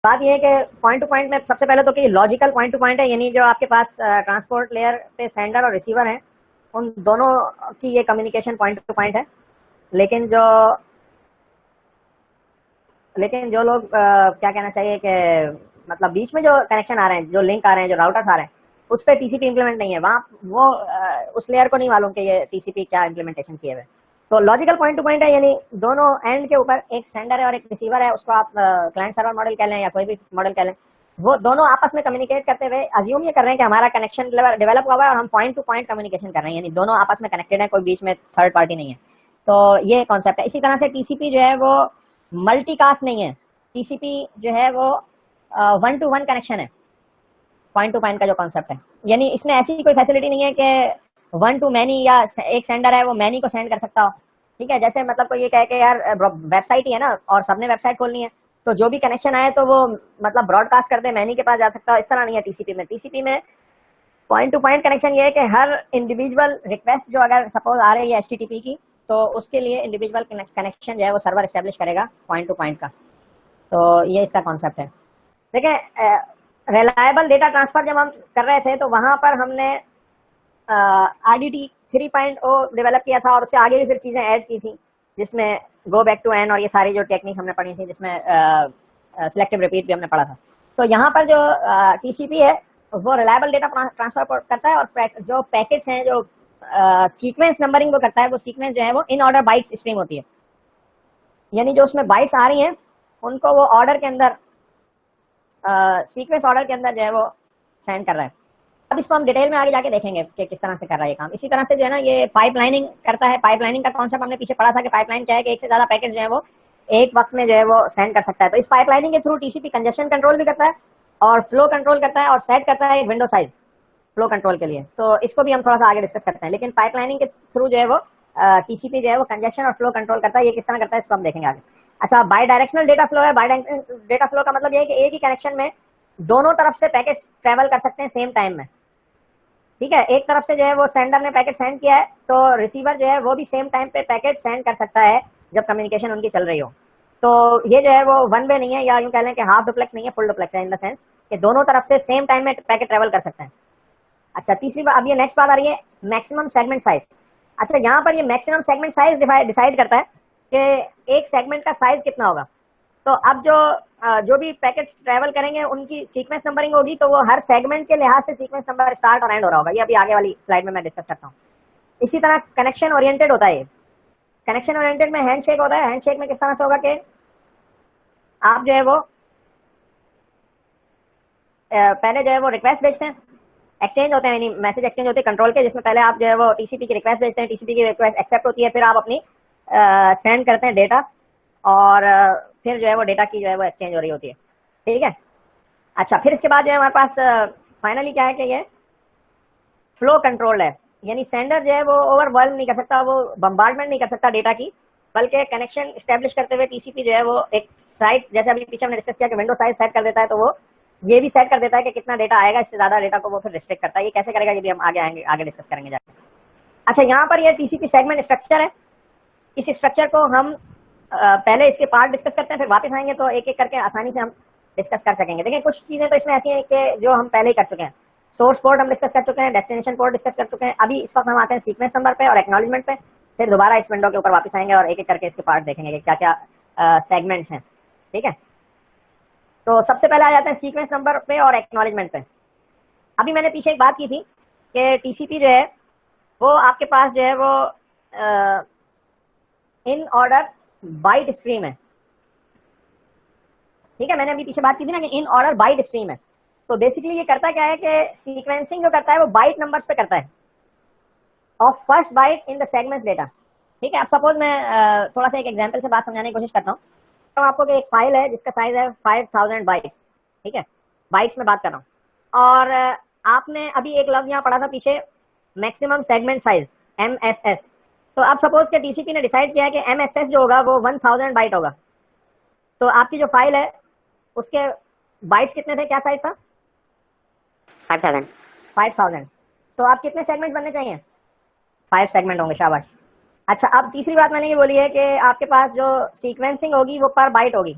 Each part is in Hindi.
बात ये है कि पॉइंट टू पॉइंट में सबसे पहले तो कि लॉजिकल पॉइंट टू पॉइंट है, यानी जो आपके पास ट्रांसपोर्ट लेयर पे सेंडर और रिसीवर है उन दोनों की ये कम्युनिकेशन पॉइंट टू पॉइंट है। लेकिन जो लोग क्या कहना चाहिए कि मतलब बीच में जो कनेक्शन आ रहे हैं, जो लिंक आ रहे हैं, जो राउटर्स आ रहे हैं, उस पर टीसीपी इंप्लीमेंट नहीं है। वहाँ वो उस लेयर को नहीं मालूम कि ये टीसीपी क्या इंप्लीमेंटेशन किए हुए। तो लॉजिकल पॉइंट टू पॉइंट है, यानी दोनों एंड के ऊपर एक सेंडर है और एक रिसीवर है, उसको आप क्लाइंट सर्वर मॉडल कह लें या कोई भी मॉडल कह लें। वो दोनों आपस में कम्युनिकेट करते हुए अज्यूम ये कर रहे हैं कि हमारा कनेक्शन डेवलप हुआ है और हम पॉइंट टू पॉइंट कम्युनिकेशन कर रहे हैं, यानी दोनों आपस में कनेक्टेड है, कोई बीच में थर्ड पार्टी नहीं है। तो ये कॉन्सेप्ट है। इसी तरह से टीसीपी जो है वो मल्टीकास्ट नहीं है। टीसीपी जो है वो वन टू वन कनेक्शन है, पॉइंट टू पॉइंट का जो कॉन्सेप्ट है, यानी इसमें ऐसी कोई फैसिलिटी नहीं है कि वन टू मैनी या एक सेंडर है वो मैनी को सेंड कर सकता हो। ठीक है, जैसे मतलब कोई ये कहे कि यार वेबसाइट ही है ना और सबने वेबसाइट खोलनी है, तो जो भी कनेक्शन आए तो वो मतलब ब्रॉडकास्ट कर दे, मैनी के पास जा सकता हो, इस तरह नहीं है टीसीपी में। टीसीपी में पॉइंट टू पॉइंट कनेक्शन ये है कि हर इंडिविजुअल रिक्वेस्ट जो अगर सपोज आ रही है एचटीटीपी की, तो उसके लिए इंडिविजुअल कनेक्शन जो है वो सर्वर एस्टेब्लिश करेगा पॉइंट टू पॉइंट का। तो ये इसका कॉन्सेप्ट है। देखिए, रिलायबल डेटा ट्रांसफर जब हम कर रहे थे तो वहां पर हमने आरडीटी 3.0 डेवलप किया था और उससे आगे भी फिर चीजें ऐड की थी, जिसमें गो बैक टू एन और ये सारी जो टेक्निक हमने पढ़ी थी, जिसमें सिलेक्टिव रिपीट भी हमने पढ़ा था। तो यहाँ पर जो टीसीपी है वो रिलायबल डेटा ट्रांसफर करता है, और जो पैकेट्स हैं, जो सीक्वेंस नंबरिंग वो करता है, वो सीक्वेंस जो है वो इन ऑर्डर बाइट्स स्ट्रीम होती है, यानी जो उसमें बाइट्स आ रही हैं उनको वो ऑर्डर के अंदर सीक्वेंस ऑर्डर के अंदर जो है वो सेंड कर रहा है। अब इसको हम डिटेल में आगे जाके देखेंगे कि किस तरह से कर रहा है ये काम। इसी तरह से जो है ना ये पाइपलाइनिंग करता है। पाइपलाइनिंग का कॉन्सेप्ट हमने पीछे पढ़ा था कि पाइपलाइन क्या है कि एक से ज्यादा पैकेट जो है वो एक वक्त में जो है वो सेंड कर सकता है। तो इस पाइपलाइनिंग के थ्रू टीसीपी कंजेशन कंट्रोल भी करता है और फ्लो कंट्रोल करता है और सेट करता है एक विंडो साइज फ्लो कंट्रोल के लिए। तो इसको भी हम थोड़ा सा आगे डिस्कस करते हैं, लेकिन पाइपलाइनिंग के थ्रू जो है वो टीसीपी जो है वो कंजेशन और फ्लो कंट्रोल करता है। ये किस तरह करता है इसको हम देखेंगे आगे। अच्छा, बाई डायरेक्शनल डेटा फ्लो है। बाई डायरेक्शनल डेटा फ्लो का मतलब ये है कि एक ही कनेक्शन में दोनों तरफ से पैकेट्स ट्रेवल कर सकते हैं सेम टाइम में। ठीक है, एक तरफ से जो है वो सेंडर ने पैकेट सेंड किया है तो रिसीवर जो है वो भी सेम टाइम पे पैकेट सेंड कर सकता है जब कम्युनिकेशन उनकी चल रही हो। तो ये जो है वो वन वे नहीं है, या यूं कह लें कि हाफ डुप्लेक्स नहीं है, फुल डुप्लेक्स है, इन द सेंस कि दोनों तरफ से सेम टाइम में पैकेट ट्रेवल कर सकते हैं। अच्छा, तीसरी बात, अब ये नेक्स्ट बात आ रही है मैक्सिमम सेगमेंट साइज। अच्छा, यहाँ पर ये मैक्सिमम सेगमेंट साइज डिसाइड करता है कि एक सेगमेंट का साइज कितना होगा। तो अब जो भी पैकेट ट्रेवल करेंगे उनकी सीक्वेंस नंबरिंग होगी, तो वो हर सेगमेंट के लिहाज से सीक्वेंस नंबर स्टार्ट और एंड हो रहा होगा। ये अभी आगे वाली स्लाइड में मैं डिस्कस करता हूँ। इसी तरह कनेक्शन ओरिएंटेड होता है। कनेक्शन ओरिएंटेड में हैंडशेक होता है। हैंडशेक में किस तरह से होगा कि आप जो है वो पहले जो है वो रिक्वेस्ट भेजते हैं, एक्सचेंज होते हैं, यानी मैसेज एक्सचेंज होते हैं कंट्रोल के, जिसमें पहले आप जो है वो टीसीपी की रिक्वेस्ट भेजते हैं, टीसीपी की रिक्वेस्ट एक्सेप्ट होती है, फिर आप अपनी सेंड करते हैं डेटा, और फिर जो है वो डेटा की जो है वो एक्सचेंज हो रही होती है। ठीक है। अच्छा, फिर इसके बाद जो है हमारे पास फाइनली क्या है कि ये फ्लो कंट्रोल है, यानी सेंडर जो है वो ओवरवेल्म नहीं कर सकता, वो बम्बार्डमेंट नहीं कर सकता डेटा की, बल्कि कनेक्शन स्टैब्लिश करते हुए टीसीपी जो है वो एक साइट, जैसे अभी पीछे हमने डिस्कस किया कि विंडो साइज सेट कर देता है, तो वो ये भी सेट कर देता है कि कितना डेटा आएगा, इससे ज्यादा डेटा को वो फिर रिस्ट्रिक्ट करता है। ये कैसे करेगा ये भी हम आगे डिस्कस करेंगे जाके। अच्छा, यहाँ पर ये टीसीपी सेगमेंट स्ट्रक्चर है। इस स्ट्रक्चर को हम पहले इसके पार्ट डिस्कस करते हैं, फिर वापस आएंगे तो एक एक करके आसानी से हम डिस्कस कर सकेंगे। देखिए, कुछ चीजें तो इसमें ऐसी हैं कि जो हम पहले ही कर चुके हैं। सोर्स पोर्ट हम डिस्कस कर चुके हैं, डेस्टिनेशन पोर्ट डिस्कस कर चुके हैं। अभी इस वक्त हम आते हैं सीक्वेंस नंबर पे और एक्नॉलेजमेंट पे, फिर दोबारा इस विंडो के ऊपर वापस आएंगे और एक एक करके इसके पार्ट देखेंगे कि क्या क्या सेगमेंट्स हैं। ठीक है, तो सबसे पहले आ जाते हैं सीक्वेंस नंबर पे और एक्नॉलेजमेंट पे। अभी मैंने पीछे एक बात की थी कि टीसीपी जो है वो आपके पास जो है वो इन ऑर्डर बाइट स्ट्रीम है। ठीक है, मैंने अभी पीछे बात की थी ना कि इन ऑर्डर बाइट स्ट्रीम है। तो बेसिकली ये करता क्या है कि सीक्वेंसिंग जो करता है वो बाइट नंबर्स पे करता है of first byte in the segments data. ठीक है, अब सपोज मैं थोड़ा सा एक एग्जांपल से बात समझाने की कोशिश करता हूँ। तो आपको कि एक फाइल है जिसका साइज है 5000 बाइट्स। ठीक है, बाइट्स में बात कर रहा हूँ, और आपने अभी एक लफ्ज यहाँ पढ़ा था पीछे, मैक्सिमम सेगमेंट साइज, MSS। तो आप सपोज के टीसीपी ने डिसाइड किया कि MSS जो होगा वो 1000 बाइट होगा। तो आपकी जो फाइल है उसके बाइट्स कितने थे, क्या साइज था? 5000। तो आप कितने सेगमेंट्स बनने चाहिए? 5 सेगमेंट होंगे, शाबाश। अच्छा, अब तीसरी बात मैंने ये बोली है कि आपके पास जो सीक्वेंसिंग होगी वो पर बाइट होगी।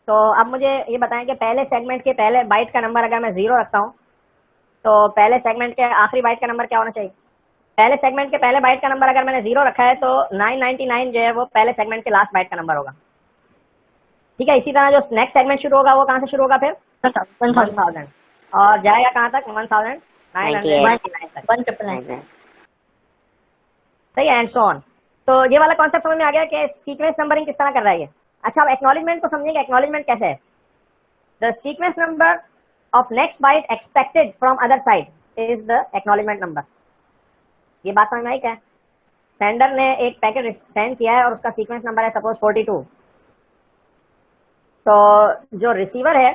तो अब मुझे ये बताएं कि पहले सेगमेंट के पहले बाइट का नंबर अगर मैं 0 रखता हूँ तो पहले सेगमेंट के आखिरी बाइट का नंबर क्या होना चाहिए? पहले सेगमेंट के पहले बाइट का नंबर अगर मैंने 0 रखा है तो 999 जो है वो पहले सेगमेंट के लास्ट बाइट का नंबर होगा। ठीक है, इसी तरह जो नेक्स्ट सेगमेंट शुरू होगा वो कहाँ से शुरू होगा फिर? 1000 और जाएगा कहाँ तक? 1999 तक। सही है, एंड सो ऑन। तो ये वाला कॉन्सेप्ट समझ में आ गया कि सीक्वेंस नंबरिंग किस तरह कर रहा है ये। अच्छा, अब एक्नॉलेजमेंट को समझेंगे। एक्नॉलेजमेंट कैसे है? The sequence number of next byte expected from other side is the acknowledgement number. ये बात समझ में आई क्या? सेंडर ने एक पैकेट सेंड किया है और उसका सीक्वेंस नंबर है सपोज 42। तो जो रिसीवर है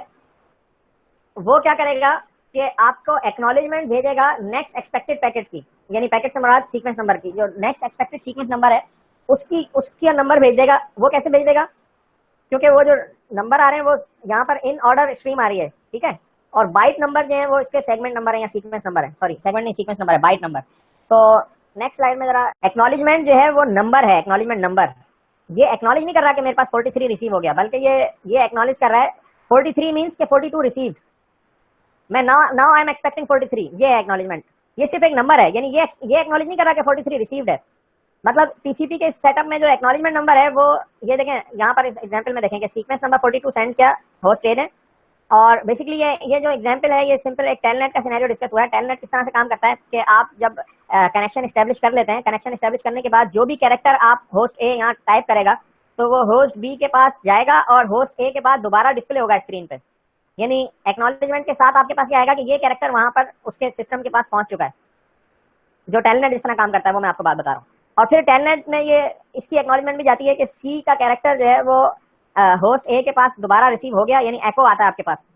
वो क्या करेगा कि आपको एक्नॉलेजमेंट भेजेगा नेक्स्ट एक्सपेक्टेड पैकेट की, यानी पैकेट से मुराद सीक्वेंस नंबर की। जो नेक्स्ट एक्सपेक्टेड सीक्वेंस नंबर है उसकी नंबर भेज देगा। वो कैसे भेज देगा? क्योंकि वो जो नंबर आ रहे हैं वो यहाँ पर इन ऑर्डर स्ट्रीम आ रही है, ठीक है, और बाइट नंबर जो है वो इसके सेगमेंट नंबर है या सीक्वेंस नंबर है। सॉरी, सेगमेंट नहीं, सीक्वेंस नंबर है, बाइट नंबर। तो नेक्स्ट स्लाइड में जरा, एक्नॉलेजमेंट जो है वो नंबर है, एक्नॉलेजमेंट नंबर। ये एक्नॉलेज नहीं कर रहा कि मेरे पास 43 रिसीव हो गया, बल्कि ये एक्नॉलेज कर रहा है 43 मींस के 42 रिसीव्ड। मैं नाउ आई एम एक्सपेक्टिंग 43, ये है एक्नॉलेजमेंट। ये सिर्फ एक नंबर है, यानी ये एक्नॉलेज नहीं कर रहा कि 43 रिसीव्ड है। मतलब टीसीपी के सेटअप में जो एक्नॉलेजमेंट नंबर है वो, ये देखें यहाँ पर इस एग्जांपल में देखें कि सीक्वेंस नंबर 42 सेंड किया होस्ट ए ने। और बेसिकली ये जो एग्जांपल है ये सिंपल एक टेलनेट का सिनेरियो डिस्कस हुआ है। टेलनेट किस तरह से काम करता है कि आप जब कनेक्शन एस्टेब्लिश कर लेते हैं, कनेक्शन एस्टेब्लिश करने के बाद जो भी कैरेक्टर आप होस्ट ए यहाँ टाइप करेगा तो वो होस्ट बी के पास जाएगा और होस्ट ए के बाद दोबारा डिस्प्ले होगा स्क्रीन पे। यानी एक्नॉलेजमेंट के साथ आपके पास ये आएगा कि ये कैरेक्टर वहां पर उसके सिस्टम के पास पहुंच चुका है। जो टेलनेट जिस तरह काम करता है वो मैं आपको बात बता रहा हूँ। और फिर टेलनेट में ये इसकी एक्नॉलेजमेंट भी जाती है कि सी का कैरेक्टर जो है वो होस्ट ए के पास दोबारा रिसीव हो गया, यानी एको आता है आपके पास।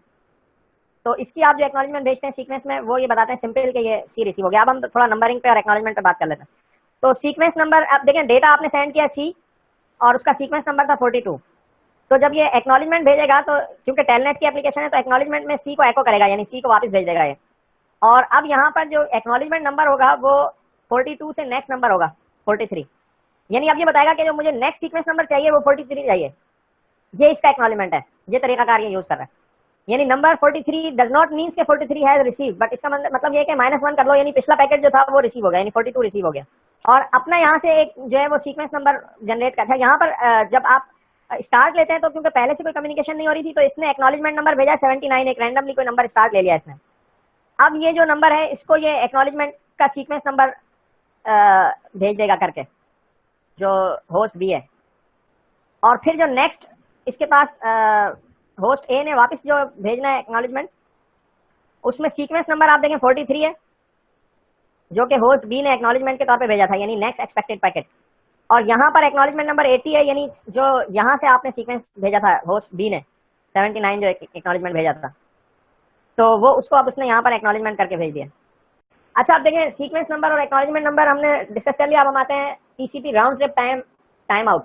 तो इसकी आप जो एक्नॉलेजमेंट भेजते हैं सीक्वेंस में वो ये बताते हैं सिंपल कि ये सी रिसीव हो गया। अब हम थोड़ा नंबरिंग पे और एक्नॉलेजमेंट पे बात कर लेते हैं। तो सीक्वेंस नंबर, अब देखें डेटा आपने सेंड किया सी और उसका सीक्वेंस नंबर था 42। तो जब ये एक्नॉलेजमेंट भेजेगा तो क्योंकि टेलनेट की एप्लीकेशन है तो एक्नॉलेजमेंट में सी को एको करेगा, यानी सी को वापस भेज देगा ये। और अब यहाँ पर जो एक्नॉलेजमेंट नंबर होगा वो 42 से नेक्स्ट नंबर होगा 43, यानी अब ये बताएगा कि जो मुझे नेक्स्ट सीक्वेंस नंबर चाहिए वो 43 चाहिए। ये इसका एक्नॉलेजमेंट है, ये तरीकाकार ये यूज कर रहा है। यानी नंबर 43 डज नॉट मीन्स के 43 हैज रिसीव, बट इसका मतलब ये कि -1 कर लो, यानी पिछला पैकेट जो था वो रिसीव हो गया, यानी 42 रिसीव हो गया। और अपना यहाँ से एक जो है वो सीक्वेंस नंबर जनरेट करता है। यहाँ पर जब आप स्टार्ट लेते हैं तो क्योंकि पहले से कोई कम्युनिकेशन नहीं हो रही थी तो इसने एक्नॉलेजमेंट नंबर भेजा 79, एक रैंडमली कोई नंबर स्टार्ट ले लिया इसने। अब ये जो नंबर है इसको ये एक्नॉलेजमेंट का सीक्वेंस नंबर भेज देगा करके जो होस्ट बी है। और फिर जो नेक्स्ट इसके पास होस्ट ए ने वापस जो भेजना है एक्नॉलेजमेंट, उसमें सीक्वेंस नंबर आप देखें 43 है जो कि होस्ट बी ने एक्नॉलेजमेंट के तौर पे भेजा था, यानी नेक्स्ट एक्सपेक्टेड पैकेट। और यहाँ पर एक्नॉलेजमेंट नंबर 80 है, यानी जो यहाँ से आपने सीक्वेंस भेजा था होस्ट बी ने 79 जो एक्नॉलेजमेंट भेजा था, तो वो उसको अब उसने यहाँ पर एक्नॉलेजमेंट करके भेज दिया। अच्छा, आप देखें सीक्वेंस नंबर और एक्नॉलेजमेंट नंबर हमने डिस्कस कर लिया। अब हम आते हैं TCP round trip time out.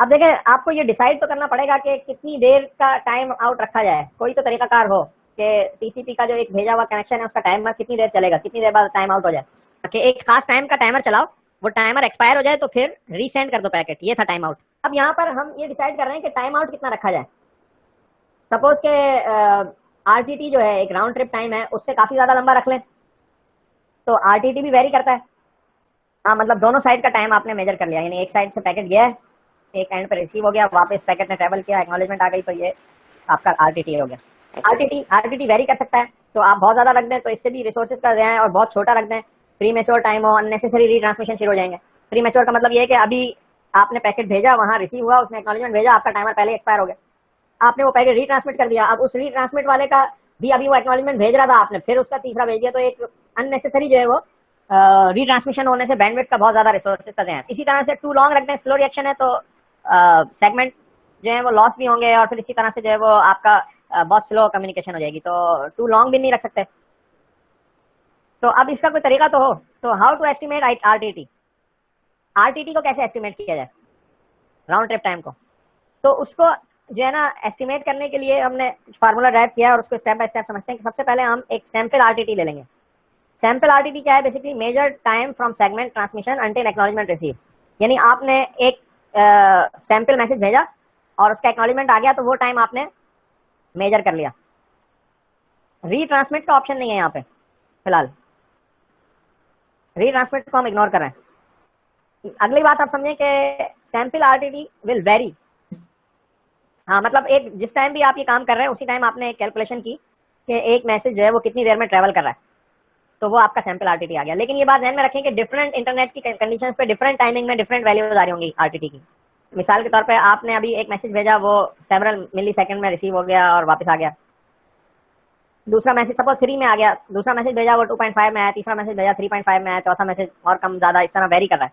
अब देखें आपको ये डिसाइड तो करना पड़ेगा कि कितनी देर का टाइम आउट रखा जाए। कोई तो तरीकाकार हो कि टीसीपी का जो एक भेजा हुआ कनेक्शन है उसका टाइमर कितनी देर चलेगा, कितनी देर बाद टाइम आउट हो जाए, कि एक खास टाइम का टाइमर चलाओ, वो टाइमर एक्सपायर हो जाए तो फिर रीसेंड कर दो पैकेट। ये था टाइम आउट। अब यहाँ पर हम ये डिसाइड कर रहे हैं कि टाइम आउट कितना रखा जाए। सपोज के आरटीटी जो है एक राउंड ट्रिप टाइम है, उससे काफी ज्यादा लंबा रख लें तो आरटीटी भी वेरी करता है। हाँ, मतलब दोनों साइड का टाइम आपने मेजर कर लिया, यानी एक साइड से पैकेट गया है, एक एंड पे रिसीव हो गया, वापस पैकेट ने ट्रेवल किया, एक्नॉलेजमेंट आ गई, तो ये आपका आरटीटी हो गया। आरटीटी वेरी कर सकता है, तो आप बहुत ज्यादा रख दें तो इससे भी रिसोर्सेज का ज़ाया है, और बहुत छोटा रख दें प्री मैच्योर टाइम हो, अननेसेसरी रीट्रांसमिशन शुरू हो जाएंगे। प्री मैच्योर का मतलब ये है कि अभी आपने पैकेट भेजा, वहां रिसीव हुआ, उसने एक्नॉलेजमेंट भेजा, आपका टाइमर पहले एक्सपायर हो गया, आपने वो पैकेट रीट्रांसमिट कर दिया। अब उस रीट्रांसमिट वाले का भी अभी वो एक्नॉलेजमेंट भेज रहा था, आपने फिर उसका तीसरा भेज दिया, तो एक अननेसेसरी जो है वो रीट्रांसमिशन होने से बैंडविड्थ का बहुत ज्यादा रिसोर्सेज का ज़ाया है। इसी तरह से टू लॉन्ग रखते हैं, स्लो रिएक्शन है तो सेगमेंट जो है वो लॉस भी होंगे, और फिर इसी तरह से जो है वो आपका बहुत स्लो कम्युनिकेशन हो जाएगी। तो टू लॉन्ग भी नहीं रख सकते। तो अब इसका कोई तरीका तो हो, तो how to estimate RTT. RTT को कैसे एस्टिमेट किया जाए, राउंड ट्रिप टाइम को? तो उसको जो है ना एस्टिमेट करने के लिए हमने फार्मूला ड्राइव किया और उसको स्टेप बाय स्टेप समझते हैं कि सबसे पहले हम एक सैंपल आरटीटी ले लेंगे। सैंपल आरटीटी क्या है? Basically measure time from segment transmission until acknowledgement receive. यानी आपने एक सैंपल मैसेज भेजा और उसका एक्नॉलेजमेंट आ गया तो वो टाइम आपने मेजर कर लिया। रीट्रांसमिट का ऑप्शन नहीं है यहाँ पे फिलहाल, रीट्रांसमिट को हम इग्नोर कर रहे हैं। अगली बात आप समझें कि सैंपल आरटीटी विल वेरी। हाँ मतलब एक जिस टाइम भी आप ये काम कर रहे हैं उसी टाइम आपने एक कैलकुलेशन की कि एक मैसेज जो है वो कितनी देर में ट्रेवल कर रहा है, तो वो आपका सैंपल आरटीटी आ गया। लेकिन ये बात ध्यान में रखें कि डिफरेंट इंटरनेट की कंडीशंस पे डिफरेंट टाइमिंग में डिफरेंट वैल्यूज आ रही होंगी आरटीटी की। मिसाल के तौर पे आपने अभी एक मैसेज भेजा, वो सेवरल मिली सेकंड में रिसीव हो गया और वापस आ गया। दूसरा मैसेज सपोज 3 में आ गया, दूसरा मैसेज भेजा वो 2.5 में आया, तीसरा मैसेज भेजा 3.5 में आया, चौथा मैसेज और कम ज्यादा इस तरह वेरी कर रहा है।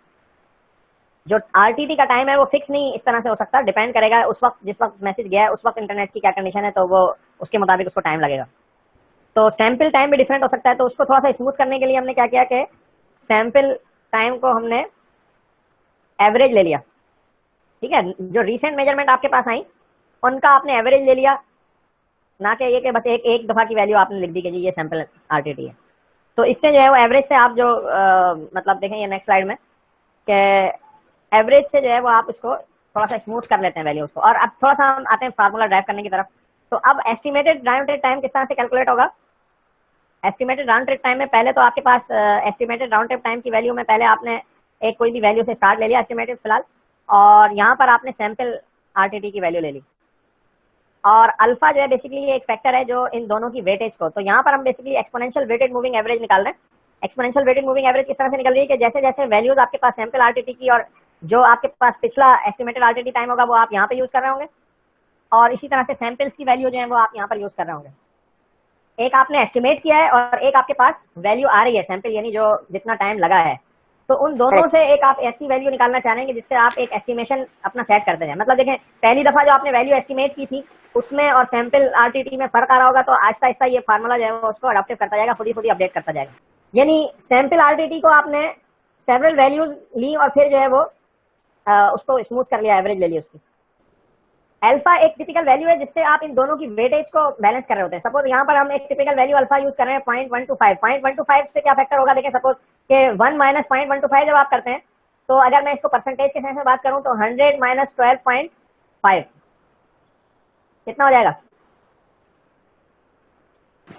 जो आरटीटी का टाइम है वो फिक्स नहीं इस तरह से हो सकता, डिपेंड करेगा उस वक्त जिस वक्त मैसेज गया है उस वक्त इंटरनेट की क्या कंडीशन है, तो वो उसके मुताबिक उसको टाइम लगेगा। तो सैंपल टाइम भी डिफरेंट हो सकता है, तो उसको थोड़ा सा स्मूथ करने के लिए हमने क्या किया कि सैंपल टाइम को हमने एवरेज ले लिया। ठीक है, जो रिसेंट मेजरमेंट आपके पास आई उनका आपने एवरेज ले लिया, ना कि ये कि बस एक दफा की वैल्यू आपने लिख दी कि जी ये सैंपल आरटीटी है। तो इससे जो है वो एवरेज से आप जो मतलब देखें ये नेक्स्ट स्लाइड में कि एवरेज से जो है वो आप इसको थोड़ा सा स्मूथ कर लेते हैं वैल्यूज को। और अब थोड़ा सा हम आते हैं फार्मूला ड्राइव करने की तरफ। तो अब एस्टिमेटेड राउंड ट्रिप टाइम किस तरह से कैलकुलेट होगा। एस्टिमेटेड राउंड ट्रिप टाइम में पहले तो आपके पास एस्टिमेटेड राउंड ट्रिप टाइम की वैल्यू में पहले आपने एक कोई भी वैल्यू से स्टार्ट ले लिया एस्टिमेटेड फिलहाल, और यहाँ पर आपने सैंपल आरटीटी की वैल्यू ले ली। और अल्फा जो है बेसिकली एक फैक्टर है जो इन दोनों की वेटेज को, तो यहाँ पर हम basically exponential weighted moving average निकाल रहे हैं। एक्सपोनेंशियल वेटेड मूविंग एवरेज किस तरह से निकल रही है कि जैसे जैसे वैल्यूज आपके पास सैंपल आरटीटी की और जो आपके पास पिछला एस्टिमेटेड आरटीटी टाइम होगा वो आप यहाँ पे यूज कर रहे होंगे, और इसी तरह से सैंपल्स की वैल्यू जो है वो आप यहाँ पर यूज कर रहे होंगे। एक आपने एस्टिमेट किया है और एक आपके पास वैल्यू आ रही है सैंपल, यानी जो जितना टाइम लगा है, तो उन दोनों से एक आप ऐसी वैल्यू निकालना चाह रहे हैं जिससे आप एक एस्टिमेशन अपना सेट करते जाए। मतलब देखें पहली दफा जो आपने वैल्यू एस्टिमेट की थी उसमें और सैंपल आरटीटी में फर्क आ रहा होगा, तो आहिस्ता आहिस्ता ये फार्मूला जो है वो उसको अडॉप्टिव करता जाएगा, खुद ही अपडेट करता जाएगा। यानी सैंपल आरटीटी को आपने सेवरल वैल्यूज ली और फिर जो है वो उसको स्मूथ कर लिया, एवरेज ले ली उसकी। अल्फा एक टिपिकल वैल्यू है जिससे आप इन दोनों की वेटेज को बैलेंस कर रहे होते हैं। सपोज यहाँ पर हम एक टिपिकल वैल्यू अल्फा यूज कर रहे हैं 0.125। 0.125 से क्या फैक्टर होगा, देखें सपोज कि 1 माइनस 0.125 जब आप करते हैं, तो अगर मैं इसको परसेंटेज के सेंस में बात करूं तो 100 माइनस 12.5 कितना हो जाएगा,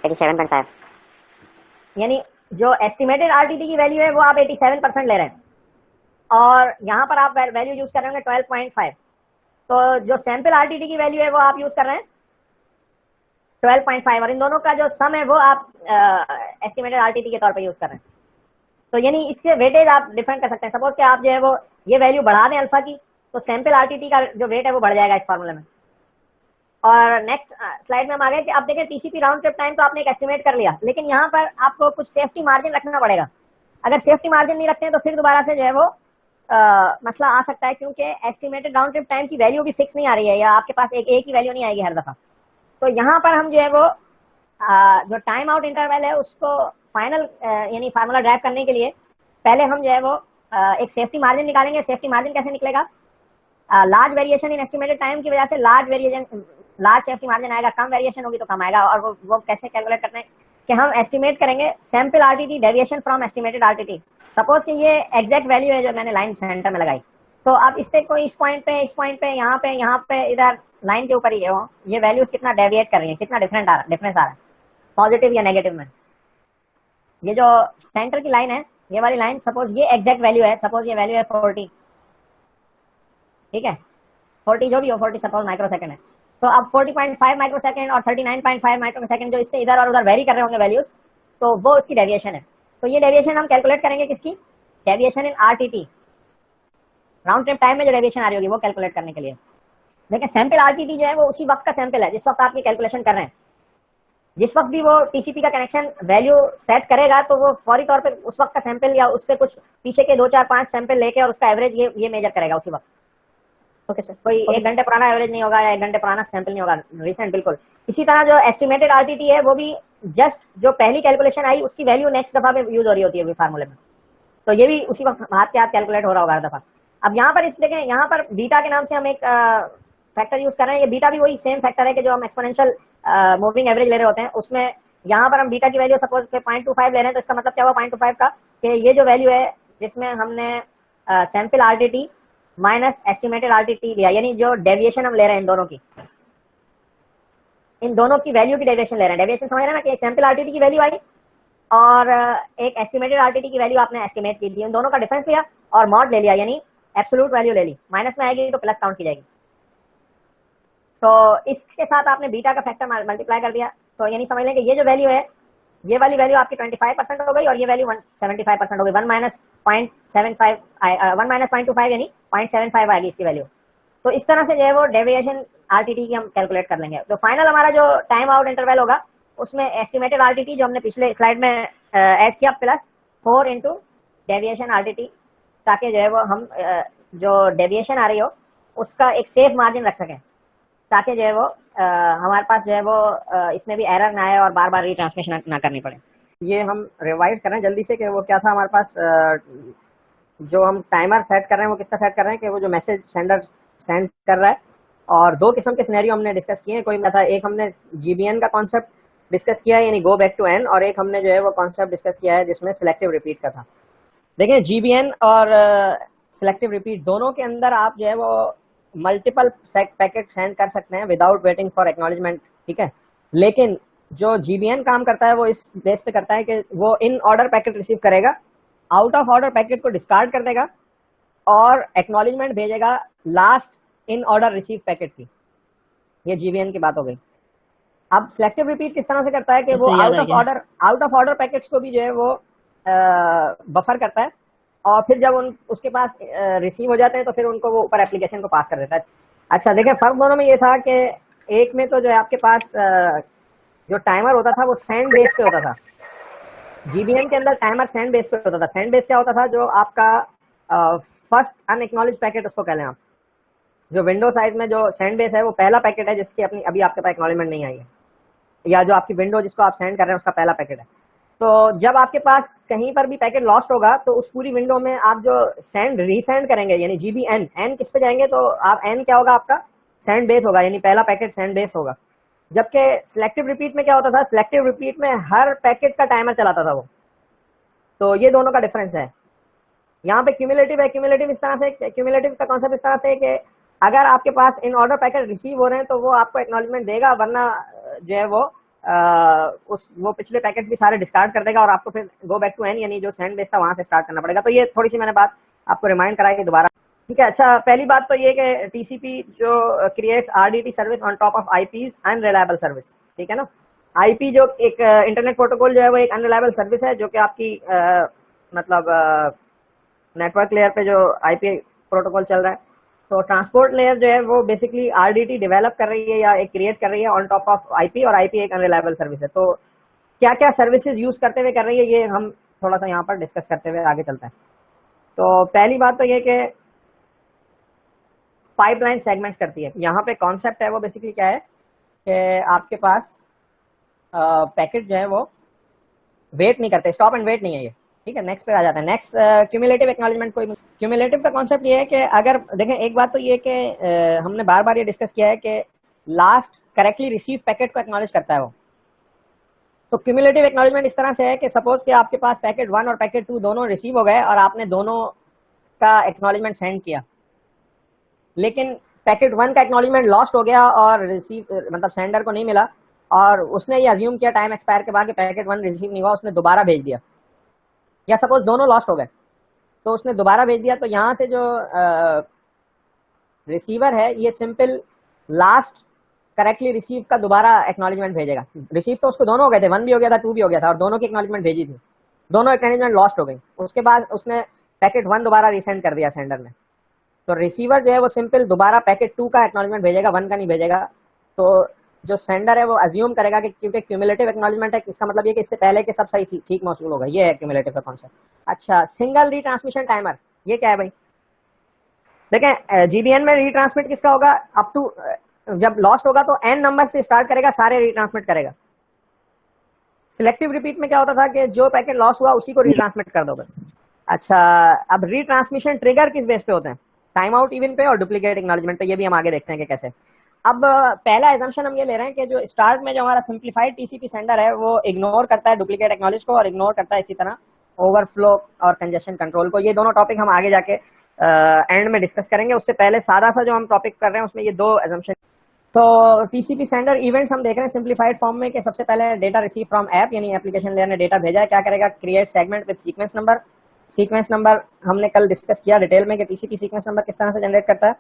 87.5। यानी जो एस्टिमेटेड आरटीटी की वैल्यू है वो आप 87% ले रहे हैं, और यहाँ पर आप वैल्यू यूज कर रहे होंगे 12.5। तो जो सैंपल आरटीटी की वैल्यू है वो आप यूज कर रहे हैं 12.5, और इन दोनों का जो सम है वो आप एस्टिमेटेड आरटीटी के तौर पे यूज कर रहे हैं। तो यानी इसके वेटेज आप डिफरेंट कर सकते हैं। सपोज कि आप जो है वो ये वैल्यू बढ़ा दें अल्फा की, तो सैंपल आरटीटी का जो वेट है वो बढ़ जाएगा इस फार्मूले में। और नेक्स्ट स्लाइड में हम आ गए कि आप देखें टीसीपी राउंड ट्रिप टाइम तो आपने एक एस्टिमेट कर लिया, लेकिन यहाँ पर आपको कुछ सेफ्टी मार्जिन रखना पड़ेगा। अगर सेफ्टी मार्जिन नहीं रखते हैं तो फिर दोबारा से जो है वो मसला आ सकता है, क्योंकि एस्टिमेटेड राउंड ट्रिप टाइम की वैल्यू भी फिक्स नहीं आ रही है, या आपके पास एक ही वैल्यू नहीं आएगी हर दफा। तो यहाँ पर हम जो है वो जो टाइम आउट इंटरवल है उसको फाइनल यानी फार्मूला ड्राइव करने के लिए पहले हम जो है वो एक सेफ्टी मार्जिन निकालेंगे। सेफ्टी मार्जिन कैसे निकलेगा, large variation in estimated time की वजह से लार्ज सेफ्टी मार्जिन आएगा, कम वेरिएशन होगी तो कम आएगा। और वो कैसे कैलकुलेट करते हैं कि हम एस्टिमेट करेंगे sample RTT deviation from estimated RTT. Suppose कि ये एग्जैक्ट वैल्यू है जो मैंने लाइन सेंटर में लगाई, तो अब इससे कोई इस पॉइंट पे यहाँ पे इधर लाइन के ऊपर ही हो, ये वैल्यूज कितना डेविएट कर रही है, कितना डिफरेंस आ रहा है पॉजिटिव या नेगेटिव में। ये जो सेंटर की लाइन है, ये वाली लाइन, सपोज ये एग्जैक्ट वैल्यू है, सपोज ये वैल्यू है 40, ठीक है 40 जो भी हो, 40 सपोज माइक्रो सेकंड है। तो अब 40.5 माइक्रो सेकंड और 39.5 माइक्रो सेकंड जो इससे इधर और उधर वेरी कर रहे होंगे वैल्यूज, तो वो उसकी डेविएशन है। तो ये डेविएशन हम कैलकुलेट करेंगे किसकी, डेविएशन इन आरटीटी, राउंड ट्रिप टाइम में जो डेविएशन आ रही होगी वो कैलकुलेट करने के लिए। देखिए सैंपल आरटीटी जो है वो उसी वक्त का सैंपल है जिस वक्त आप ये कैलकुलेशन कर रहे हैं। जिस वक्त भी वो टीसीपी का कनेक्शन वैल्यू सेट करेगा तो वो फौरी तौर पे उस वक्त का सैंपल या उससे कुछ पीछे के 2 4 5 सैंपल लेके और उसका एवरेज ये मेजर करेगा उसी वक्त। ओके सर, कोई 1 घंटे पुराना एवरेज नहीं होगा या 1 घंटे पुराना सैंपल नहीं होगा, रिसेंट बिल्कुल। इसी तरह जो एस्टिमेटेड आरटीटी है वो भी जस्ट जो पहली कैलकुलेशन आई उसकी वैल्यू नेक्स्ट दफा में यूज हो रही होती है फार्मूले में, तो ये भी उसी वक्त हाथ के हाथ कैलकुलेट हो रहा होगा हर दफा। अब यहाँ पर इस देखें, यहाँ पर बीटा के नाम से हम एक फैक्टर यूज कर रहे हैं। ये बीटा भी वही सेम फैक्टर है कि जो हम एक्सपोनेंशियल मूविंग एवरेज ले रहे होते हैं उसमें। यहाँ पर हम बीटा की वैल्यू सपोज 0.25 ले रहे हैं, तो इसका मतलब क्या हुआ 0.25 का, कि ये जो वैल्यू है जिसमें हमने sample RTT minus estimated RTT लिया, यानी जो डेविएशन हम ले रहे हैं इन दोनों की वैल्यू की डेविएशन ले रहे हैं। डेविएशन समझ रहे हैं ना कि एक सैंपल आरटीटी की वैल्यू आई और एक एस्टिमेटेड आरटीटी की वैल्यू आपने एस्टिमेट की थी, इन दोनों का डिफरेंस लिया और मॉड ले लिया, यानी एब्सोल्यूट वैल्यू ले ली, माइनस में आएगी तो प्लस काउंट की जाएगी। तो इसके साथ आपने बीटा का फैक्टर मल्टीप्लाई कर दिया, तो यानी समझ लें कि ये जो वैल्यू है, ये वाली वैल्यू आपकी 25% हो गई और ये वैल्यू 75% हो गई। 1 माइनस 0.75 1 माइनस 0.25 यानी 0.75 आएगी इसकी वैल्यू। तो इस तरह से जो है वो डेविएशन आरटीटी की हम कैलकुलेट कर लेंगे। तो फाइनल हमारा जो टाइम आउट इंटरवल होगा उसमें एस्टिमेटेड आरटीटी जो हमने पिछले स्लाइड में ऐड किया प्लस 4 इंटू डेविएशन आरटीटी, ताकि जो है वो हम जो डेविएशन आ रही हो उसका एक सेफ मार्जिन रख सकें, ताकि जो है वो हमारे पास जो है वो इसमें भी एरर ना आए और बार बार रीट्रांसमिशन ना करनी पड़े। ये हम रिवाइज करें जल्दी से कि वो क्या था हमारे पास। जो हम टाइमर सेट कर रहे हैं वो किसका सेट कर रहे हैं कि वो जो मैसेज सेंडर सेंड कर रहा है, और दो किस्म के सिनेरियो हमने डिस्कस किए हैं। कोई था, एक हमने जीबीएन का कॉन्सेप्ट डिस्कस किया है यानी गो बैक टू एन, और एक हमने जो है वो कॉन्सेप्ट डिस्कस किया है जिसमें सिलेक्टिव रिपीट का था। देखिए जीबीएन और सिलेक्टिव रिपीट दोनों के अंदर आप जो है वो मल्टीपल पैकेट सेंड कर सकते हैं विदाउट वेटिंग फॉर एक्नॉलेजमेंट, ठीक है। लेकिन जो जीबीएन काम करता है वो इस बेस पे करता है कि वो इन ऑर्डर पैकेट रिसीव करेगा, आउट ऑफ ऑर्डर पैकेट को डिस्कार्ड कर देगा और एक्नॉलेजमेंट भेजेगा last in order receive packet की। ये जीबीएन की बात हो गई। अब सिलेक्टिव रिपीट किस तरह से करता है कि वो आउट ऑफ ऑर्डर पैकेट्स को भी जो है वो बफर करता है, और फिर जब उसके पास रिसीव हो जाते हैं तो फिर उनको वो ऊपर एप्लीकेशन को पास कर देता है। अच्छा देखिए, फर्क दोनों में ये था कि एक में तो जो है आपके पास जो टाइमर होता था वो सेंड बेस पे होता था, जीबीएन के अंदर टाइमर सेंड बेस पे होता था। सेंड बेस क्या होता था, जो आपका फर्स्ट अनएक्नॉलेज पैकेट उसको कह लें आप, जो विंडो साइज में जो सेंड बेस है वो पहला पैकेट है जिसकी अपनी अभी आपके पास एक्नॉलेजमेंट नहीं आई है, या जो आपकी विंडो जिसको आप सेंड कर रहे हैं उसका पहला पैकेट है। तो जब आपके पास कहीं पर भी पैकेट लॉस्ट होगा तो उस पूरी विंडो में आप जो सेंड रीसेंड करेंगे यानी जीबीएन एन किस पे जाएंगे, तो आप एन क्या होगा आपका सेंड बेस होगा, यानी पहला पैकेट सेंड बेस होगा। जबकि सिलेक्टिव रिपीट में क्या होता था, सिलेक्टिव रिपीट में हर पैकेट का टाइमर चलाता था वो। तो ये दोनों का डिफरेंस है। यहाँ पे क्यूमुलेटिव है, क्यूमुलेटिव इस तरह से, क्यूमुलेटिव का कॉन्सेप्ट इस तरह से कि अगर आपके पास इन ऑर्डर पैकेट रिसीव हो रहे हैं तो वो आपको एक्नॉलेजमेंट देगा, वरना जो है वो पिछले पैकेट्स भी सारे डिस्कार्ड कर देगा और आपको फिर गो बैक टू एन यानी जो सेंड बेस था वहां से स्टार्ट करना पड़ेगा। तो ये थोड़ी सी मैंने बात आपको रिमाइंड कराई दोबारा, ठीक है। अच्छा, पहली बात तो ये कि टीसीपी जो creates RDT service on top of IPs unreliable service, ठीक है ना। आईपी जो एक इंटरनेट प्रोटोकॉल जो है वो एक अनरिलायबल सर्विस है जो कि आपकी मतलब नेटवर्क लेयर पे जो आईपी प्रोटोकॉल चल रहा है। तो ट्रांसपोर्ट लेयर जो है वो बेसिकली आरडीटी डेवलप कर रही है या एक क्रिएट कर रही है ऑन टॉप ऑफ आईपी, और आईपी एक अनरिलायबल सर्विस है। तो क्या क्या सर्विसेज यूज करते हुए कर रही है ये हम थोड़ा सा यहाँ पर डिस्कस करते हुए आगे चलते हैं। तो पहली बात तो ये कि पाइपलाइन सेगमेंट्स करती है। यहाँ पे कॉन्सेप्ट है वो बेसिकली क्या है कि आपके पास पैकेट जो है वो वेट नहीं करते, स्टॉप एंड वेट नहीं है ये, ठीक है। नेक्स्ट पे आ जाता है। Next cumulative acknowledgement. कोई क्यूमुलेटिव का कॉन्सेप्ट ये है कि अगर देखें, एक बात तो ये कि हमने बार बार ये डिस्कस किया है कि लास्ट करेक्टली रिसीव पैकेट को एक्नॉलेज करता है वो। तो क्यूमुलेटिव एक्नॉलेजमेंट इस तरह से है कि सपोज कि आपके पास पैकेट 1 और पैकेट 2 दोनों रिसीव हो गए और आपने दोनों का एक्नॉलेजमेंट सेंड किया, लेकिन पैकेट 1 का एक्नॉलेजमेंट लॉस्ट हो गया और रिसीव मतलब सेंडर को नहीं मिला, और उसने ये अज्यूम किया टाइम एक्सपायर के बाद कि पैकेट 1 रिसीव नहीं हुआ, उसने दोबारा भेज दिया, या सपोज दोनों लॉस्ट हो गए तो उसने दोबारा भेज दिया। तो यहाँ से जो रिसीवर है ये सिंपल लास्ट करेक्टली रिसीव का दोबारा एक्नॉलेजमेंट भेजेगा। रिसीव तो उसको दोनों हो गए थे, 1 भी हो गया था 2 भी हो गया था, और दोनों की एक्नॉलेजमेंट भेजी थी, दोनों एक्नॉलेजमेंट लॉस्ट हो गई। उसके बाद उसने पैकेट 1 दोबारा रिसेंड कर दिया सेंडर ने, तो रिसीवर जो है वो सिंपल दोबारा पैकेट 2 का एक्नॉलेजमेंट भेजेगा, 1 का नहीं भेजेगा। तो जो सेंडर है वो अज्यूम करेगा कि क्योंकि क्यूमुलेटिव एक्नॉलेजमेंट है, इसका मतलब ये कि इससे पहले के सब सही ठीक मौसूल होगा। ये है क्यूमुलेटिव का कॉन्सेप्ट। अच्छा, सिंगल रीट्रांसमिशन टाइमर, ये क्या है भाई? देखें, जीबीएन में रीट्रांसमिट किसका होगा, अप टू जब लॉस्ट होगा तो एन नंबर से स्टार्ट करेगा, सारे रीट्रांसमिट करेगा। सिलेक्टिव रिपीट में क्या होता था कि जो पैकेट लॉस हुआ उसी को रीट्रांसमिट कर दो बस। अच्छा, अब रीट्रांसमिशन ट्रिगर किस बेस पे होते हैं, टाइम आउट इवेंट पे और डुप्लीकेट एक्नॉलेजमेंट पे। ये भी हम आगे देखते हैं कि कैसे। अब पहला एजम्पशन हम ये ले रहे हैं कि जो स्टार्ट में जो हमारा सिंप्लीफाइड टीसीपी सेंडर है वो इग्नोर करता है डुप्लीकेट एक्नॉलेज को और इग्नोर करता है इसी तरह ओवरफ्लो और कंजेशन कंट्रोल को। ये दोनों टॉपिक हम आगे जाके एंड में डिस्कस करेंगे। उससे पहले सादा सा जो हम टॉपिक कर रहे हैं उसमें ये दो एजम्पशन। तो टीसीपी सेंडर इवेंट्स हम देख रहे हैं सिंप्लीफाइड फॉर्म में कि सबसे पहले डेटा रिसीव फ्रॉम ऐप, यानी एप्लीकेशन लेयर ने डेटा भेजा है, क्या करेगा, create segment with sequence number. Sequence number हमने कल डिस्कस किया डिटेल में कि टीसीपी सीक्वेंस नंबर किस तरह से जनरेट करता है।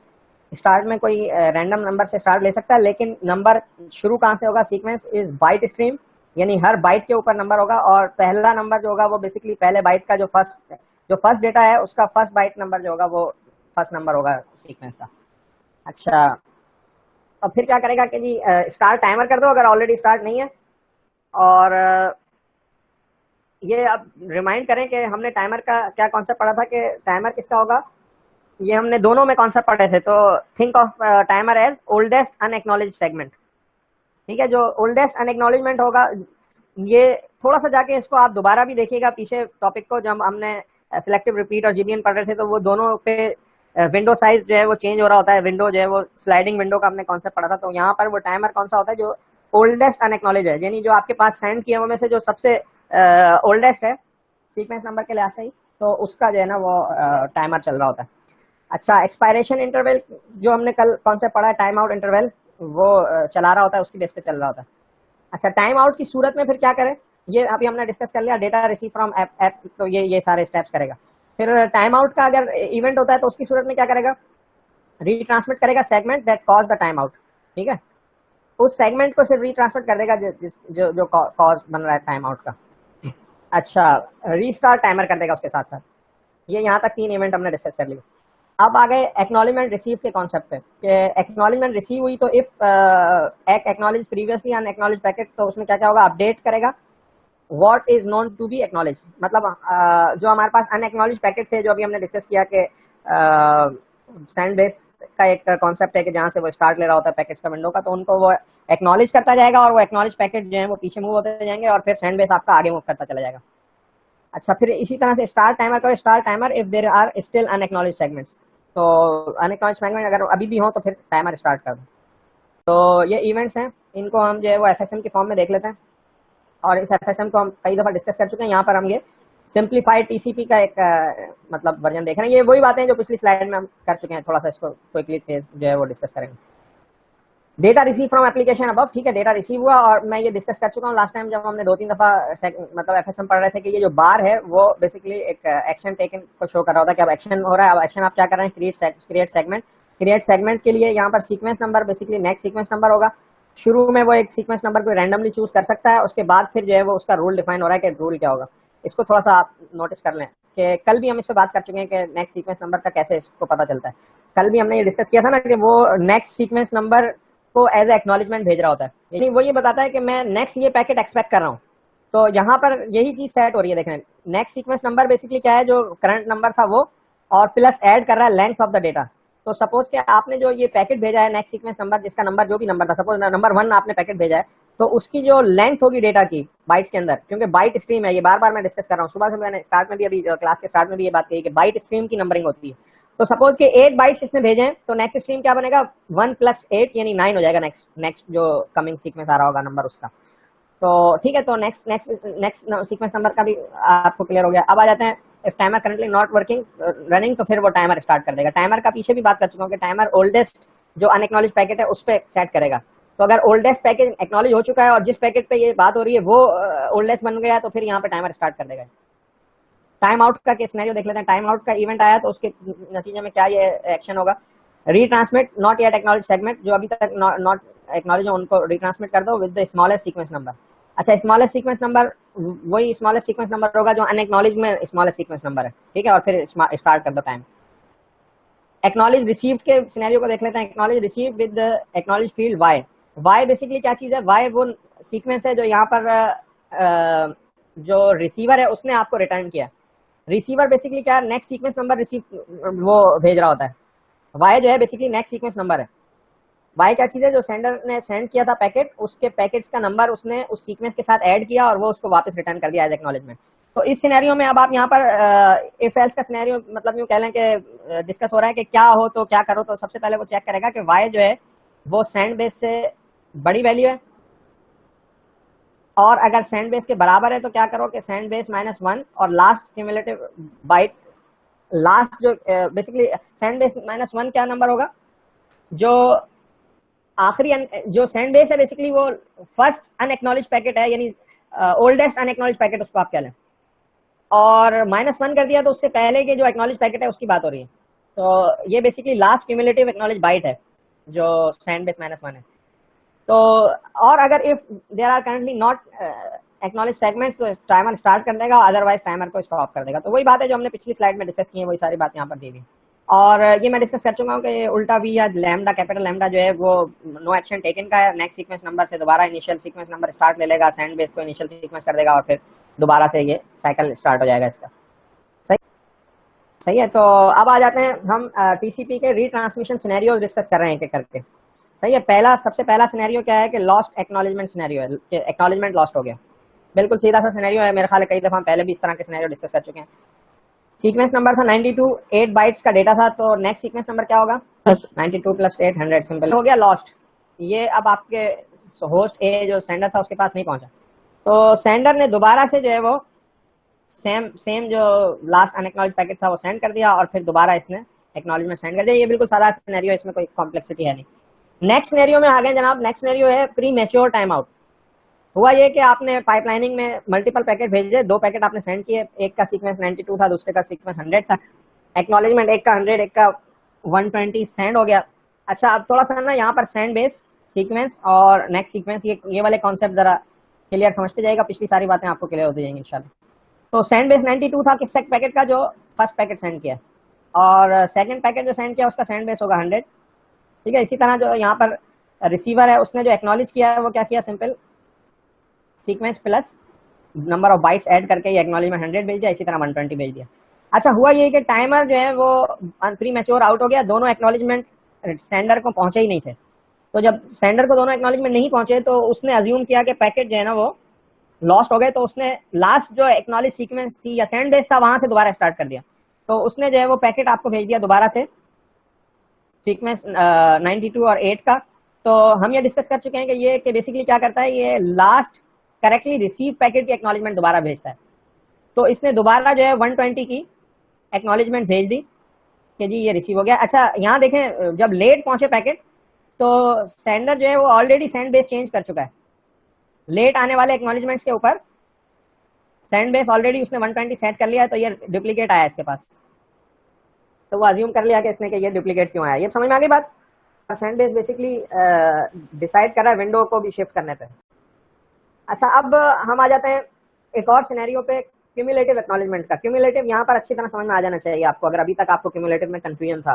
स्टार्ट में कोई रैंडम नंबर से स्टार्ट ले सकता है, लेकिन नंबर शुरू कहाँ से होगा, सीक्वेंस इज बाइट स्ट्रीम, यानी हर बाइट के ऊपर नंबर होगा, और पहला नंबर जो होगा वो बेसिकली पहले बाइट का जो फर्स्ट डेटा है उसका फर्स्ट बाइट नंबर जो होगा वो फर्स्ट नंबर होगा सीक्वेंस का। अच्छा, अब फिर क्या करेगा कि जी स्टार्ट टाइमर कर दो अगर ऑलरेडी स्टार्ट नहीं है। और ये अब रिमाइंड करें कि हमने टाइमर का क्या कॉन्सेप्ट पढ़ा था कि टाइमर किसका होगा, ये हमने दोनों में कॉन्सेप्ट पढ़े थे। तो think of timer as oldest unacknowledged segment. ठीक है, जो ओल्डेस्ट अनएक्नॉलेजमेंट होगा, ये थोड़ा सा जाके इसको आप दोबारा भी देखिएगा पीछे टॉपिक को, जब हमने सिलेक्टिव रिपीट और जीबीएन पढ़ रहे थे तो वो दोनों पे विंडो साइज जो है वो चेंज हो रहा होता है। विंडो जो है वो स्लाइडिंग विंडो का हमने कॉन्सेप्ट पढ़ा था। तो यहाँ पर वो टाइमर कौन सा होता है, जो ओल्डेस्ट अनएक्नॉलेज है, यानी जो आपके पास सेंड किए हुए में से जो सबसे ओल्डेस्ट है सीक्वेंस नंबर के लिहाज से ही, तो उसका जो है ना वो टाइमर चल रहा होता है। अच्छा, एक्सपायरेशन इंटरवल जो हमने कल कॉन्सेप्ट पढ़ा है, टाइम आउट इंटरवल, वो चला रहा होता है, उसकी बेस पे चल रहा होता है। अच्छा, टाइम आउट की सूरत में फिर क्या करें, ये अभी हमने डिस्कस कर लिया, डेटा रिसीव फ्रॉम ऐप, तो ये सारे स्टेप्स करेगा। फिर टाइम आउट का अगर इवेंट होता है तो उसकी सूरत में क्या करेगा, रीट्रांसमिट करेगा segment that cause the time out. ठीक है, उस सेगमेंट को सिर्फ रीट्रांसमिट कर देगा जो कॉज बन रहा है टाइम आउट का। अच्छा, रीस्टार्ट टाइमर कर देगा उसके साथ साथ। ये यहाँ तक 3 इवेंट हमने डिस्कस कर लिए। अब आ गए एक्नॉलेजमेंट रिसीव के कॉन्सेप्ट पे कि एक्नॉलेजमेंट रिसीव हुई तो if acknowledge previously unacknowledge packet, तो उसमें क्या क्या होगा, अपडेट करेगा what is known to be acknowledge. मतलब जो हमारे पास अनएक्नॉलेज पैकेट थे, जो अभी हमने डिस्कस किया कि सैंड बेस का एक कॉन्सेप्ट है कि जहाँ से वो स्टार्ट ले रहा होता है पैकेट का विंडो का, तो उनको वो एक्नॉलेज करता जाएगा और वो एक्नॉलेज पैकेट जो है वो पीछे मूव होते जाएंगे और फिर सैंड बेस आपका आगे मूव करता चला जाएगा। अच्छा, फिर इसी तरह से स्टार्ट टाइमर करो, start timer if there are still unacknowledged segments. तो अनएक्नॉलेज सेगमेंट अगर अभी भी हो तो फिर टाइमर स्टार्ट कर दो। तो ये इवेंट्स हैं, इनको हम जो है वो एफएसएम की फॉर्म में देख लेते हैं, और इस एफएसएम को हम कई दफ़ा डिस्कस कर चुके हैं। यहाँ पर हम ये सिंप्लीफाइड टीसीपी का एक मतलब वर्जन देख रहे हैं। ये वही बातें जो पिछली स्लाइड में हम कर चुके हैं, थोड़ा सा इसको क्विकली जो है वो डिस्कस करेंगे। Data receive from application above, ठीक है, डेटा रिसीव हुआ, और मैं ये डिस्कस कर चुका हूँ लास्ट टाइम जब हमने 2-3 दफा मतलब एफएसएम पढ़ रहे थे कि ये जो बार है वो बेसिकली एक एक्शन टेकन को शो कर रहा होता है कि अब एक्शन हो रहा है। अब एक्शन आप क्या कर रहे हैं, क्रिएट सेगमेंट। क्रिएट सेगमेंट के लिए यहाँ पर sequence number basically next sequence number होगा। शुरू में वो एक सीक्वेंस नंबर को रैंडमली चूज कर सकता है, उसके बाद फिर जो है वो उसका रूल डिफाइन हो रहा है कि रूल क्या होगा। इसको थोड़ा सा आप नोटिस कर लें कि कल भी हम इस पर बात कर चुके हैं कि नेक्स्ट सीक्वेंस नंबर का कैसे इसको पता चलता है। कल भी हमने ये डिस्कस किया था ना कि वो नेक्स्ट सीक्वेंस नंबर को एज एक्नॉलेजमेंट भेज रहा होता है, लेकिन वो ये बताता है कि मैं नेक्स्ट ये पैकेट एक्सपेक्ट कर रहा हूँ। तो यहाँ पर यही चीज सेट हो रही है, देखें नेक्स्ट सीक्वेंस नंबर बेसिकली क्या है, जो करंट नंबर था वो, और प्लस ऐड कर रहा है लेंथ ऑफ द डेटा। तो सपोज कि आपने जो ये पैकेट भेजा है नेक्स्ट सीक्वेंस नंबर, जिसका नंबर जो भी नंबर था, सपोज नंबर 1 आपने पैकेट भेजा है, तो उसकी जो लेंथ होगी डेटा की बाइट्स के अंदर, क्योंकि बाइट स्ट्रीम है, ये बार बार मैं डिस्कस कर रहा हूँ, सुबह से मैंने स्टार्ट में भी अभी क्लास के स्टार्ट में भी ये बात कही कि बाइट स्ट्रीम की नंबरिंग होती है। तो सपोज के 8 बाइट्स इसने भेजे हैं, तो नेक्स्ट स्ट्रीम क्या बनेगा, 1 + 8 यानी 9 हो जाएगा नेक्स्ट जो कमिंग सीक्वेंस आ रहा होगा नंबर उसका। तो ठीक है, तो नेक्स्ट सीक्वेंस नंबर का भी आपको क्लियर हो गया। अब आ जाते हैं if timer currently not working running, तो फिर वो टाइमर स्टार्ट कर देगा। टाइमर का पीछे भी बात कर चुका हूँ कि टाइमर ओल्डेस्ट जो अनएक्नॉलेज पैकेट है उस पर सेट करेगा। तो अगर ओल्डेस्ट पैकेट एक्नॉलेज हो चुका है और जिस पैकेट पे ये बात हो रही है वो ओल्डेस्ट बन गया, तो फिर यहाँ पे टाइमर स्टार्ट कर देगा। टाइम आउट का केस सिनेरियो देख लेते हैं। टाइम आउट का इवेंट आया तो उसके नतीजे में क्या ये एक्शन होगा, retransmit not yet acknowledge segment, जो अभी तक नॉट एक्नॉलेज हो उनको रीट्रांसमिट कर दो with the smallest sequence number. अच्छा, स्मॉलेस्ट सीक्वेंस नंबर वही स्मॉलेस्ट सीक्वेंस नंबर होगा जो अनएक्नॉलेज में स्मॉलेस्ट सीक्वेंस नंबर है, ठीक है, और फिर स्टार्ट कर दो टाइम। एक्नॉलेज रिसीव्ड के सिनेरियो को देख लेते हैं। Acknowledge received with acknowledge field y. Y basically क्या चीज है, वाई वो सीक्वेंस है जो यहाँ पर जो रिसीवर है उसने आपको रिटर्न किया। रिसीवर बेसिकली क्या है, नेक्स्ट सीक्वेंस नंबर रिसीव वो भेज रहा होता है। वाई जो है बेसिकली नेक्स्ट सीक्वेंस नंबर है। वाई क्या चीज है, जो सेंडर ने सेंड किया था पैकेट, उसके पैकेट्स का नंबर उसने उस सीक्वेंस के साथ ऐड किया और वो उसको वापस रिटर्न कर दिया एज एक्नॉलेजमेंट। तो इस सिनेरियो में अब आप यहाँ पर इफ एल्स का सिनेरियो मतलब यूँ कह लें कि डिस्कस हो रहा है कि क्या हो तो क्या करो। तो सबसे पहले वो चेक करेगा कि वाई जो है वो सेंड बेस से बड़ी वैल्यू है, और अगर सेंड बेस के बराबर है तो क्या करो कि सेंड बेस -1 और लास्ट क्यूमुलेटिव बाइट लास्ट जो बेसिकली सैंड बेस -1 क्या नंबर होगा, जो आखिरी जो सैंड बेस है बेसिकली वो फर्स्ट अनएक्नॉलेज पैकेट है, यानी ओल्डेस्ट अनएक्नॉलेज पैकेट उसको आप कह लें, और -1 कर दिया तो उससे पहले के जो एक्नॉलेज पैकेट है उसकी बात हो रही है। तो ये basically last cumulative acknowledge byte है जो सैंड बेस -1 है। तो और अगर if there are currently not acknowledge segments तो टाइमर स्टार्ट कर देगा, अदरवाइज टाइमर को स्टॉप कर देगा। तो वही बात है जो हमने पिछली स्लाइड में डिस्कस की है, वही सारी बात यहाँ पर दी हुई। और ये मैं डिस्कस कर चुका हूँ कि उल्टा वी या लैम्डा, कैपिटल लैम्डा जो है वो नो एक्शन टेकन का है, नेक्स्ट सीक्वेंस नंबर से दोबारा इनिशियल सीक्वेंस नंबर स्टार्ट ले लेगा, सैंड बेस को इनिशियल सीक्वेंस कर देगा और फिर दोबारा से ये साइकिल स्टार्ट हो जाएगा इसका। सही सही है। तो अब आ जाते हैं हम टीसीपी के रीट्रांसमिशन सिनेरियो डिस्कस कर रहे हैं एक एक करके। सही है। सबसे पहला सिनेरियो क्या है कि लॉस्ट एक्नॉलेजमेंट सिनेरियो है, कि एक्नॉलेजमेंट लॉस्ट हो गया। बिल्कुल सीधा सा सिनेरियो है, मेरे ख्याल है कई दफा हम पहले भी इस तरह के सिनेरियो डिस्कस कर चुके हैं। सीक्वेंस नंबर था 92, 8 बाइट्स का डेटा था, तो नेक्स्ट सीक्वेंस नंबर क्या होगा, 92 + 8 100, सिंपल हो गया, लॉस्ट। ये अब आपके होस्ट ए जो सेंडर था उसके पास नहीं पहुंचा, तो सेंडर ने दोबारा से जो है वो सेम जो लास्ट अनएक्नॉलेज पैकेट था वो सेंड कर दिया, और फिर दोबारा इसने एक्नॉलेजमेंट सेंड कर दिया। ये बिल्कुल सादा सिनेरियो है, इसमें कोई कॉम्प्लेक्सिटी है नहीं। नेक्स्ट सिनेरियो में आ गए जनाब। नेक्स्ट सिनेरियो है प्री मैच्योर टाइम आउट। हुआ ये कि आपने पाइपलाइनिंग में मल्टीपल पैकेट भेजे, 2 पैकेट आपने सेंड किए, एक का सीक्वेंस 92 था, दूसरे का सीक्वेंस 100 था, एक्नॉलेजमेंट एक का 100 एक का 120 सेंड हो गया। अच्छा, अब थोड़ा सा ना यहाँ पर सेंड बेस सीक्वेंस और नेक्स्ट सीक्वेंस ये वाले कॉन्सेप्ट जरा क्लियर समझते जाएगा, पिछली सारी बातें आपको क्लियर होती जाएंगी इंशाल्लाह। तो सेंड बेस 92 था किस पैकेट का, जो फर्स्ट पैकेट सेंड किया, और सेकंड पैकेट जो सेंड किया उसका सेंड बेस होगा 100। ठीक है। इसी तरह जो यहाँ पर रिसीवर है उसने जो एक्नॉलेज किया है वो क्या किया, simple sequence plus number of bytes add करके ये एक्नॉलेजमेंट 100 भेज दिया, इसी तरह 120 भेज दिया। अच्छा, हुआ ये कि टाइमर जो है वो प्री मैच्योर आउट हो गया, दोनों एक्नॉलेजमेंट सेंडर को पहुंचे ही नहीं थे। तो जब सेंडर को दोनों एक्नॉलेजमेंट नहीं पहुंचे तो उसने अज्यूम किया कि पैकेट जो है ना वो लॉस्ट हो गए, तो उसने लास्ट जो एक्नॉलेज सीक्वेंस थी या सेंड बेस था वहां से दोबारा स्टार्ट कर दिया। तो उसने जो है वो पैकेट आपको भेज दिया दोबारा से सीक्वेंस 92 और 8 का। तो हम ये डिस्कस कर चुके हैं कि ये बेसिकली क्या करता है, ये लास्ट करेक्टली रिसीव पैकेट की एक्नॉलेजमेंट दोबारा भेजता है। तो इसने दोबारा जो है 120 की एक्नॉलेजमेंट भेज दी कि जी ये रिसीव हो गया। अच्छा, यहाँ देखें जब लेट पहुंचे पैकेट तो सेंडर जो है वो ऑलरेडी सेंड बेस चेंज कर चुका है। लेट आने वाले एक्नॉलेजमेंट्स के ऊपर सेंड बेस ऑलरेडी उसने 120 सेट कर लिया है, तो ये डुप्लीकेट आया इसके पास। तो वो अज्यूम कर लिया कि इसने कि ये डुप्लीकेट क्यों आया। ये समझ में आ गई बात। सेंड बेस बेसिकली डिसाइड कर रहा है विंडो को भी शिफ्ट करने पे। अच्छा, अब हम आ जाते हैं एक और सिनेरियो पे, क्यूमुलेटिव एक्नॉलेजमेंट का। क्यूमुलेटिव यहाँ पर अच्छी तरह समझ में आ जाना चाहिए आपको, अगर अभी तक आपको क्यूमुलेटिव में कंफ्यूजन था।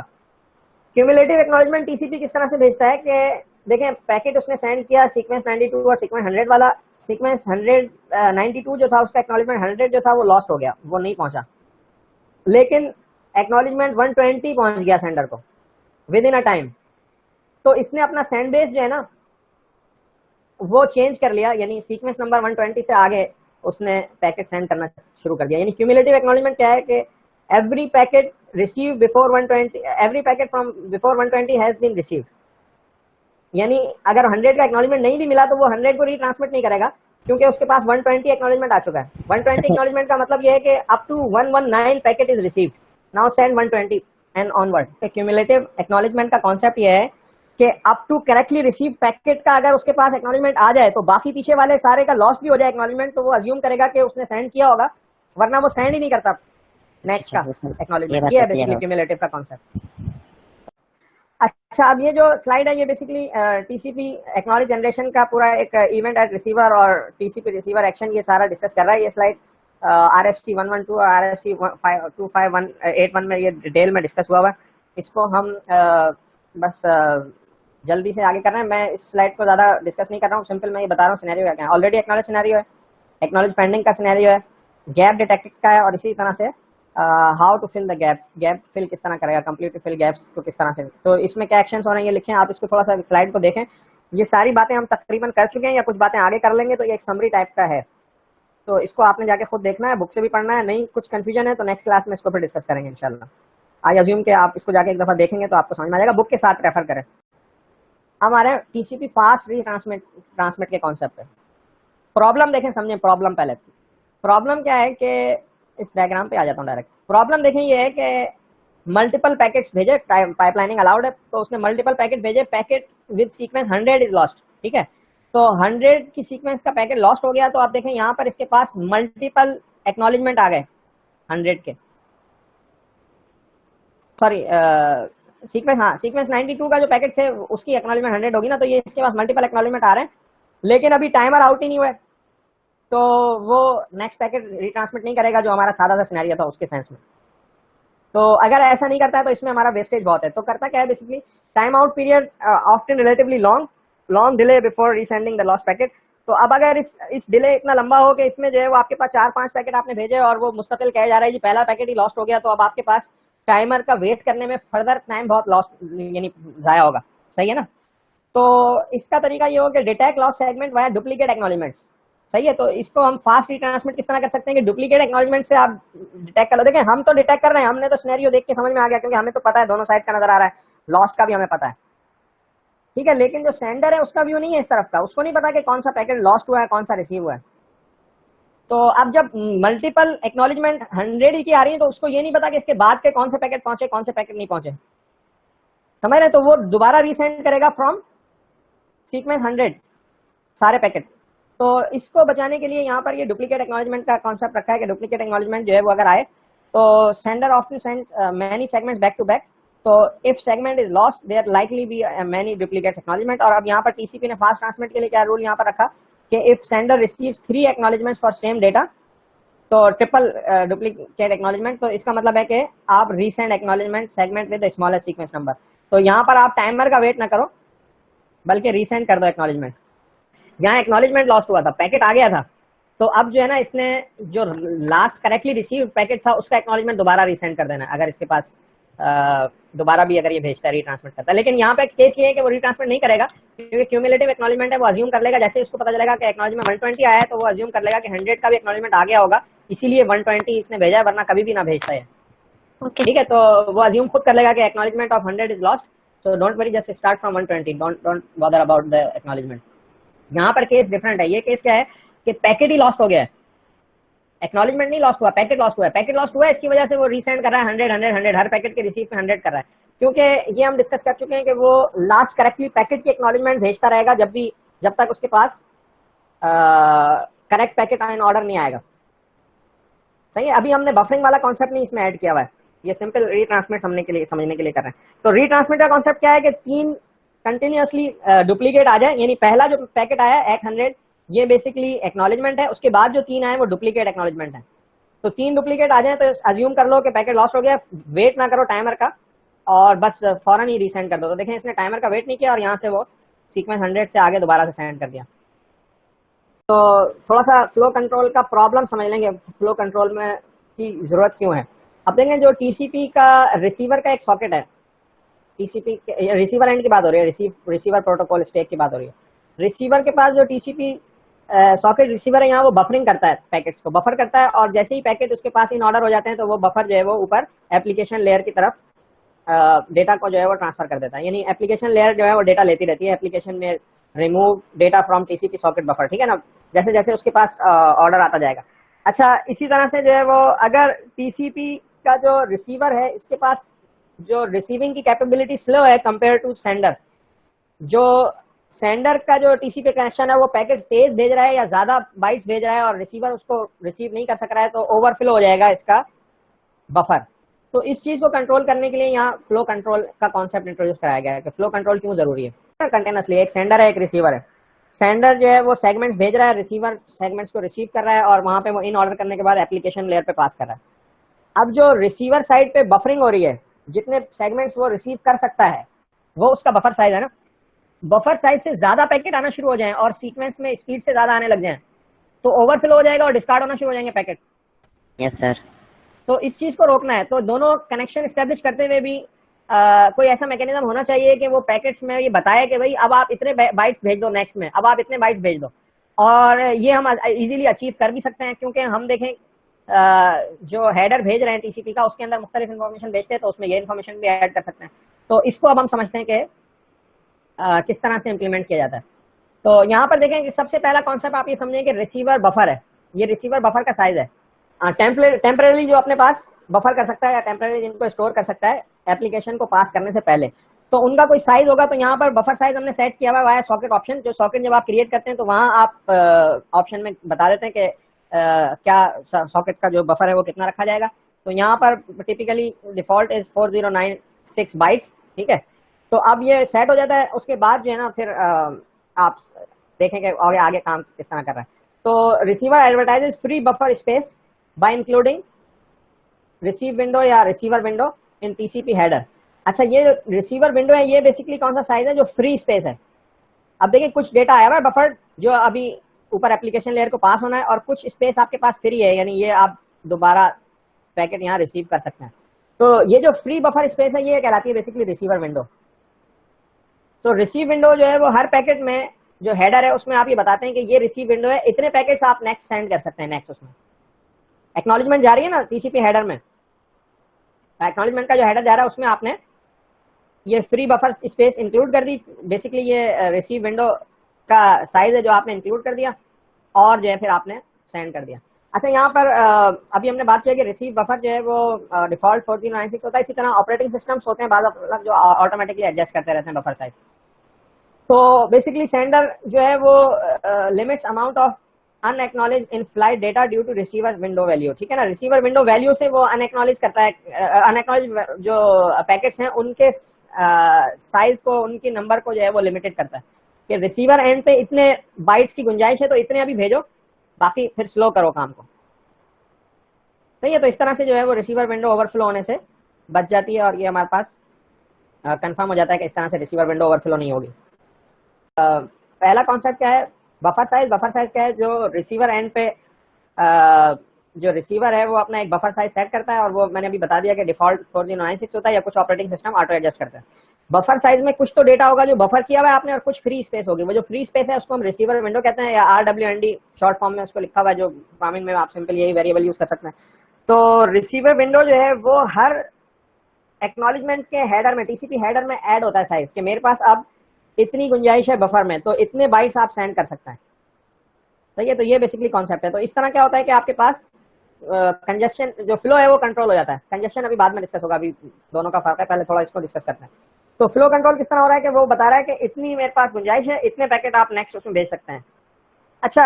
क्यूमुलेटिव एक्नॉलेजमेंट टीसीपी किस तरह से भेजता है कि देखें, पैकेट उसने सेंड किया सीक्वेंस 92 और सीक्वेंस 100 वाला। सीक्वेंस 92 जो था उसका एक्नॉलेजमेंट 100 जो था वो लॉस्ट हो गया, वो नहीं पहुंचा, लेकिन एक्नॉलेजमेंट 120 पहुंच गया सेंडर को विद इन अ टाइम। तो इसने अपना सेंड बेस जो है ना वो चेंज कर लिया, यानी सीक्वेंस नंबर 120 से आगे उसने पैकेट सेंड करना शुरू कर दिया। यानी क्यूमुलेटिव एक्नॉलेजमेंट क्या है कि every packet receive before 120, every packet from before 120 has been received. यानी अगर 100 का एक्नॉलेजमेंट नहीं भी मिला तो वो 100 को रीट्रांसमिट नहीं करेगा, क्योंकि उसके पास 120 एक्नॉलेजमेंट आ चुका है। 120 एक्नॉलेजमेंट का मतलब ये है कि up to 119 packet is received, now send 120 and onward. Cumulative acknowledgement का कॉन्सेप्ट ये है कि up to correctly receive packet का अगर उसके पास एक्नॉलेजमेंट आ जाए तो बाकी पीछे वाले सारे का लॉस्ट भी हो जाए एक्नॉलेजमेंट, तो वो अज्यूम करेगा कि उसने सेंड किया होगा, वरना वो सेंड ही नहीं करता नेक्स्ट का एक्नॉलेजमेंट। ये है बेसिकली क्यूमुलेटिव का कॉन्सेप्ट। अच्छा, अब ये जो स्लाइड है ये बेसिकली टीसीपी एक्नॉलेज जनरेशन का पूरा एक इवेंट एट रिसीवर और टीसीपी रिसीवर एक्शन ये सारा डिस्कस कर रहा है। ये स्लाइड RFC 112 और RFC 25181 में ये डिटेल में डिस्कस हुआ है। इसको हम बस जल्दी से आगे कर रहे हैं। मैं इस स्लाइड को ज़्यादा डिस्कस नहीं कर रहा हूँ, सिंपल मैं ये बता रहा हूँ सिनेरियो क्या है। ऑलरेडी एक्नॉलेज सिनेरियो है, एक्नॉलेज पेंडिंग का सिनेरियो है, गैप डिटेक्टेड का है, और इसी तरह से how to fill the gap, gap fill किस तरह करेगा, कंप्लीट टू फिल गैप्स को किस तरह से। तो इसमें क्या एक्शंस हो रहे हैं ये लिखें आप, इसको थोड़ा सा स्लाइड को देखें। ये सारी बातें हम तकरीबन कर चुके हैं या कुछ बातें आगे कर लेंगे, तो ये एक समरी टाइप का है, तो इसको आपने जाके खुद देखना है, बुक से भी पढ़ना है। नहीं कुछ कंफ्यूजन है तो नेक्स्ट क्लास में इसको फिर डिस्कस करेंगे इंशाल्लाह। आई अज्यूम के आप इसको जाके एक दफा देखेंगे तो आपको समझ में आ जाएगा, बुक के साथ रेफर करें। अब आ रहे हैं टीसीपी फास्ट ट्रांसमिट के कॉन्सेप्ट पे। प्रॉब्लम देखें, समझें प्रॉब्लम पहले। प्रॉब्लम क्या है कि इस डायग्राम पे आ जाता हूँ डायरेक्ट। प्रॉब्लम देखें ये है कि मल्टीपल पैकेट्स भेजे, पाइपलाइनिंग अलाउड है, तो उसने मल्टीपल पैकेट भेजे, packet with sequence 100 is lost, ठीक है। तो 100 की सीक्वेंस का पैकेट लॉस्ट हो गया, तो आप देखें यहाँ पर इसके पास मल्टीपल एक्नॉलेजमेंट आ गए 100 के, सॉरी सीक्वेंस, हाँ सीक्वेंस 92 का जो पैकेट थे उसकी एक्नॉलेजमेंट 100 होगी ना, तो ये इसके पास मल्टीपल एक्नॉलेजमेंट आ रहे हैं, लेकिन अभी टाइमर आउट ही नहीं हुआ है, तो वो नेक्स्ट पैकेट रिट्रांसमिट नहीं करेगा जो हमारा सादा सा सिनेरियो था उसके सेंस में। तो अगर ऐसा नहीं करता है तो इसमें हमारा वेस्टेज बहुत है। तो करता क्या है basically, time out period often relatively long delay before resending the lost packet. तो अब अगर इस डिले इतना लंबा हो कि इसमें जो है वो आपके पास 4-5 पैकेट आपने भेजे और वो मुस्तकिल कहा जा रहा है जी पहला पैकेट ही लॉस्ट हो गया, तो अब आपके पास टाइमर का वेट करने में फर्दर टाइम बहुत लॉस्ट यानी जाया होगा, सही है ना। तो इसका तरीका ये हो कि detect lost segment via duplicate acknowledgements, सही है। तो इसको हम फास्ट रिट्रांसमिट किस तरह कर सकते हैं कि डुप्लीकेट एक्नॉलेजमेंट से आप डिटेक्ट कर लो। देखें हम तो डिटेक्ट कर रहे हैं, हमने तो सिनेरियो देख के समझ में आ गया, क्योंकि हमें तो पता है दोनों साइड का नजर आ रहा है, लॉस्ट का भी हमें पता है, ठीक है। लेकिन जो सेंडर है उसका व्यू नहीं है इस तरफ का, उसको नहीं पता कि कौन सा पैकेट लॉस्ट हुआ है कौन सा रिसीव हुआ है। तो अब जब मल्टीपल एक्नॉलेजमेंट 100 ही की आ रही है, तो उसको ये नहीं पता कि इसके बाद के कौन से पैकेट पहुंचे कौन से पैकेट नहीं पहुंचे, समझ रहे। तो वो दोबारा रीसेंड करेगा फ्रॉम सीक्वेंस 100 सारे पैकेट। तो इसको बचाने के लिए यहाँ पर ये डुप्लीकेट एक्नॉलेजमेंट का कॉन्सेप्ट रखा है कि डुप्लीकेट एक्नॉलेजमेंट जो है वो अगर आए तो sender often sends many segments back to back, तो if segment is lost there likely be many duplicate acknowledgement. और अब यहाँ पर टीसीपी ने फास्ट ट्रांसमिट के लिए क्या रूल यहाँ पर रखा कि if sender receives 3 acknowledgements for same data, तो ट्रिपल डुप्लीकेट एक्नॉलेजमेंट। तो इसका मतलब है कि आप resend acknowledgement segment with smallest sequence number. तो यहाँ पर आप टाइमर का वेट ना करो बल्कि रीसेंड कर दो एक्नॉलेजमेंट। यहाँ एक्नॉलेजमेंट लॉस्ट हुआ था, पैकेट आ गया था, तो अब जो है ना इसने जो लास्ट करेक्टली रिसीव पैकेट था उसका एक्नॉलेजमेंट दोबारा रीसेंड कर देना, अगर इसके पास दोबारा भी अगर ये भेजता है रीट्रांसमिट करता है। लेकिन यहाँ पे केस ये है कि वो रीट्रांसमिट नहीं करेगा, क्योंकि क्यूमुलेटिव एक्नॉलेजमेंट है, वो अज्यूम कर लेगा, जैसे उसको पता चलेगा कि एक्नॉलेजमेंट 120 आया है तो वो अज्यूम कर लेगा कि 100 का भी एक्नॉलेजमेंट आ गया होगा, इसीलिए 120 इसने भेजा है, वरना कभी भी ना भेजता है, ठीक है। तो वो अज्यूम खुद कर लेगा कि acknowledgement of 100 is lost, so don't worry, just start from 120, don't bother about the acknowledgement. यहाँ पर केस डिफरेंट है, ये केस क्या है कि पैकेट ही लॉस्ट हो गया है, एक्नॉलेजमेंट नहीं लॉस्ट हुआ, पैकेट लॉस्ट हुआ है। पैकेट लॉस्ट हुआ है, इसकी वजह से वो रीसेंड कर रहा है 100 हर पैकेट के रिसीव पे 100 कर रहा है, क्योंकि ये हम डिस्कस कर चुके हैं कि वो लास्ट करेक्टली पैकेट की एक्नॉलेजमेंट भेजता रहेगा जब तक उसके पास करेक्ट पैकेट इन ऑर्डर नहीं आएगा, सही है। अभी हमने बफरिंग वाला कॉन्सेप्ट नहीं इसमें ऐड किया हुआ है, ये सिंपल रीट्रांसमिट समझने के लिए कर रहे हैं। तो रीट्रांसमिट का कॉन्सेप्ट क्या है कि 3 कंटिन्यूअसली डुप्लीकेट आ जाए, यानी पहला जो पैकेट आया 100 ये बेसिकली एक्नॉलेजमेंट है, उसके बाद जो 3 आए वो डुप्लीकेट एक्नॉलेजमेंट है। तो 3 डुप्लीकेट आ जाए तो अज्यूम कर लो कि पैकेट लॉस्ट हो गया, वेट ना करो टाइमर का और बस फौरन ही रीसेंड कर दो। तो देखें इसने टाइमर का वेट नहीं किया और यहाँ से वो सीक्वेंस 100 से आगे दोबारा से सेंड कर दिया। तो थोड़ा सा फ्लो कंट्रोल का प्रॉब्लम समझ लेंगे, फ्लो कंट्रोल में की जरूरत क्यों है। अब देखें जो टीसीपी का रिसीवर का एक सॉकेट है, टीसीपी रिसीवर एंड की बात हो रही है, रिसीवर प्रोटोकॉल स्टैक की बात हो रही है। रिसीवर के पास जो टीसीपी सॉकेट रिसीवर है यहाँ वो बफरिंग करता है, पैकेट्स को बफर करता है, और जैसे ही पैकेट उसके पास इन ऑर्डर हो जाते हैं तो वो बफर जो है वो ऊपर एप्लीकेशन लेयर की तरफ डेटा को जो है वो ट्रांसफर कर देता है, यानी एप्लीकेशन लेयर जो है वो डेटा लेती रहती है, एप्लीकेशन में remove data from TCP socket buffer, ठीक है ना, जैसे जैसे उसके पास ऑर्डर आता जाएगा। अच्छा, इसी तरह से जो है वो अगर टीसीपी का जो रिसीवर है इसके पास जो रिसीविंग की कैपेबिलिटी स्लो है कंपेयर टू सेंडर, जो सेंडर का जो टीसीपी कनेक्शन है वो पैकेट तेज भेज रहा है या ज्यादा बाइट्स भेज रहा है और रिसीवर उसको रिसीव नहीं कर सक रहा है, तो ओवरफ्लो हो जाएगा इसका बफर। तो इस चीज को कंट्रोल करने के लिए यहाँ फ्लो कंट्रोल का कॉन्सेप्ट इंट्रोड्यूस कराया गया है कि फ्लो कंट्रोल क्यों जरूरी है। कंटिन्यूअसली एक सेंडर है एक रिसीवर है, सेंडर जो है वो सेगमेंट्स भेज रहा है, रिसीवर सेगमेंट्स को रिसीव कर रहा है और वहां पे वो इन ऑर्डर करने के बाद एप्लीकेशन लेयर पे पास कर रहा है। अब जो रिसीवर साइड पे बफरिंग हो रही है, जितने सेगमेंट्स वो रिसीव कर सकता है वो उसका बफर साइज है ना, बफर साइज से ज्यादा पैकेट आना शुरू हो जाए और सीक्वेंस में स्पीड से ज्यादा आने लग जाए तो ओवरफ्लो हो जाएगा और डिस्कार्ड होना शुरू हो जाएंगे पैकेट। Yes sir. तो इस चीज को रोकना है, तो दोनों कनेक्शन एस्टेब्लिश करते हुए भी कोई ऐसा मैकेनिज्म होना चाहिए कि वो पैकेट्स में ये बताए कि भाई अब आप इतने बाइट्स भेज दो, नेक्स्ट में अब आप इतने बाइट्स भेज दो, और ये हम इजीली अचीव कर भी सकते हैं, क्योंकि हम देखें जो हेडर भेज रहे हैं टीसीपी का उसके अंदर मुख्तलिफ इन्फॉर्मेशन भेजते हैं, तो उसमें ये इन्फॉर्मेशन भी ऐड कर सकते हैं। तो इसको अब हम समझते हैं कि किस तरह से इम्प्लीमेंट किया जाता है। तो यहाँ पर देखें कि सबसे पहला कॉन्सेप्ट आप ये समझें कि रिसीवर बफर है, ये रिसीवर बफर का साइज है। टेम्परेली जो अपने पास बफर कर सकता है या टेम्परेरी जिनको स्टोर कर सकता है एप्लीकेशन को पास करने से पहले, तो उनका कोई साइज होगा। तो यहाँ पर बफर साइज हमने सेट किया हुआ है वाया सॉकेट ऑप्शन। जो सॉकेट जब आप क्रिएट करते हैं तो वहां आप ऑप्शन में बता देते हैं कि क्या सॉकेट का जो बफर है वो कितना रखा जाएगा। तो यहाँ पर टिपिकली डिफॉल्ट इज 4096 बाइट्स, ठीक है। तो अब ये सेट हो जाता है, उसके बाद जो है ना फिर आप देखेंगे आगे आगे काम किस तरह कर रहा है। तो receiver advertises free buffer space by including receive window या receiver window in TCP header. अच्छा, ये जो रिसीवर विंडो है ये बेसिकली कौन सा साइज है, जो फ्री स्पेस है। अब देखिए कुछ डेटा आया हुआ है बफर जो अभी ऊपर एप्लीकेशन लेयर को पास होना है, और कुछ स्पेस आपके पास फ्री है, यानी ये आप दोबारा पैकेट यहाँ रिसीव कर सकते हैं। तो ये जो फ्री बफर स्पेस है ये कहलाती है बेसिकली रिसीवर विंडो। तो रिसीव विंडो जो है वो हर पैकेट में जो हेडर है उसमें आप ये बताते हैं कि ये रिसीव विंडो है, इतने पैकेट्स आप नेक्स्ट सेंड कर सकते हैं। नेक्स्ट उसमें एक्नॉलेजमेंट जा रही है ना टीसीपी हेडर में, एक्नॉलेजमेंट का जो हेडर जा रहा है उसमें आपने ये फ्री बफर स्पेस इंक्लूड कर दी। बेसिकली ये रिसीव विंडो का साइज है जो आपने इंक्लूड कर दिया और जो है फिर आपने सेंड कर दिया। अच्छा, यहाँ पर अभी हमने बात किया कि रिसीव बफर जो है वो डिफॉल्ट 1496 होता है। इसी तरह ऑपरेटिंग सिस्टम्स होते हैं बाज़ जो ऑटोमेटिकली एडजस्ट करते रहते हैं बफर साइज। तो बेसिकली सेंडर जो है वो limits amount of unacknowledged in flight data due to receiver window value, ठीक है ना। रिसीवर विंडो वैल्यू से वो अनएक्नॉलेज करता है, अनएक्नॉलेज जो पैकेट्स हैं उनके साइज को, उनकी नंबर को जो है वो लिमिटेड करता है कि रिसीवर एंड पे इतने बाइट्स की गुंजाइश है तो इतने अभी भेजो, बाकी फिर स्लो करो काम को। सही है। तो इस तरह से जो है वो रिसीवर विंडो ओवरफ्लो होने से बच जाती है, और ये हमारे पास कंफर्म हो जाता है कि इस तरह से रिसीवर विंडो ओवरफ्लो नहीं होगी। पहला कॉन्सेप्ट क्या है, बफर साइज। बफर साइज क्या है, जो रिसीवर एंड पे जो रिसीवर है वो अपना एक बफर साइज सेट करता है, और वो मैंने अभी बता दिया कि डिफॉल्ट 4096 होता है या कुछ ऑपरेटिंग सिस्टम ऑटो एडजस्ट करता है। बफर साइज में कुछ तो डेटा होगा जो बफर किया हुआ है आपने, और कुछ फ्री स्पेस होगी। वो जो फ्री स्पेस है उसको हम रिसीवर विंडो कहते हैं, या RWND शॉर्ट फॉर्म में उसको लिखा हुआ है, जो प्रोग्रामिंग में आप सिंपल यही वेरिएबल यूज कर सकते हैं। तो रिसीवर विंडो जो है वो हर एक्नॉलेजमेंट के हेडर में, टीसीपी हेडर में ऐड होता है साइज कि मेरे पास अब इतनी गुंजाइश है बफर में, तो इतने बाइट्स आप सेंड कर सकते हैं। सही है। तो ये बेसिकली कॉन्सेप्ट है। तो इस तरह क्या होता है कि आपके पास कंजेशन जो फ्लो है वो कंट्रोल हो जाता है। कंजेशन अभी बाद में डिस्कस होगा, अभी दोनों का फर्क है, पहले थोड़ा इसको डिस्कस करते हैं। तो फ्लो कंट्रोल किस तरह हो रहा है कि वो बता रहा है कि इतनी मेरे पास गुंजाइश है, इतने पैकेट आप नेक्स्ट उसमें भेज सकते हैं। अच्छा,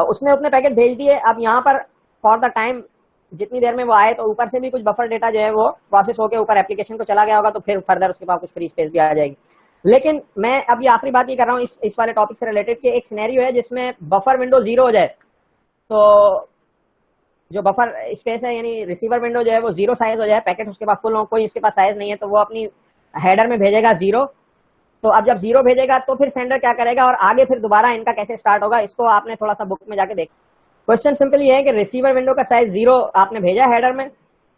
उसने उतने पैकेट भेज दिए। अब यहाँ पर फॉर द टाइम जितनी देर में वो आए, तो ऊपर से भी कुछ बफर डेटा जो है वो प्रोसेस होकर ऊपर एप्लीकेशन को चला गया होगा, तो फिर फर्दर उसके पास कुछ फ्री स्पेस भी आ जाएगी। लेकिन मैं अब ये आखिरी बात ये कर रहा हूँ इस वाले टॉपिक से रिलेटेड कि एक सिनेरियो है जिसमें बफर विंडो 0 हो जाए, तो जो बफर स्पेस है यानी रिसीवर विंडो जो है वो 0 साइज हो जाए, पैकेट उसके पास फुल हो, कोई उसके पास साइज नहीं है, तो वो अपनी हेडर में भेजेगा 0। तो अब जब 0 भेजेगा तो फिर सेंडर क्या करेगा, और आगे फिर दोबारा इनका कैसे स्टार्ट होगा, इसको आपने थोड़ा सा बुक में जाके देख। क्वेश्चन सिंपल ये है कि रिसीवर विंडो का साइज 0 आपने भेजा हेडर में,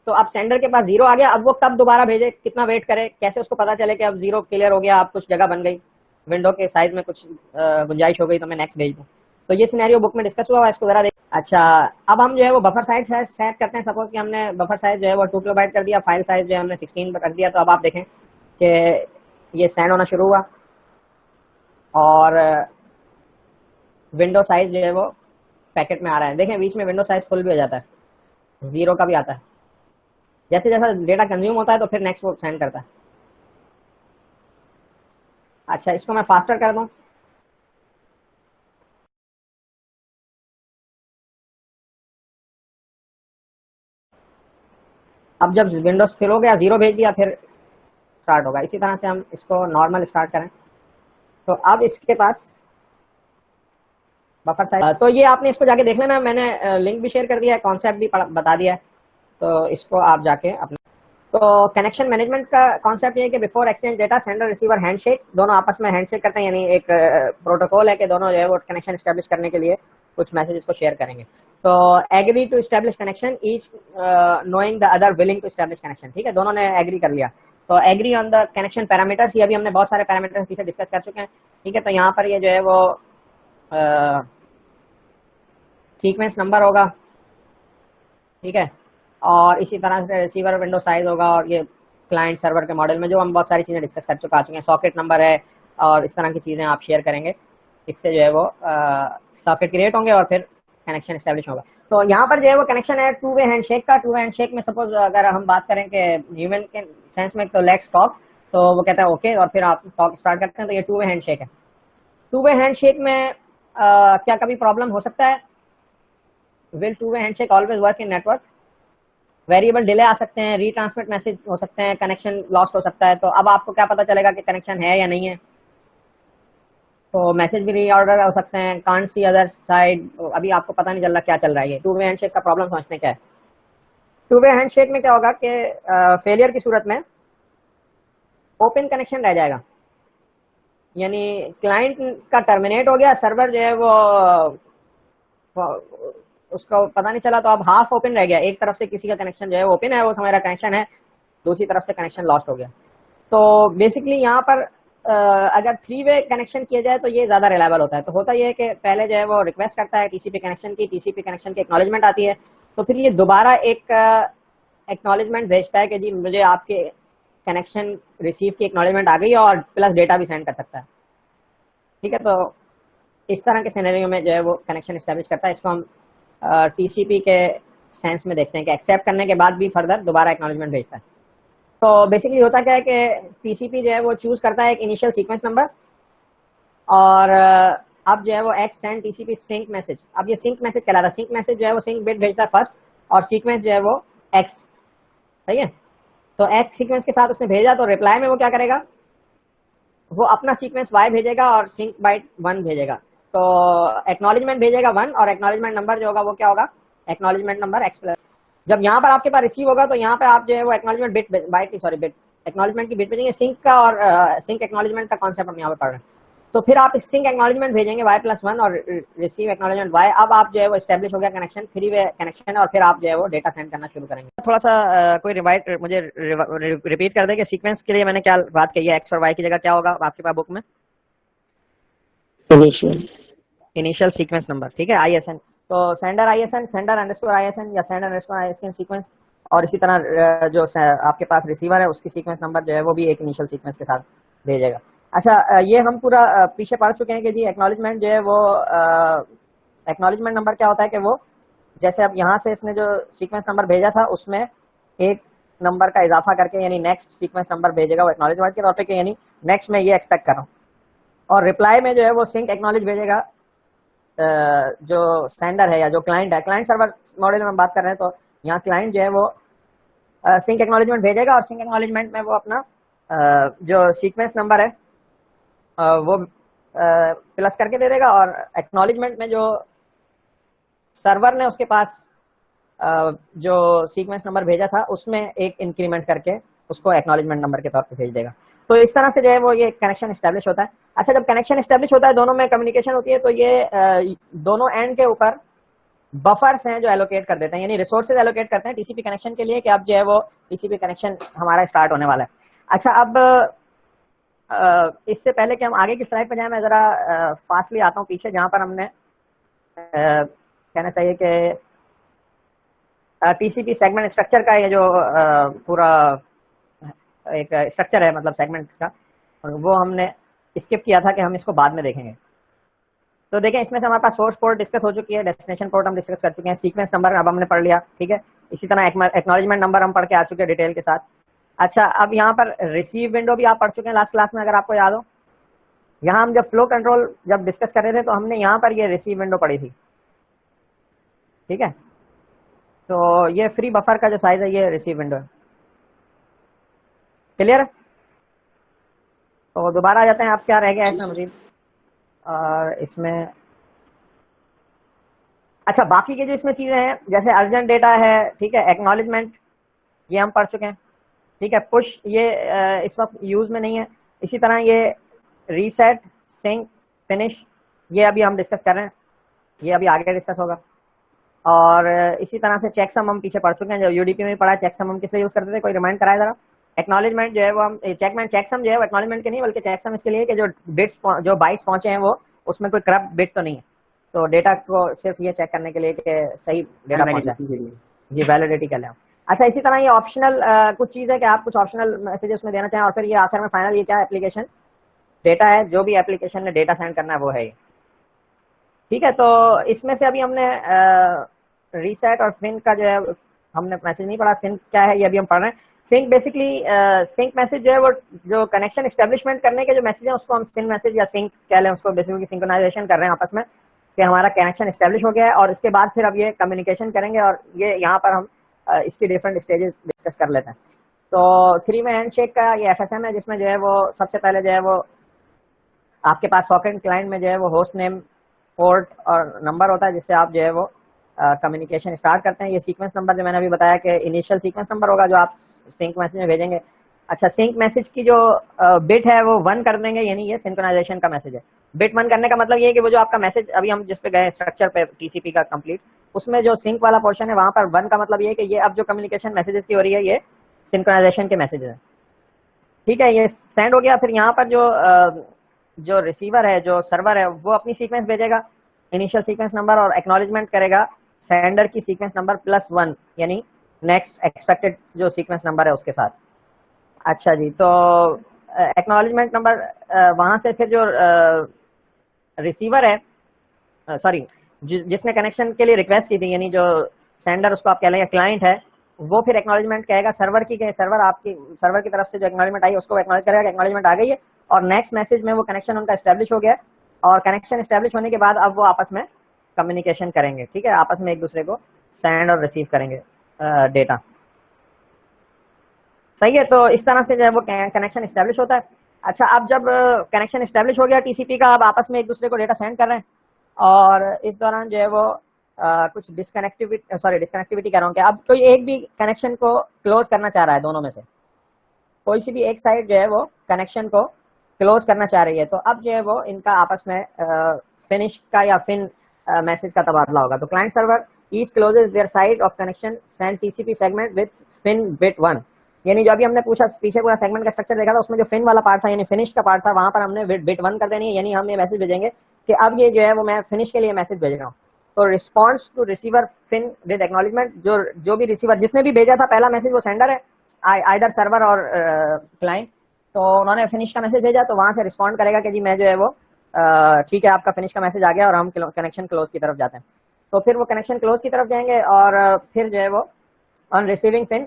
तो अब सेंडर के पास 0 आ गया। अब वो कब दोबारा भेजे, कितना वेट करे, कैसे उसको पता चले कि अब 0 क्लियर हो गया, अब कुछ जगह बन गई, विंडो के साइज में कुछ गुंजाइश हो गई, तो मैं नेक्स्ट भेज दूँ। तो ये सिनेरियो बुक में डिस्कस हुआ है, इसको जरा देख। अच्छा, अब हम जो है वो बफर साइज सेट करते हैं। सपोज कि हमने बफर साइज जो है वो 2 किलोबाइट कर दिया, फाइल साइज जो है हमने 16 कर दिया। तो अब आप देखें कि ये सेंड होना शुरू हुआ, और विंडो साइज जो है वो पैकेट में आ रहा है। देखें बीच में विंडो साइज फुल भी हो जाता है, 0 का भी आता है। जैसे जैसा डेटा कंज्यूम होता है तो फिर नेक्स्ट वो सेंड करता है। अच्छा, इसको मैं फास्टर कर दूं। अब जब विंडोज फिल हो गया, 0 भेज दिया, फिर स्टार्ट होगा। इसी तरह से हम इसको नॉर्मल स्टार्ट करें, तो अब इसके पास बफर साइज, तो ये आपने इसको जाके देख लेना, मैंने लिंक भी शेयर कर दिया है, कॉन्सेप्ट भी बता दिया है, तो इसको आप जाके अपने। तो कनेक्शन मैनेजमेंट का कॉन्सेप्ट ये है कि before exchange data sender receiver handshake, दोनों आपस में हैंडशेक करते हैं, यानी एक प्रोटोकॉल है कि दोनों जो है वो कनेक्शन एस्टेब्लिश करने के लिए कुछ मैसेजेस को शेयर करेंगे। तो agree to establish connection, each knowing the other willing to establish connection, ठीक है, दोनों ने एग्री कर लिया। तो agree on the connection parameters, ये अभी हमने बहुत सारे पैरामीटर्स पीछे डिस्कस कर चुके हैं, ठीक है। तो यहाँ पर ये जो है वो सीक्वेंस नंबर होगा, ठीक है, और इसी तरह से रिसीवर विंडो साइज होगा, और ये क्लाइंट सर्वर के मॉडल में जो हम बहुत सारी चीज़ें डिस्कस कर चुके हैं, सॉकेट नंबर है, और इस तरह की चीज़ें आप शेयर करेंगे। इससे जो है वो सॉकेट क्रिएट होंगे और फिर कनेक्शन स्टैब्लिश होगा। तो यहाँ पर जो है वो कनेक्शन है टू वे हैंडशेक का। टू वे हैंडशेक में सपोज अगर हम बात करें कि ह्यूमन के सेंस में, तो लेट्स टॉक, तो वो कहता है ओके, और फिर आप टॉक स्टार्ट करते हैं, तो ये टू वे हैंडशेक है। टू वे हैंडशेक में क्या कभी प्रॉब्लम हो सकता है? Will two way handshake always work in network? Variable delay आ सकते हैं, रीट्रांसमिट मैसेज हो सकते हैं, कनेक्शन लॉस्ट हो सकता है। तो अब आपको क्या पता चलेगा कि कनेक्शन है या नहीं है? तो मैसेज भी रीऑर्डर हो सकते हैं, कांट सी अदर साइड, अभी आपको पता नहीं चल रहा क्या चल रहा है। ये टू वे हैंडशेक का प्रॉब्लम समझने क्या है। टू वे हैंडशेक में क्या होगा कि फेलियर की सूरत में ओपन कनेक्शन रह जाएगा, यानी क्लाइंट का टर्मिनेट हो गया, सर्वर जो है वो उसको पता नहीं चला, तो अब हाफ ओपन रह गया। एक तरफ से किसी का कनेक्शन जो है ओपन है, वो हमारा कनेक्शन है, दूसरी तरफ से कनेक्शन लॉस्ट हो गया। तो बेसिकली यहाँ पर अगर थ्री वे कनेक्शन किया जाए तो ये ज्यादा रिलायबल होता है। तो होता ये है कि पहले जो है वो रिक्वेस्ट करता है टीसीपी कनेक्शन की, टीसीपी कनेक्शन की एक्नॉलेजमेंट आती है, तो फिर ये दोबारा एक एक्नॉलेजमेंट भेजता है कि जी मुझे आपके कनेक्शन रिसीव की एक्नॉलेजमेंट आ गई है, और प्लस डेटा भी सेंड कर सकता है। ठीक है, तो इस तरह के सिनेरियो में जो है वो कनेक्शन एस्टेब्लिश करता है। इसको हम टीसीपी के सेंस में देखते हैं कि एक्सेप्ट करने के बाद भी फर्दर दोबारा एक्नॉलेजमेंट भेजता है। तो बेसिकली होता क्या है कि टीसीपी जो है वो चूज करता है एक इनिशियल सीक्वेंस नंबर, और अब जो है वो x send TCP sync message. अब ये सिंक मैसेज कहलाता है। सिंक मैसेज जो है वो सिंक बिट भेजता है फर्स्ट, और सीक्वेंस जो है वो एक्स, सही है। तो एक्स सीक्वेंस के साथ उसने भेजा, तो रिप्लाई में वो क्या करेगा, वो अपना सीक्वेंस वाई भेजेगा और सिंक बाइट 1 भेजेगा। तो एक्नॉलेजमेंट भेजेगा 1, और एक्नॉलेजमेंट नंबर जो होगा वो क्या होगा, एक्नॉलेजमेंट नंबर एक्स प्लस। जब यहाँ पर आपके पास रिसीव होगा, तो यहाँ पे आप जो है वो acknowledgement bit byte sorry bit acknowledgement की बिट भेजेंगे। सिंक का और सिंक एक्नॉलेजमेंट का कॉन्सेप्ट हम यहाँ पे पढ़ रहे हैं। तो फिर आप सिंक एक्नॉलेजमेंट भेजेंगे y+1 और रिसीव एक्नॉलेजमेंट y। अब आप जो है वो एस्टेब्लिश हो गया कनेक्शन, थ्री वे कनेक्शन, और फिर आप जो है वो डेटा सेंड करना शुरू करेंगे। थोड़ा सा कोई रिवाइट मुझे रिपीट कर दे कि सीक्वेंस के लिए मैंने क्या बात कही है, एक्स और वाई की जगह क्या होगा आपके पास बुक में? इनिशियल सीक्वेंस नंबर, ठीक है, आईएसएन। तो sender ISN, sender underscore ISN या सेंडर अंडरस्कोर आईएसएन सीक्वेंस, और इसी तरह जो आपके पास रिसीवर है उसकी सीक्वेंस नंबर जो है वो भी एक इनिशियल सीक्वेंस के साथ भेजेगा। अच्छा, ये हम पूरा पीछे पढ़ चुके हैं कि जी एक्नॉलेजमेंट जो है वो एक्नॉलेजमेंट नंबर क्या होता है कि वो जैसे अब यहाँ से इसने जो सीक्वेंस नंबर भेजा था उसमें एक नंबर का इजाफा करके, यानी नेक्स्ट सीक्वेंस नंबर भेजेगा वो एक्नॉलेजमेंट के तौर पे, कि यानी नेक्स्ट में ये एक्सपेक्ट कर रहा हूँ। और रिप्लाई में जो है वो सिंक एक्नॉलेज भेजेगा जो सेंडर है या जो क्लाइंट है। क्लाइंट सर्वर मॉडल में बात कर रहे हैं, तो यहाँ क्लाइंट जो है वो सिंक एक्नॉलेजमेंट भेजेगा, और सिंक एक्नॉलेजमेंट में वो अपना जो सीक्वेंस नंबर है वो प्लस करके दे देगा, और एक्नॉलेजमेंट में जो सर्वर ने उसके पास जो सीक्वेंस नंबर भेजा था उसमें एक इंक्रीमेंट करके उसको एक्नॉलेजमेंट नंबर के तौर पे भेज देगा। तो इस तरह से जो है वो ये कनेक्शन एस्टेब्लिश होता है। अच्छा, जब कनेक्शन एस्टेब्लिश होता है, दोनों में कम्युनिकेशन होती है, तो ये दोनों एंड के ऊपर बफर्स हैं जो एलोकेट कर देते हैं, यानी रिसोर्सेज एलोकेट करते हैं टीसीपी कनेक्शन के लिए कि अब जो है वो टीसीपी कनेक्शन हमारा स्टार्ट होने वाला है। अच्छा, अब इससे पहले कि हम आगे की स्लाइड पर जाएं, मैं जरा फास्टली आता हूँ पीछे, जहां पर हमने कहना चाहिए कि टीसीपी सेगमेंट स्ट्रक्चर का ये जो पूरा एक स्ट्रक्चर है, मतलब सेगमेंट्स का, वो हमने स्किप किया था कि हम इसको बाद में देखेंगे। तो देखें, इसमें से हमारे पास सोर्स पोर्ट डिस्कस हो चुकी है, डेस्टिनेशन पोर्ट हम डिस्कस कर चुके हैं, सीक्वेंस नंबर अब हमने पढ़ लिया, ठीक है। इसी तरह एक्नॉलेजमेंट नंबर हम पढ़ के आ चुके हैं डिटेल के साथ। अच्छा, अब यहाँ पर रिसीव विंडो भी आप पढ़ चुके हैं लास्ट क्लास में, अगर आपको याद हो। यहाँ हम जब फ्लो कंट्रोल जब डिस्कस कर रहे थे, तो हमने यहाँ पर ये रिसीव विंडो पढ़ी थी, ठीक है। तो ये फ्री बफर का जो साइज है ये रिसीव विंडो है, क्लियर। तो दोबारा आ जाते हैं, आप क्या रह गया इसमें मजीद और इसमें। अच्छा, बाकी के जो इसमें चीजें हैं जैसे अर्जेंट डेटा है, ठीक है, एक्नॉलेजमेंट ये हम पढ़ चुके हैं, ठीक है। पुश ये इस वक्त यूज में नहीं है। इसी तरह ये रीसेट, सिंक, फिनिश ये अभी हम डिस्कस कर रहे हैं, ये अभी आगे डिस्कस होगा। और इसी तरह से चेकसम हम पीछे पढ़ चुके हैं, जो यूडीपी में पढ़ा। चेकसम हम किस लिए यूज करते थे, कोई रिमाइंड कराए जरा। एक्नॉलेजमेंट जो है वो हम चेकसम जो है वो एक्नॉलेजमेंट के नहीं, बल्कि चेकसम इसके लिए कि जो बिट्स जो बाइट्स पहुंचे हैं वो उसमें कोई करप्ट बिट तो नहीं है। तो डेटा को सिर्फ ये चेक करने के लिए कि सही डेटा पहुंचा है, जी, वैलिडिटी कर लें। अच्छा, इसी तरह ये ऑप्शनल कुछ चीज़ है कि आप कुछ ऑप्शनल मैसेजेस में देना चाहें। और फिर ये आखिर में फाइनल ये क्या एप्लीकेशन डेटा है, जो भी एप्लीकेशन ने डेटा सेंड करना है वो है ये, ठीक है, तो इसमें से अभी हमने रीसेट और फिन का जो है हमने मैसेज नहीं पढ़ा। सिंक क्या है ये अभी हम पढ़ रहे हैं। सिंक बेसिकली सिंक मैसेज जो है वो जो कनेक्शन एस्टेब्लिशमेंट करने के जो मैसेज है उसको हम सिंक मैसेज या सिंक कह लें, उसको बेसिकली सिंक्रोनाइजेशन कर रहे हैं आपस में कि हमारा कनेक्शन एस्टेब्लिश हो गया है, और इसके बाद फिर अब ये कम्युनिकेशन करेंगे, और ये यहाँ पर हम इसकी डिफरेंट स्टेजेस डिस्कस कर लेते हैं। तो 3 में हैंडशेक का ये FSM है, जिसमें जो है वो सबसे पहले जो है वो आपके पास सॉकेट क्लाइंट में जो है वो होस्ट नेम, पोर्ट और नंबर होता है, जिससे आप जो है वो कम्युनिकेशन स्टार्ट करते हैं। ये सीक्वेंस नंबर जो मैंने अभी बताया कि इनिशियल सीक्वेंस नंबर होगा जो आप सिंक मैसेज में भेजेंगे। अच्छा, सिंक मैसेज की जो बिट है वो 1 कर देंगे, यानी ये सिंक्रोनाइजेशन का मैसेज है। बिट 1 करने का मतलब ये है कि वो जो आपका मैसेज अभी हम जिस पे गए स्ट्रक्चर पे टीसीपी का कंप्लीट, उसमें जो सिंक वाला पोर्शन है वहां पर 1 का मतलब ये है कि ये अब जो कम्युनिकेशन मैसेजेस की हो रही है ये सिंक्रोनाइजेशन के मैसेज है। ठीक है, ये सेंड हो गया। फिर यहाँ पर जो रिसीवर है, जो सर्वर है, वो अपनी सीक्वेंस भेजेगा, इनिशियल सीक्वेंस नंबर, और एक्नॉलेजमेंट करेगा सेंडर की सीक्वेंस नंबर +1, यानी नेक्स्ट एक्सपेक्टेड जो सीक्वेंस नंबर है उसके साथ। अच्छा जी, तो एक्नॉलेजमेंट नंबर वहां से फिर जो रिसीवर है, सॉरी, जिसने कनेक्शन के लिए रिक्वेस्ट की थी, यानी जो सेंडर उसको आप कह लेंगे क्लाइंट है, वो फिर एक्नॉलेजमेंट कहेगा सर्वर की, सर्वर आपकी सर्वर की तरफ से जो एक्नॉलेजमेंट आई उसको एक्नॉलेज करेगा, एक्नॉलेजमेंट आ गई है, और नेक्स्ट मैसेज में वो कनेक्शन उनका एस्टेब्लिश हो गया, और कनेक्शन एस्टेब्लिश होने के बाद अब वो आपस में कम्युनिकेशन करेंगे। ठीक है, आपस में एक दूसरे को सेंड और रिसीव करेंगे डेटा। सही है, तो इस तरह से जो है वो कनेक्शन एस्टेब्लिश होता है। अच्छा, अब जब कनेक्शन एस्टेब्लिश हो गया टीसीपी का, अब आपस में एक दूसरे को डेटा सेंड कर रहे हैं, और इस दौरान जो है वो कुछ डिस्कनेक्टिविटी कह रहा हूँ, कि अब कोई एक भी कनेक्शन को क्लोज करना चाह रहा है, दोनों में से कोई सी भी एक साइड जो है वो कनेक्शन को क्लोज करना चाह रही है, तो अब जो है वो इनका आपस में फिनिश का या फिन मैसेज का तबादला होगा। तो client server each closes their side of connection send TCP segment with fin bit 1, यानी जो अभी हमने पूछा पीछे पूरा सेगमेंट का स्ट्रक्चर देखा था, उसमें जो फिन वाला पार्ट था यानी फिनिश का पार्ट था, वहां पर हमने बिट 1 कर देनी है, यानी हम ये मैसेज भेजेंगे कि अब ये जो है वो मैं फिनिश के लिए मैसेज भेज रहा हूँ। तो response to receiver fin with acknowledgement, जो भी रिसीवर जिसने भी भेजा था पहला मैसेज, वो सेंडर है आइदर सर्वर और क्लाइंट, तो उन्होंने फिनिश का मैसेज भेजा, तो वहां से रिस्पॉन्ड करेगा कि जी मैं जो है वो ठीक है, आपका फिनिश का मैसेज आ गया, और हम कनेक्शन क्लोज की तरफ जाते हैं। तो फिर वो कनेक्शन क्लोज की तरफ जाएंगे, और फिर जो है वो ऑन रिसीविंग फिन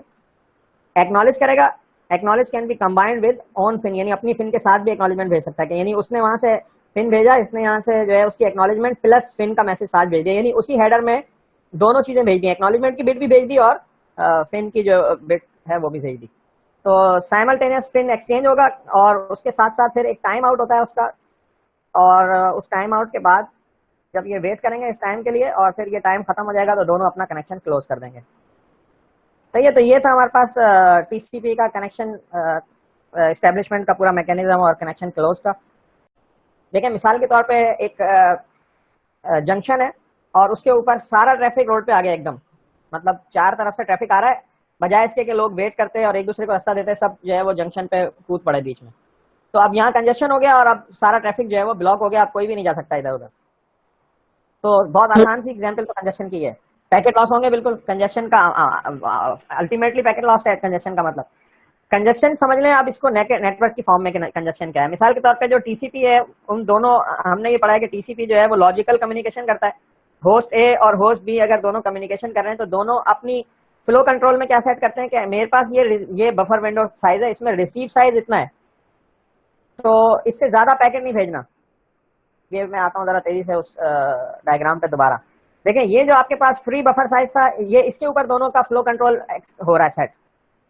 एक्नॉलेज करेगा। Acknowledge can be combined with on fin, यानी अपनी फिन के साथ भी एक्नॉलेजमेंट भेज सकता है, यानी उसने वहां से फिन भेजा, इसने यहाँ से जो है उसकी एक्नॉलेजमेंट प्लस फिन का मैसेज साथ भेज दिया, यानी उसी हेडर में दोनों चीजें भेज दी, एक्नॉलेजमेंट की बिट भी भेज दी और फिन की जो बिट है वो भी भेज दी। तो साइमल्टेनियस फिन एक्सचेंज होगा, और उसके साथ साथ फिर एक टाइम आउट होता है उसका, और उस टाइम आउट के बाद जब ये वेट करेंगे इस टाइम के लिए, और फिर ये टाइम खत्म हो जाएगा तो दोनों अपना कनेक्शन क्लोज कर देंगे। सही है, तो ये था हमारे पास टीसीपी का कनेक्शन एस्टेब्लिशमेंट का पूरा मैकेनिज्म और कनेक्शन क्लोज का। देखिए, मिसाल के तौर पे एक जंक्शन है, और उसके ऊपर सारा ट्रैफिक रोड पे आ गया एकदम, मतलब चार तरफ से ट्रैफिक आ रहा है, बजाय इसके कि लोग वेट करते हैं और एक दूसरे को रास्ता देते हैं, सब जो है वो जंक्शन पे कूद पड़े बीच में। तो अब यहाँ कंजेशन हो गया, और अब सारा ट्रैफिक जो है वो ब्लॉक हो गया, अब कोई भी नहीं जा सकता इधर उधर। तो बहुत आसान सी एग्जांपल तो कंजेशन की है। पैकेट लॉस होंगे, बिल्कुल कंजेशन का अल्टीमेटली पैकेट लॉस है कंजेशन का मतलब। कंजेशन समझ लें आप इसको नेटवर्क की फॉर्म में कंजेशन क्या है। मिसाल के तौर पे जो टीसीपी है, उन दोनों हमने ये पढ़ा है कि टीसीपी जो है वो लॉजिकल कम्युनिकेशन करता है। होस्ट ए और होस्ट बी अगर दोनों कम्युनिकेशन कर रहे हैं, तो दोनों अपनी फ्लो कंट्रोल में क्या सेट करते हैं कि मेरे पास ये बफर विंडो साइज है, इसमें रिसीव साइज इतना है, तो इससे ज्यादा पैकेट नहीं भेजना। ये मैं आता हूँ जरा तेजी से उस डायग्राम पे दोबारा देखें। ये जो आपके पास फ्री बफर साइज था, ये इसके ऊपर दोनों का फ्लो कंट्रोल हो रहा है सेट।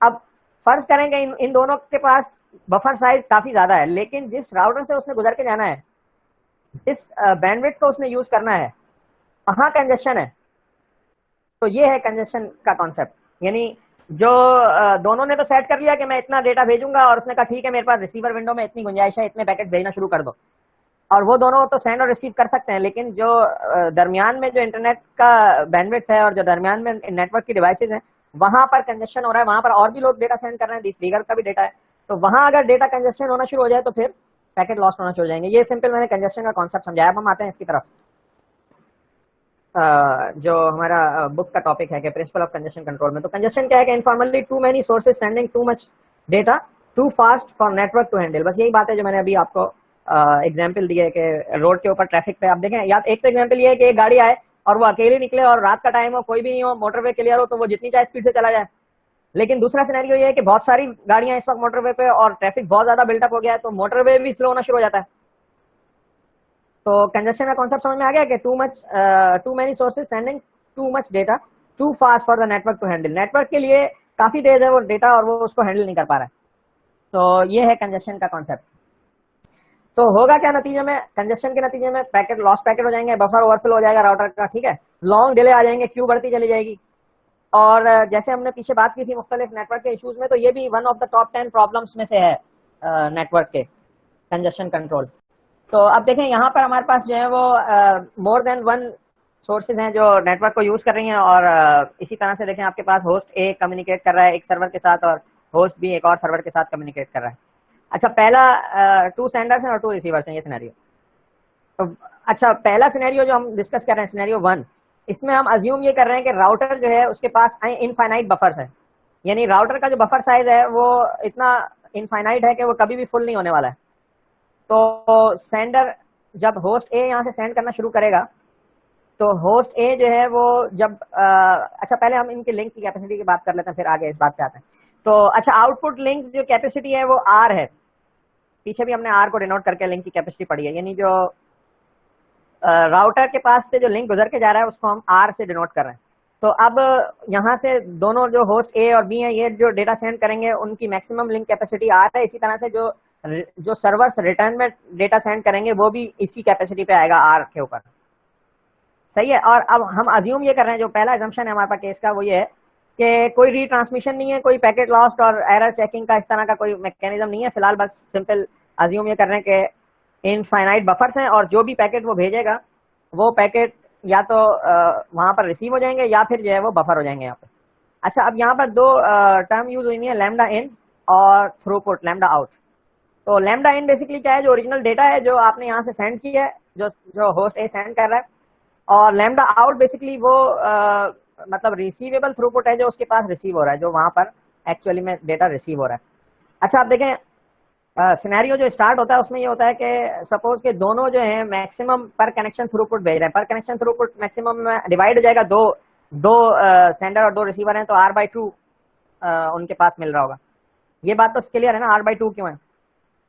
अब फर्ज करेंगे इन दोनों के पास बफर साइज काफी ज्यादा है, लेकिन जिस राउटर से उसने गुजर के जाना है, जिस बैंडविड्थ को उसने यूज करना है, वहां कंजेशन है। तो ये है कंजेशन का कॉन्सेप्ट, यानी जो दोनों ने तो सेट कर लिया कि मैं इतना डेटा भेजूंगा, और उसने कहा ठीक है मेरे पास रिसीवर विंडो में इतनी गुंजाइश है, इतने पैकेट भेजना शुरू कर दो, और वो दोनों तो सेंड और रिसीव कर सकते हैं। लेकिन जो दरमियान में जो इंटरनेट का बैंडविड्थ है, और जो दरमियान में नेटवर्क की डिवाइसेज हैं, वहां पर कंजेशन हो रहा है, वहां पर और भी लोग डेटा सेंड कर रहे हैं, दीगर का भी डेटा है, तो वहां अगर डेटा कंजेशन होना शुरू हो जाए तो फिर पैकेट लॉस्ट होना शुरू हो जाएंगे। ये सिंपल मैंने कंजेशन का कॉन्सेप्ट समझाया। अब हम आते हैं इसकी तरफ, जो हमारा बुक का टॉपिक है कि प्रिंसिपल ऑफ कंजेशन कंट्रोल में। तो कंजेशन क्या है कि informally too many sources sending too much data too fast for network to handle. बस यही बात है जो मैंने अभी आपको एग्जाम्पल दिए कि रोड के ऊपर ट्रैफिक पे आप देखें, या एक तो एग्जाम्पल ये है कि एक गाड़ी आए और वो अकेले निकले और रात का टाइम हो, कोई भी नहीं हो, मोटरवे क्लियर हो, तो वो जितनी चाहे स्पीड से चला जाए। लेकिन दूसरा सिनेरियो ये है कि बहुत सारी गाड़ियां इस वक्त मोटरवे पे और ट्रैफिक बहुत ज्यादा बिल्डअप हो गया है, तो मोटरवे भी स्लो होना शुरू हो जाता है। तो कंजेशन का कॉन्सेप्ट समझ में आ गया कि too many sources sending too much data too fast for the network to handle. Network के लिए काफी तेज है वो डेटा और वो उसको हैंडल नहीं कर पा रहा है। तो ये है कंजेशन का कॉन्सेप्ट। तो होगा क्या नतीजे में, कंजेशन के नतीजे में पैकेट लॉस पैकेट हो जाएंगे, बफर ओवरफ्लो हो जाएगा राउटर का, ठीक है, लॉन्ग डिले आ जाएंगे, क्यू बढ़ती चली जाएगी। और जैसे हमने पीछे बात की थी मुख्तलिफ नेटवर्क के इश्यूज में, तो ये भी one of the top 10 problems में से है नेटवर्क के कंजेशन कंट्रोल। तो अब देखें यहाँ पर हमारे पास जो है वो मोर देन वन सोर्सेज हैं जो नेटवर्क को यूज कर रही हैं, और इसी तरह से देखें आपके पास होस्ट ए कम्युनिकेट कर रहा है एक सर्वर के साथ और होस्ट बी एक और सर्वर के साथ कम्युनिकेट कर रहा है। अच्छा, पहला 2 सेंडर्स हैं और 2 रिसीवर्स हैं, ये सिनेरियो। तो अच्छा, पहला सिनेरियो जो हम डिस्कस कर रहे हैं सिनेरियो 1, इसमें हम अज्यूम ये कर रहे हैं कि राउटर जो है उसके पास इनफाइनाइट बफर्स है, यानी राउटर का जो बफर साइज है वो इतना इनफाइनाइट है कि वो कभी भी फुल नहीं होने वाला है। तो सेंडर जब होस्ट ए यहाँ से सेंड करना शुरू करेगा, तो होस्ट ए जो है वो जब अच्छा पहले हम इनके लिंक की कैपेसिटी की बात कर लेते हैं, फिर आगे इस बात पे आते हैं। तो अच्छा, आउटपुट लिंक जो कैपेसिटी है वो आर है, पीछे भी हमने आर को डिनोट करके लिंक की कैपेसिटी पढ़ी है, यानी जो राउटर के पास से जो लिंक गुजर के जा रहा है उसको हम आर से डिनोट कर रहे हैं। तो अब यहाँ से दोनों जो होस्ट ए और बी हैं ये जो डेटा सेंड करेंगे उनकी मैक्सिमम लिंक कैपेसिटी आर है, इसी तरह से जो सर्वर्स रिटर्न में डेटा सेंड करेंगे वो भी इसी कैपेसिटी पे आएगा आर के ऊपर, सही है। और अब हम अज्यूम ये कर रहे हैं, जो पहला एजम्पशन है हमारे पास केस का वो ये है कि कोई रीट्रांसमिशन नहीं है, कोई पैकेट लॉस्ट और एरर चेकिंग का इस तरह का कोई मैकेनिज्म नहीं है। फिलहाल बस सिंपल अज्यूम ये कर रहे हैं कि इनफाइनाइट बफर्स हैं और जो भी पैकेट वो भेजेगा वो पैकेट या तो वहां पर रिसीव हो जाएंगे या फिर जो है वो बफर हो जाएंगे यहाँ पे। अच्छा, अब यहाँ पर 2 टर्म यूज हुई है, लैम्डा इन और थ्रूपुट लैम्डा आउट। तो लैम्डा इन बेसिकली क्या है, जो ओरिजिनल डेटा है जो आपने यहाँ से सेंड किया है, जो होस्ट ए सेंड कर रहा है, और लैम्डा आउट बेसिकली वो मतलब रिसीवेबल थ्रूपुट है जो उसके पास रिसीव हो रहा है, जो वहां पर एक्चुअली में डेटा रिसीव हो रहा है। अच्छा, आप देखें सिनेरियो जो स्टार्ट होता है उसमें ये होता है कि सपोज के दोनों जो है मैक्सिमम पर कनेक्शन थ्रूपुट भेज रहे हैं, पर कनेक्शन थ्रूपुट मैक्सिमम में डिवाइड हो जाएगा, दो सेंडर और 2 रिसीवर हैं, तो R/2 उनके पास मिल रहा होगा। ये बात तो क्लियर है ना, R/2 क्यों है,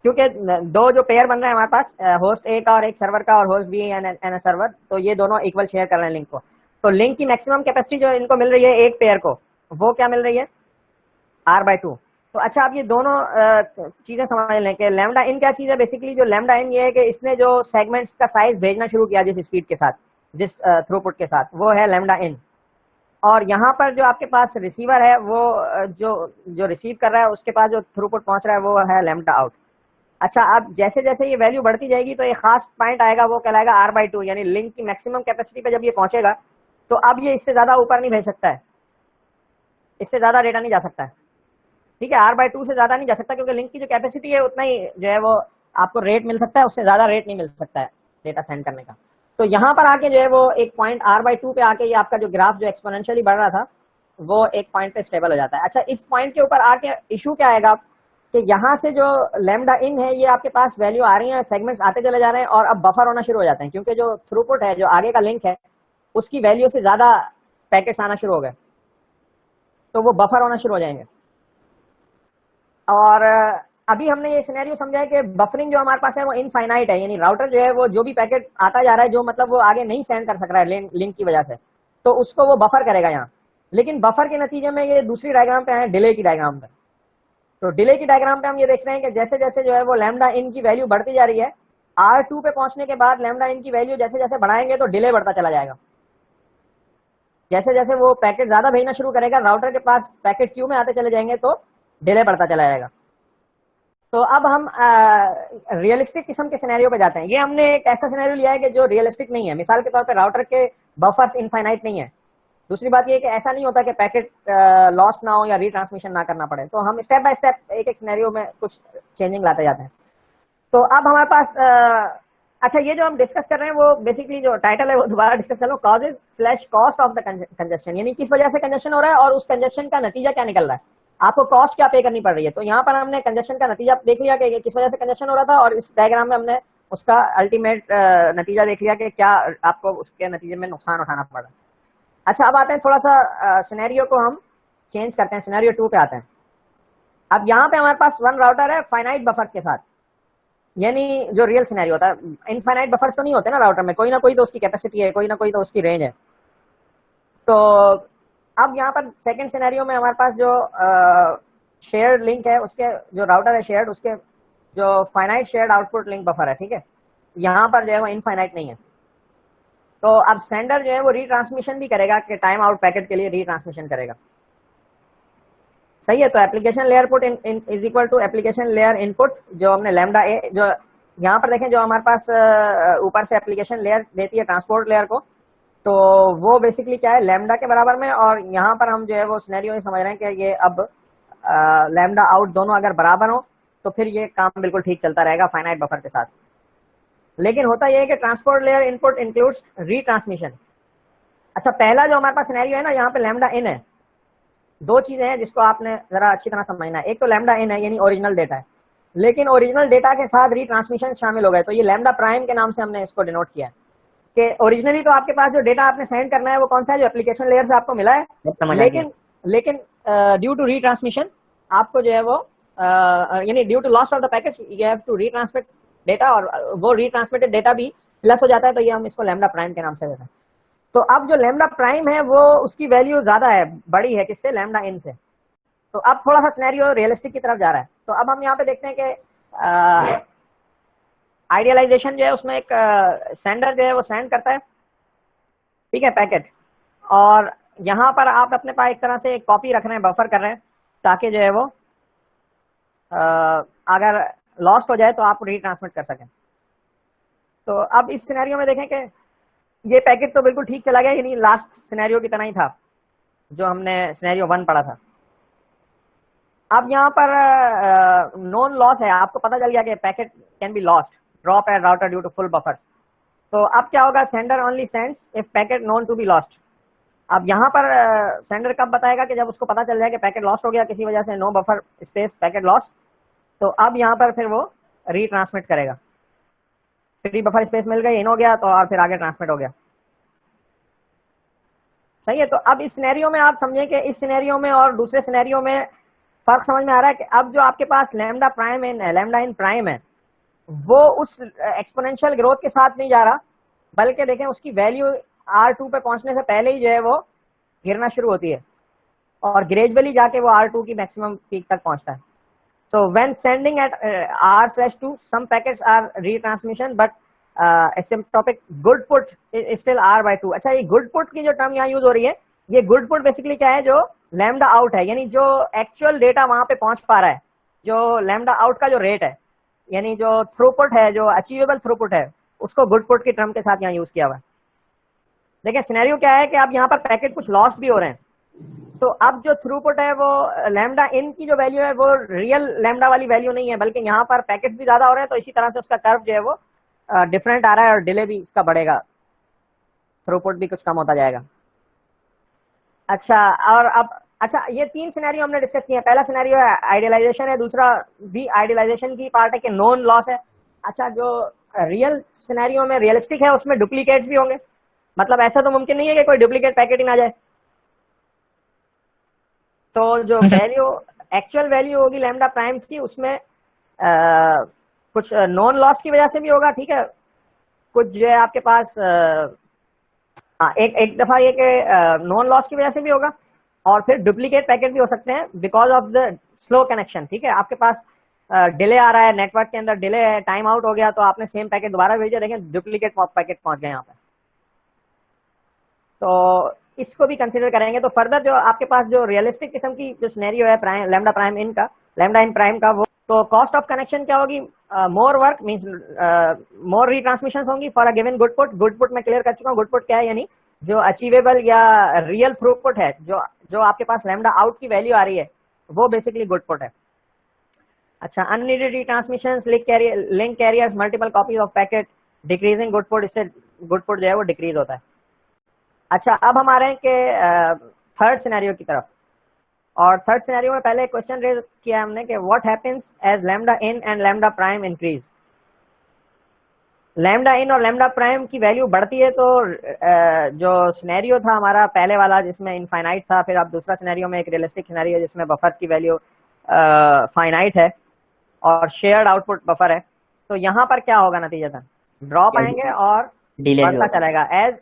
क्योंकि 2 जो पेयर बन रहे हैं हमारे पास, होस्ट ए का और एक सर्वर का और होस्ट बी एन सर्वर, तो ये दोनों इक्वल शेयर कर रहे हैं लिंक को। तो लिंक की मैक्सिमम कैपेसिटी जो इनको मिल रही है एक पेयर को, वो क्या मिल रही है, R/2। तो अच्छा, आप ये दोनों चीजें समझ लें कि लैम्डा इन क्या चीज है। बेसिकली जो लैम्डा इन ये है कि इसने जो सेगमेंट्स का साइज भेजना शुरू किया जिस स्पीड के साथ, जिस थ्रूपुट के साथ, वो है लैम्डा इन। और यहाँ पर जो आपके पास रिसीवर है वो जो रिसीव कर रहा है उसके पास जो थ्रूपुट पहुंच रहा है वो है लैम्डा आउट। अच्छा, अब जैसे जैसे ये वैल्यू बढ़ती जाएगी तो एक खास पॉइंट आएगा, वो कहलाएगा R/2, यानी लिंक की मैक्सिमम कैपेसिटी पे जब ये पहुंचेगा तो अब ये इससे ज्यादा ऊपर नहीं भेज सकता है, इससे ज्यादा डेटा नहीं जा सकता है, ठीक है। R/2 से ज्यादा नहीं जा सकता क्योंकि लिंक की जो कैपेसिटी है उतना ही जो है वो आपको रेट मिल सकता है, उससे ज्यादा रेट नहीं मिल सकता है डेटा सेंड करने का। तो यहाँ पर आके जो है वो एक पॉइंट R/2 पे आके ये आपका जो ग्राफ जो एक्सपोनेंशियली बढ़ रहा था वो एक पॉइंट पे स्टेबल हो जाता है। अच्छा, इस पॉइंट के ऊपर आके इशू क्या आएगा कि यहाँ से जो लैम्डा इन है ये आपके पास वैल्यू आ रही है, सेगमेंट्स आते चले जा रहे हैं और अब बफर होना शुरू हो जाते हैं, क्योंकि जो थ्रूपुट है, जो आगे का लिंक है, उसकी वैल्यू से ज्यादा पैकेट्स आना शुरू हो गए, तो वो बफर होना शुरू हो जाएंगे। और अभी हमने ये सिनेरियो समझा है कि बफरिंग जो हमारे पास है वो इनफाइनाइट है, यानी राउटर जो है वो जो भी पैकेट आता जा रहा है, जो मतलब वो आगे नहीं सेंड कर सक रहा है लिंक की वजह से, तो उसको वो बफर करेगा यहाँ। लेकिन बफर के नतीजे में ये दूसरी डायग्राम पे है, डिले की डायग्राम पे। तो डिले की डायग्राम पे हम ये देख रहे हैं कि जैसे जैसे जो है वो लैम्डा इन की वैल्यू बढ़ती जा रही है, R/2 पे पहुंचने के बाद लैम्डा इन की वैल्यू जैसे जैसे बढ़ाएंगे तो डिले बढ़ता चला जाएगा। जैसे जैसे वो पैकेट ज्यादा भेजना शुरू करेगा, राउटर के पास पैकेट क्यू में आते चले जाएंगे तो डिले बढ़ता चला जाएगा। तो अब हम रियलिस्टिक किस्म के सिनेरियो पे जाते हैं। ये हमने एक ऐसा सिनेरियो लिया है कि जो रियलिस्टिक नहीं है। मिसाल के तौर पे राउटर के बफर्स इनफाइनाइट नहीं है। दूसरी बात ये कि ऐसा नहीं होता कि पैकेट लॉस्ट ना हो या रीट्रांसमिशन ना करना पड़े। तो हम स्टेप बाय स्टेप एक एक सिनेरियो में कुछ चेंजिंग लाते जाते हैं। तो अब हमारे पास अच्छा, ये जो हम डिस्कस कर रहे हैं वो बेसिकली जो टाइटल है वो दोबारा डिस्कस कर लो, कॉजेज/कॉस्ट ऑफ द कंजेशन, यानी किस वजह से कंजेशन हो रहा है और उस कंजेशन का नतीजा क्या निकल रहा है। आपको कॉस्ट क्या पे करनी पड़ रही है। तो यहाँ पर हमने कंजेशन का नतीजा देख लिया कि किस वजह से कंजेशन हो रहा था, और इस डायग्राम में हमने उसका अल्टीमेट नतीजा देख लिया कि क्या आपको उसके नतीजे में नुकसान उठाना पड़ा। अच्छा, अब आते हैं थोड़ा सा सिनेरियो को हम चेंज करते हैं, सिनेरियो 2 पे आते हैं। अब यहाँ पे हमारे पास वन राउटर है फाइनाइट बफर्स के साथ, यानी जो रियल सिनेरियो होता है, इनफाइनाइट बफर्स तो नहीं होते ना राउटर में, कोई ना कोई तो उसकी कैपेसिटी है, कोई ना कोई तो उसकी रेंज है। तो अब यहाँ पर सेकंड सिनेरियो में हमारे पास जो शेयर्ड लिंक है, उसके जो राउटर है शेयर्ड, उसके जो finite shared output link buffer है, ठीक है, यहाँ पर जो है वो इनफाइनाइट नहीं है। तो अब सेंडर जो है वो रीट्रांसमिशन भी करेगा कि टाइम आउट पैकेट के लिए रीट्रांसमिशन करेगा, सही है। तो application layer put is equal to application layer input, जो हमने लैम्डा ए, जो यहाँ पर देखें जो हमारे पास ऊपर से एप्लीकेशन लेयर देती है ट्रांसपोर्ट लेयर को, तो वो बेसिकली क्या है लैम्डा के बराबर में, और यहाँ पर हम जो है वो सिनेरियो ये समझ रहे हैं कि ये अब लैम्डा आउट दोनों अगर बराबर हो तो फिर ये काम बिल्कुल ठीक चलता रहेगा फाइनाइट बफर के साथ। लेकिन होता यह है कि transport layer input includes retransmission. अच्छा, पहला जो हमारे पास सिनेरियो है ना, यहाँ पे लैम्डा इन है, दो चीजें हैं जिसको आपने जरा अच्छी तरह समझना है। एक तो लैम्डा इन है यानी ओरिजिनल डेटा है, लेकिन ओरिजिनल डेटा के साथ रीट्रांसमिशन शामिल हो गए, तो ये लैम्डा प्राइम के नाम से हमने इसको डिनोट किया है कि ओरिजिनली तो आपके पास जो डेटा आपने सेंड करना है वो कौन सा है, जो एप्लीकेशन लेयर से आपको मिला है, लेकिन ड्यू टू रीट्रांसमिशन आपको जो है वो यानी due to loss of the packet you have to retransmit data, और वो रीट्रांसमिटेड डेटा भी प्लस हो जाता है, तो ये हम इसको लैम्डा प्राइम के नाम से देते हैं। तो अब जो लैम्डा प्राइम है वो उसकी वैल्यू ज्यादा है, बड़ी है किससे, लैम्डा इन से। तो अब थोड़ा सा सिनेरियो रियलिस्टिक की तरफ जा रहा है। तो अब हम यहाँ पे देखते हैं कि आइडियलाइजेशन जो है उसमें एक सेंडर जो है वो सेंड करता है, ठीक है, पैकेट, और यहाँ पर आप अपने पास एक तरह से एक कॉपी रख रहे हैं, बफर कर रहे हैं, ताकि जो है वो अगर लॉस्ट हो जाए तो आप रीट्रांसमिट कर सकें। तो अब इस सिनेरियो में देखें कि ये पैकेट तो बिल्कुल ठीक चला गया, यानी लास्ट सिनेरियो की तरह ही था जो हमने सिनेरियो 1 पढ़ा था। अब यहाँ पर नॉन लॉस है, आपको पता चल गया कि packet can be lost, drop at router due to full buffers. तो अब क्या होगा, sender only sends if packet known to be lost. अब यहाँ पर सेंडर कब बताएगा कि जब उसको पता चल जाए कि पैकेट लॉस्ट हो गया किसी वजह से, no buffer space packet lost, तो अब यहाँ पर फिर वो रीट्रांसमिट करेगा, फ्री बफर स्पेस मिल गई, इन हो गया, तो और फिर आगे ट्रांसमिट हो गया, सही है। तो अब इस सिनेरियो में आप समझें कि इस सिनेरियो में और दूसरे सिनेरियो में फर्क समझ में आ रहा है कि अब जो आपके पास लैम्डा प्राइम इन है, लैम्डा इन प्राइम है, वो उस एक्सपोनेंशियल ग्रोथ के साथ नहीं जा रहा, बल्कि देखें उसकी वैल्यू R2 पे पहुंचने से पहले ही जो है वो गिरना शुरू होती है, और ग्रेजुअली जाके वो R2 की मैक्सिमम पीक तक पहुंचता है। So when sending at R/2, some packets are retransmission, but asymptotic good put is still R/2। अच्छा, ये good put की जो टर्म यहाँ यूज हो रही है, ये good put बेसिकली क्या है, जो lambda out है, यानी जो एक्चुअल डेटा वहां पे पहुंच पा रहा है, जो lambda out का जो रेट है, यानी जो थ्रूपुट है, जो अचीवेबल थ्रूपुट है, उसको good put की टर्म के साथ यहाँ यूज किया हुआ है। देखिए सिनेरियो क्या है कि अब यहाँ पर पैकेट कुछ लॉस्ट भी हो रहे हैं, तो अब जो थ्रूपुट है वो लैम्डा इन की जो वैल्यू है वो रियल लैम्डा वाली वैल्यू नहीं है, बल्कि यहाँ पर पैकेट्स भी ज्यादा हो रहे हैं, तो इसी तरह से उसका कर्व जो है वो डिफरेंट आ रहा है, और डिले भी इसका बढ़ेगा, थ्रूपुट भी कुछ कम होता जाएगा। अच्छा, और अब अच्छा, ये 3 सिनेरियो हमने डिस्कस किए हैं। पहला सिनेरियो है आइडियलाइजेशन है, दूसरा भी आइडियलाइजेशन की पार्ट है कि नॉन लॉस है। अच्छा, जो रियल सिनेरियो में रियलिस्टिक है उसमें डुप्लीकेट्स भी होंगे, मतलब ऐसा तो मुमकिन नहीं है कि कोई डुप्लीकेट पैकेट ही ना जाए। तो जो वैल्यू एक्चुअल वैल्यू होगी लैम्डा प्राइम की, उसमें कुछ नॉन लॉस की वजह से भी होगा, ठीक है, कुछ जो है आपके पास एक दफा ये कि नॉन लॉस की वजह से भी होगा, और फिर डुप्लीकेट पैकेट भी हो सकते हैं because of the slow connection, ठीक है, आपके पास डिले आ रहा है, नेटवर्क के अंदर डिले है, टाइम आउट हो गया, तो आपने सेम पैकेट दोबारा भेजा, देखें डुप्लीकेट पैकेट पहुंच गए यहाँ पे, तो इसको भी कंसीडर करेंगे। तो फर्दर जो आपके पास जो रियलिस्टिक किस्म की जो सिनेरियो है प्राइम लैम्डा प्राइम इन का, लैम्डा इन प्राइम का, वो तो कॉस्ट ऑफ कनेक्शन क्या होगी, मोर वर्क मींस मोर रीट्रांसमिशंस होंगी for a given good put. Good put मैं क्लियर कर चुका हूँ, गुड पुट क्या है, यानी जो अचीवेबल या रियल थ्रूपुट है, जो आपके पास लैम्डा आउट की वैल्यू आ रही है, वो बेसिकली गुड पुट है। अच्छा, unneeded retransmissions, link carriers, multiple copies of packet, decreasing goodput, इससे गुड पुट जो है वो डिक्रीज होता है। अच्छा, अब हम आ रहे हैं कि थर्ड सिनेरियो की तरफ, और थर्ड सिनेरियो में पहले क्वेश्चन रेज किया हमने कि what happens as lambda in and lambda prime increase. Lambda in और लैम्डा प्राइम की वैल्यू बढ़ती है तो जो सिनेरियो था हमारा पहले वाला जिसमें इनफाइनाइट था, फिर अब दूसरा सिनेरियो में एक रियलिस्टिक सिनेरियो जिसमें बफर्स की वैल्यू फाइनाइट है और शेयर्ड आउटपुट बफर है, तो यहाँ पर क्या होगा नतीजतन ड्रॉप आएंगे और डिले बढ़ता चलेगा। एज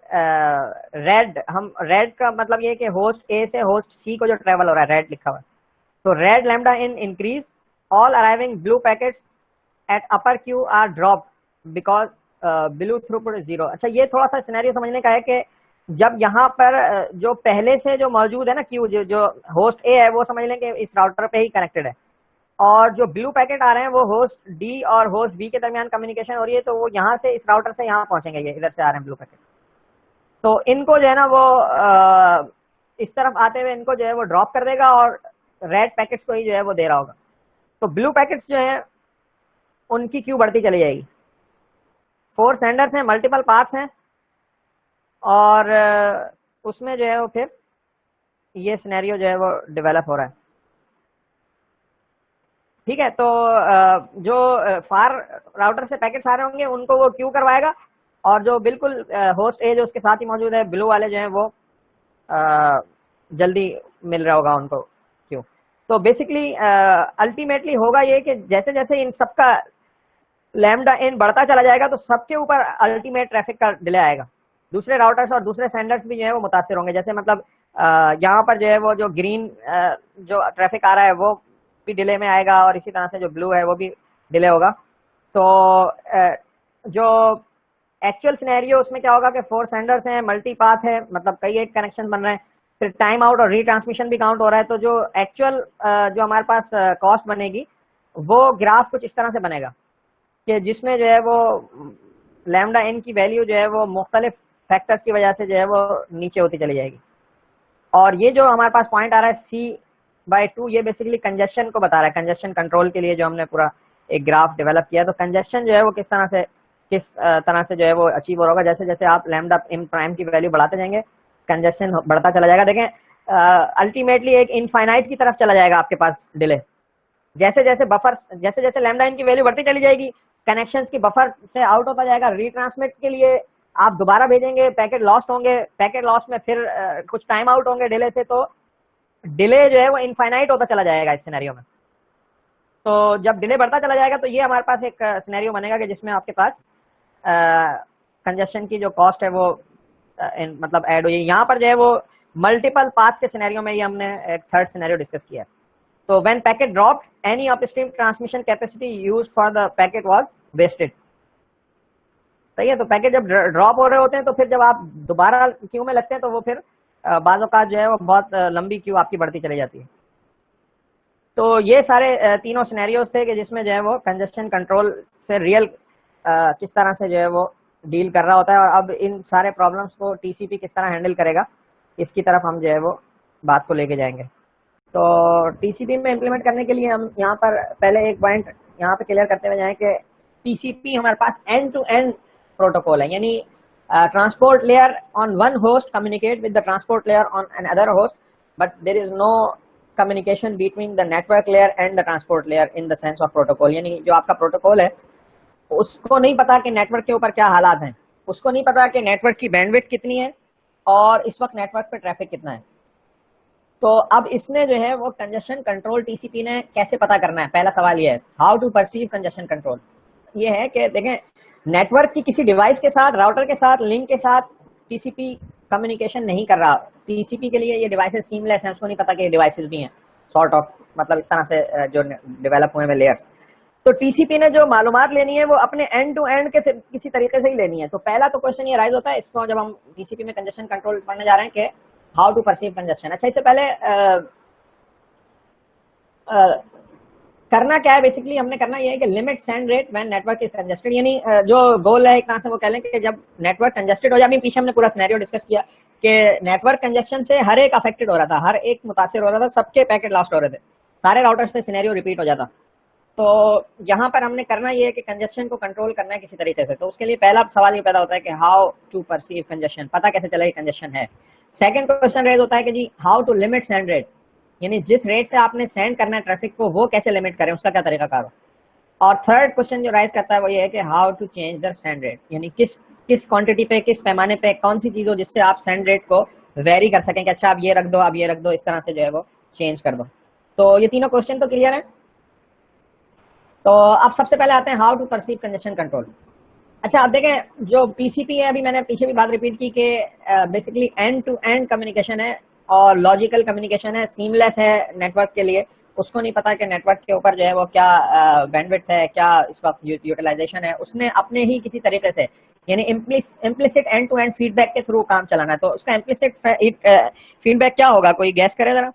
रेड, हम रेड का मतलब ये कि होस्ट ए से होस्ट सी को जो ट्रेवल हो रहा है रेड लिखा हुआ है, तो red lambda in increase, all arriving blue packets at upper Q R drop because blue throughput is zero. अच्छा, ये थोड़ा सा सिनेरियो समझने का है कि जब यहाँ पर जो पहले से जो मौजूद है ना क्यू, जो होस्ट ए है वो समझ लें कि इस राउटर पे ही कनेक्टेड है, और जो ब्लू पैकेट आ रहे हैं वो होस्ट डी और होस्ट बी के दरमियान कम्युनिकेशन हो रही है, तो वो यहाँ से इस राउटर से यहाँ पहुंचेंगे, ये इधर से आ रहे हैं ब्लू पैकेट, तो इनको जो है ना वो इस तरफ आते हुए इनको जो है वो ड्रॉप कर देगा और रेड पैकेट्स को ही जो है वो दे रहा होगा। तो ब्लू पैकेट्स जो है उनकी क्यू बढ़ती चली जाएगी। 4 सेंडर्स हैं, मल्टीपल पाथ्स हैं, और उसमें जो है वो फिर ये सिनेरियो जो है वो डेवलप हो रहा है। ठीक है, तो जो फार राउटर से पैकेट्स आ रहे होंगे उनको वो क्यू करवाएगा, और जो बिल्कुल होस्ट ए जो उसके साथ ही मौजूद है ब्लू वाले जो है वो जल्दी मिल रहा होगा उनको क्यू। तो बेसिकली अल्टीमेटली होगा ये कि जैसे जैसे इन सबका लैम्डा इन बढ़ता चला जाएगा तो सबके ऊपर अल्टीमेट ट्रैफिक का डिले आएगा, दूसरे राउटर्स और दूसरे सेंडर्स भी जो है वो मुतासिर होंगे। जैसे मतलब यहाँ पर जो है वो जो ग्रीन जो ट्रैफिक आ रहा है वो भी डिले में आएगा, और इसी तरह से जो ब्लू है वो भी डिले होगा। तो जो एक्चुअल सिनेरियो उसमें क्या होगा कि 4 सेंडर्स हैं, मल्टी पाथ है, मतलब कई एक कनेक्शन बन रहे हैं, फिर टाइम आउट और रीट्रांसमिशन भी काउंट हो रहा है। तो जो एक्चुअल जो हमारे पास कॉस्ट बनेगी वो ग्राफ कुछ इस तरह से बनेगा कि जिसमें जो है वो लैम्डा इन की वैल्यू जो है वो मुख्तलिफ फैक्टर्स की वजह से जो है वो नीचे होती चली जाएगी। और ये जो हमारे पास पॉइंट आ रहा है C/2, ये बेसिकली कंजेशन को बता रहा है, कंजेशन कंट्रोल के लिए जो हमने पूरा एक ग्राफ डेवलप किया। तो कंजेशन जो है वो किस तरह से जो है वो अचीव होगा, जैसे जैसे आप लैम्डा इन प्राइम की वैल्यू बढ़ाते जाएंगे कंजेशन बढ़ता चला जाएगा। देखें अल्टीमेटली एक इनफाइनाइट की तरफ चला जाएगा आपके पास डिले, जैसे जैसे लैम्डा इन की वैल्यू बढ़ती चली जाएगी, कनेक्शंस की बफर से आउट होता जाएगा, रीट्रांसमिट के लिए आप दोबारा भेजेंगे, पैकेट लॉस्ट होंगे, पैकेट लॉस्ट में फिर कुछ टाइम आउट होंगे डिले से, तो डिले जो है वो इनफाइनाइट होता चला जाएगा इस सिनेरियो में। तो जब डिले बढ़ता चला जाएगा तो ये हमारे पास एक सिनेरियो बनेगा कि जिसमें आपके पास कंजेशन की जो कॉस्ट है वो मतलब ऐड हुई। यहाँ पर जो है वो मल्टीपल पाथ के सिनेरियो में ये हमने एक थर्ड सिनेरियो डिस्कस किया। तो when packet dropped any upstream transmission capacity used for the packet was wasted. सही है, तो पैकेट जब ड्रॉप हो रहे होते हैं तो फिर जब आप दोबारा क्यू में लगते हैं तो वो फिर बाज़ औक़ात जो है वो बहुत लंबी क्यू आपकी बढ़ती चली जाती है। तो ये सारे तीनों सिनेरियोज थे कि जिसमें जो है वो कंजेशन कंट्रोल से रियल किस तरह से जो है वो डील कर रहा होता है, और अब इन सारे प्रॉब्लम्स को टीसीपी किस तरह हैंडल करेगा इसकी तरफ हम जो है वो बात को लेके जाएंगे। तो टीसीपी में इम्प्लीमेंट करने के लिए हम यहाँ पर पहले एक पॉइंट यहाँ पे क्लियर करते हुए जाएं कि टीसीपी हमारे पास एंड टू एंड प्रोटोकॉल है, यानी transport layer on one host communicate with the transport layer on another host, but there is no communication between the network layer and the transport layer in the sense of protocol. यानी जो आपका प्रोटोकॉल है उसको नहीं पता कि नेटवर्क के ऊपर क्या हालात हैं, उसको नहीं पता कि नेटवर्क की बैंडविड्थ कितनी है और इस वक्त नेटवर्क पे ट्रैफिक कितना है। तो अब इसने जो है वो कंजेशन कंट्रोल टीसीपी ने कैसे पता करना है, पहला सवाल ये है, how to perceive congestion control. ये है कि देखें नेटवर्क की किसी डिवाइस के साथ, राउटर के साथ, लिंक के साथ टीसीपी कम्युनिकेशन नहीं कर रहा। टीसीपी के लिए ये डिवाइसेस सीमलेस हैं, उसको नहीं पता कि ये डिवाइसेस भी हैं सॉर्ट ऑफ, मतलब इस तरह से जो डेवलप हुए हैं लेयर्स। तो टीसीपी ने जो मालूमात लेनी है वो अपने एंड टू एंड के किसी तरीके से ही लेनी है। तो पहला तो क्वेश्चन ये राइज होता है इसको जब हम टीसीपी में कंजेशन कंट्रोल पढ़ने जा रहे हैं कि हाउ टू परसीव कंजेशन। अच्छा, इससे पहले करना क्या है, बेसिकली हमने करना ये है कि limit send rate when network is congested, यानी जो गोल है एक तरह से वो कह लें कि जब नेटवर्क कंजेस्टेड हो जाए। अभी पीछे हमने पूरा सिनेरियो डिस्कस किया कि नेटवर्क कंजेस्शन से हर एक अफेक्टेड हो रहा था, हर एक मुतासिर हो रहा था, सबके पैकेट लॉस्ट हो रहे थे, सारे राउटर्स पे सिनेरियो रिपीट हो जाता। तो यहाँ पर हमने करना ये है कि कंजेस्शन को कंट्रोल करना है किसी तरीके से। तो उसके लिए पहला सवाल ये पैदा होता है कि हाउ टू परसीव कंजेस्शन, पता कैसे चलेगा कंजेस्शन है। सेकंड क्वेश्चन रेज होता है कि जी how to limit send rate, यानी जिस रेट से आपने सेंड करना है ट्रैफिक को वो कैसे लिमिट करें, उसका क्या तरीका कार हो। और थर्ड क्वेश्चन जो राइज करता है वो ये है कि how to change the send rate, यानी किस किस क्वांटिटी पे, किस पैमाने पे कौन सी चीज हो जिससे आप सेंड रेट को वेरी कर सकें कि अच्छा आप ये रख दो, आप ये रख दो, इस तरह से जो है वो चेंज कर दो। तो ये तीनों क्वेश्चन तो क्लियर है। तो अब सबसे पहले आते हैं how to perceive congestion control. अच्छा अब देखें जो टीसीपी है, अभी मैंने पीछे भी बात रिपीट की कि basically end to end communication है और लॉजिकल कम्युनिकेशन है, सीमलेस है नेटवर्क के लिए। उसको नहीं पता कि नेटवर्क के ऊपर जो है वो क्या बैंडविड्थ है, क्या इस वक्त यूटिलाइजेशन है, उसने अपने ही किसी तरीके से यानी implicit end to end feedback के थ्रू काम चलाना है। तो उसका इम्प्लिसिट फीडबैक क्या होगा, कोई गैस करे जरा।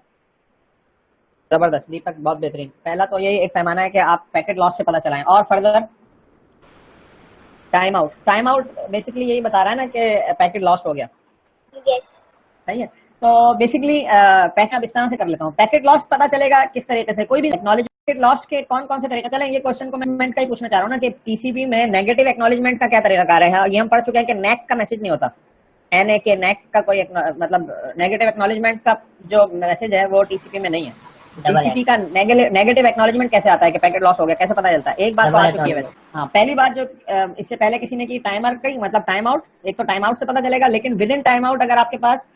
जबरदस्त दीपक, बहुत बेहतरीन। पहला तो यही एक पैमाना है कि आप पैकेट लॉस से पता चलाएं। और further time out, time out basically यही बता रहा है ना कि पैकेट लॉस्ट हो गया। यस सही है। तो बेसिकली पैकेट इस तरह से कर लेता हूँ, पैकेट लॉस्ट पता चलेगा किस तरीके से, कोई भी एक्नॉलेजमेंट लॉस्ट के कौन कौन से तरीके चले। ये क्वेश्चन को मैं का ही पूछना चाह रहा हूँ ना कि टीसीपी में नेगेटिव एक्नॉलेजमेंट का क्या तरीका कार है। ये हम पढ़ चुके हैं कि नेक का मैसेज नहीं होता, एनए के नेक का कोई मतलब नेगेटिव एक्नॉलेजमेंट का जो मैसेज है वो टीसीपी में नहीं है। टीसीपी का नेगेटिव एक्नॉलेजमेंट कैसे आता है कि पैकेट लॉस हो गया, कैसे पता चलता है। एक बात तो आ चुकी है वैसे। हाँ, पहली बात जो इससे पहले किसी ने की टाइमर का, मतलब टाइम आउट, एक तो टाइम आउट से पता चलेगा, लेकिन विद इन टाइम आउट अगर आपके पास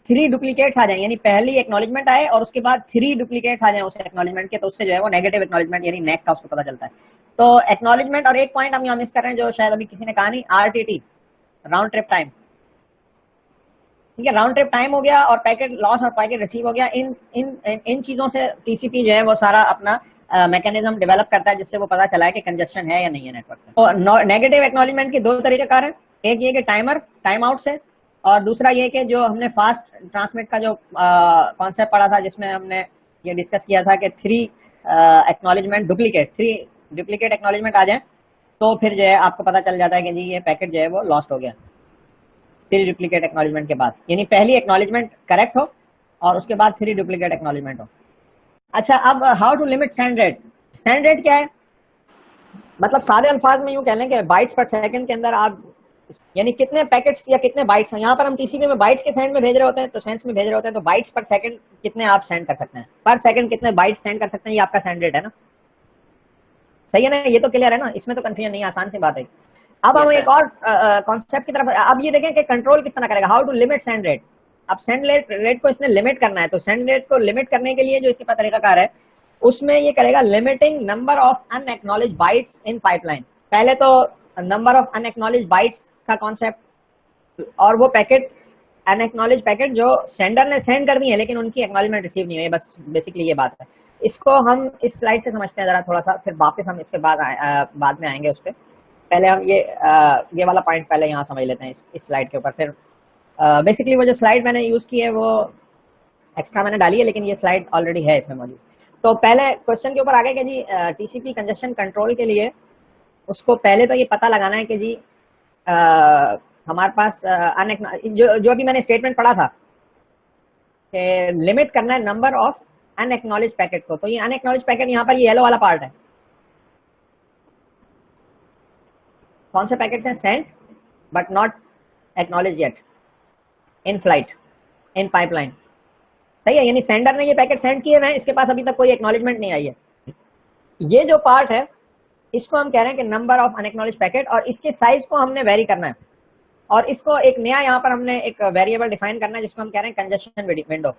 3 डुप्लीकेट्स आ जाए, यानी पहली एक्नॉलेजमेंट आए और उसके बाद 3 डुप्लीकेट्स आ जाए उस एक्नॉलेजमेंट के, तो उससे जो है वो नेगेटिव एक्नॉलेजमेंट यानी नेक का उसको पता चलता है। तो एक्नॉलेजमेंट, और एक पॉइंट हम यहाँ मिस कर रहे हैं जो शायद अभी किसी ने कहा नहीं, आरटीटी, राउंड ट्रिप टाइम। ठीक है, राउंड ट्रिप टाइम हो गया और पैकेट लॉस और पैकेट रिसीव हो गया। इन इन इन चीजों से टीसीपी जो है वो सारा अपना मैकेनिज्म डेवलप करता है जिससे वो पता चला है कि कंजेशन है या नहीं है नेटवर्क में। तो नेगेटिव एक्नॉलेजमेंट के 2 तरीकेकार हैं, एक ये कि टाइमर टाइम आउट से, और दूसरा ये कि जो हमने फास्ट ट्रांसमिट का जो कॉन्सेप्ट पढ़ा था जिसमें हमने ये डिस्कस किया था कि 3 एक्नॉलेजमेंट डुप्लीकेट, 3 डुप्लीकेट एक्नॉलेजमेंट आ जाए तो फिर जो है आपको पता चल जाता है कि जी ये पैकेट जो है वो लॉस्ट हो गया। 3 डुप्लीकेट एक्नॉलेजमेंट के बाद, यानी पहली एक्नॉलेजमेंट करेक्ट हो और उसके बाद 3 डुप्लीकेट एक्नॉलेजमेंट हो। अच्छा अब how to limit send rate. Send rate क्या है, मतलब सारे अल्फाज में यूं कह लें कि बाइट्स पर सेकंड के अंदर आप यानी कितने पैकेट्स या कितने बाइट्स हैं। यहाँ पर हम टीसीपी में बाइट्स के सेंड में भेज रहे होते हैं, तो सेंस में भेज रहे होते हैं, तो बाइट्स पर सेकंड कितने आप सेंड कर सकते हैं, पर सेकंड कितने बाइट्स सेंड कर सकते हैं, ये आपका सेंड रेट है ना। सही है ना, ये तो क्लियर है ना, इसमें तो कंफ्यूजन नहीं है, आसान सी बात है। अब हम एक और कॉन्सेप्ट की तरफ, अब ये देखें कि कंट्रोल किस तरह करेगा, how to limit send rate. अब सेंड रेट को इसने लिमिट करना है, तो सेंड रेट को लिमिट करने के लिए जो इसके पास तरीकाकार है उसमें ये करेगा limiting number of unacknowledged bytes in pipeline. पहले तो नंबर ऑफ अनएक्नॉलेज बाइट्स का कॉन्सेप्ट, और वो पैकेट अनएक्नॉलेज पैकेट जो सेंडर ने सेंड कर दी है लेकिन उनकी एक्नॉलेजमेंट रिसीव नहीं हुई, बस बेसिकली ये बात है। इसको हम इस स्लाइड से समझते हैं जरा थोड़ा सा, फिर वापस हम इसके बाद में आएंगे उस पर। पहले हम ये वाला पॉइंट पहले यहाँ समझ लेते हैं इस स्लाइड के ऊपर। फिर बेसिकली वो जो स्लाइड मैंने यूज की है वो एक्स्ट्रा मैंने डाली है, लेकिन ये स्लाइड ऑलरेडी है इसमें मौजूद। तो पहले क्वेश्चन के ऊपर आगे कि जी टीसीपी कंजेशन कंट्रोल के लिए उसको पहले तो ये पता लगाना है कि जी हमारे पास जो अभी मैंने स्टेटमेंट पढ़ा था कि लिमिट करना है नंबर ऑफ अनएक्नॉलेज पैकेट को। तो ये अनएक्नॉलेज पैकेट यहाँ पर ये येलो वाला पार्ट है। कौन से पैकेट्स हैं, sent but not acknowledge yet, in flight, in pipeline. सही है, यानी सेंडर ने ये पैकेट सेंड किए हैं, इसके पास अभी तक कोई एक्नॉलेजमेंट नहीं आई है। ये जो पार्ट है इसको हम कह रहे हैं कि नंबर ऑफ अनएक्नॉलेज पैकेट, और इसके साइज को हमने वेरी करना है। और इसको एक नया यहाँ पर हमने एक वेरिएबल डिफाइन करना है जिसको हम कह रहे हैं कंजेशन विंडो।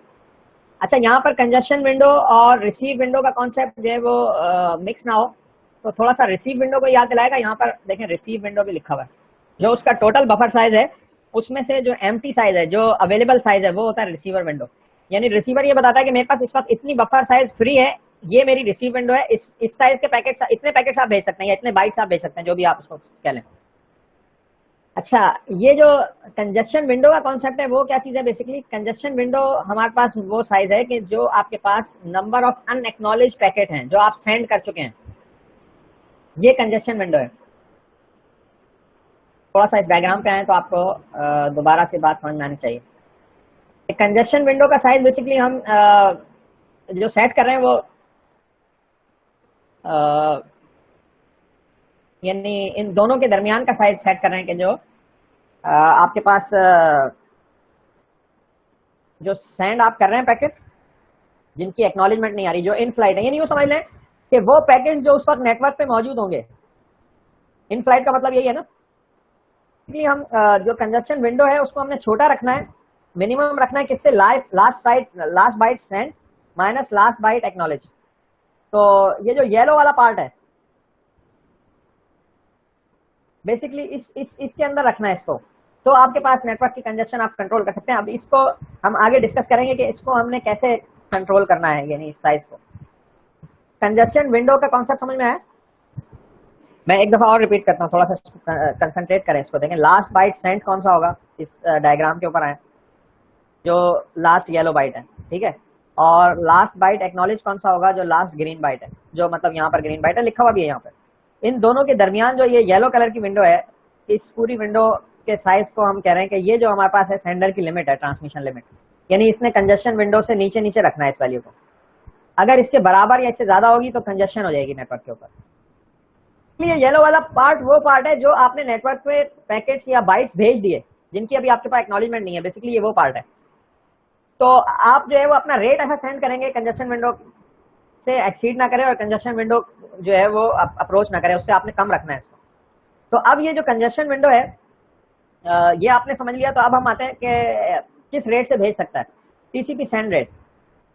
अच्छा, यहाँ पर कंजेशन विंडो और रिसीव विंडो का कॉन्सेप्ट जो है वो मिक्स ना हो, तो थोड़ा सा रिसीव विंडो को याद दिलाएगा। यहाँ पर देखें रिसीव विंडो भी लिखा हुआ है, जो उसका टोटल बफर साइज है उसमें से जो एम्प्टी साइज है, जो अवेलेबल साइज है, वो होता है रिसीवर विंडो। यानी रिसीवर ये बताता है कि मेरे पास इस वक्त इतनी बफर साइज फ्री है, ये मेरी रिसीव विंडो है, इस साइज के पैकेट्स, इतने पैकेट्स आप भेज सकते हैं या इतने बाइट्स आप भेज सकते हैं, जो भी आप उसको कह लें। अच्छा, ये जो कंजेशन विंडो का कॉन्सेप्ट है वो क्या चीज है, बेसिकली कंजेशन विंडो हमारे पास वो साइज है कि जो आपके पास नंबर ऑफ अनएक्नॉलेज पैकेट हैं जो आप सेंड कर चुके हैं, ये कंजेशन विंडो है। थोड़ा सा इस डायग्राम पे आए तो आपको दोबारा से बात समझ में आनी चाहिए। कंजेशन विंडो का साइज बेसिकली हम जो सेट कर रहे हैं वो यानी इन दोनों के दरमियान का साइज सेट कर रहे हैं कि जो आपके पास जो सेंड आप कर रहे हैं पैकेट, जिनकी एक्नॉलेजमेंट नहीं आ रही, जो इन फ्लाइट है, यानी यूं समझ लें कि वो पैकेट्स जो उस वक्त नेटवर्क पे मौजूद होंगे, इन फ्लाइट का मतलब यही है ना। इसलिए हम जो कंजस्शन विंडो है उसको हमने छोटा रखना है, मिनिमम रखना है किससे, last byte send minus last byte acknowledge. तो ये जो येलो वाला पार्ट है बेसिकली इसके अंदर रखना है इसको, तो आपके पास नेटवर्क की कंजेशन आप कंट्रोल कर सकते हैं। अब इसको हम आगे डिस्कस करेंगे कि इसको हमने कैसे कंट्रोल करना है, यानी इस साइज को। कंजेशन विंडो का कॉन्सेप्ट समझ में आया? मैं एक दफा और रिपीट करता हूँ, थोड़ा सा कंसंट्रेट करें इसको, देखें। लास्ट बाइट सेंड कौन सा होगा, इस डायग्राम के ऊपर आए, जो लास्ट येलो बाइट है, ठीक है। और लास्ट बाइट एक्नॉलेज कौन सा होगा, जो लास्ट ग्रीन बाइट है, जो मतलब यहाँ पर ग्रीन बाइट है, लिखा हुआ भी है यहाँ पर। इन दोनों के दरमियान जो ये येलो कलर की विंडो है, इस पूरी विंडो के साइज को हम कह रहे हैं कि ये जो हमारे पास है सेंडर की लिमिट है, ट्रांसमिशन लिमिट, यानी इसने कंजेशन विंडो से नीचे नीचे रखना है इस वैल्यू को। अगर इसके बराबर या इससे ज्यादा होगी तो कंजेशन हो जाएगी नेटवर्क के ऊपर। ये येलो वाला पार्ट वो पार्ट है जो आपने नेटवर्क पे पैकेट्स या बाइट्स भेज दिए, जिनकी अभी आपके पास एक्नॉलेजमेंट नहीं है, बेसिकली ये वो पार्ट है। तो आप जो है वो अपना रेट ऐसा सेंड करेंगे कंजेशन विंडो से एक्सीड ना करे, और कंजेशन विंडो जो है वो अप्रोच ना करे, उससे आपने कम रखना है इसको। तो अब ये जो कंजेशन विंडो है ये आपने समझ लिया। तो अब हम आते हैं कि किस रेट से भेज सकता है, टीसीपी सेंड रेट।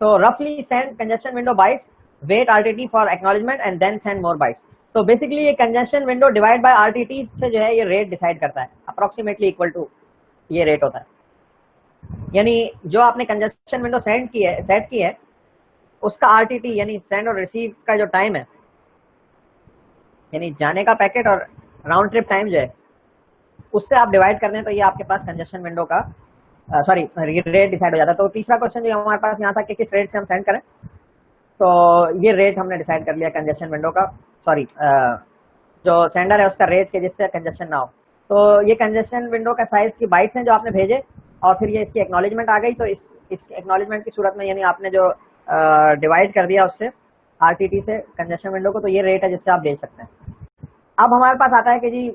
तो रफली send congestion window bytes, wait RTT for acknowledgement and then send more bytes. तो बेसिकली ये congestion window divide by RTT से जो है ये रेट डिसाइड करता है, अप्रोक्सीमेटली इक्वल टू ये रेट होता है। यानी जो आपने कंजेशन विंडो सेट की है उसका आरटीटी यानी सेंड और रिसीव का जो टाइम है, यानी जाने का पैकेट और राउंड ट्रिप टाइम जो है, उससे आप डिवाइड कर दें तो ये आपके पास कंजेशन विंडो का रेट डिसाइड हो जाता है। तो तीसरा क्वेश्चन जो हमारे पास यहाँ था कि किस रेट से हम सेंड करें, तो ये रेट हमने डिसाइड कर लिया कंजेशन विंडो का, जो सेंडर है उसका रेट के जिससे कंजेशन ना हो। तो ये कंजेशन विंडो का साइज की बाइट्स हैं जो आपने भेजे, और फिर ये इसकी एक्नॉलेजमेंट आ गई। तो इसकी एक्नॉलेजमेंट की सूरत में यानी आपने जो डिवाइड कर दिया उससे आरटीटी से कंजेशन विंडो को, तो ये रेट है जिससे आप भेज सकते हैं। अब हमारे पास आता है कि जी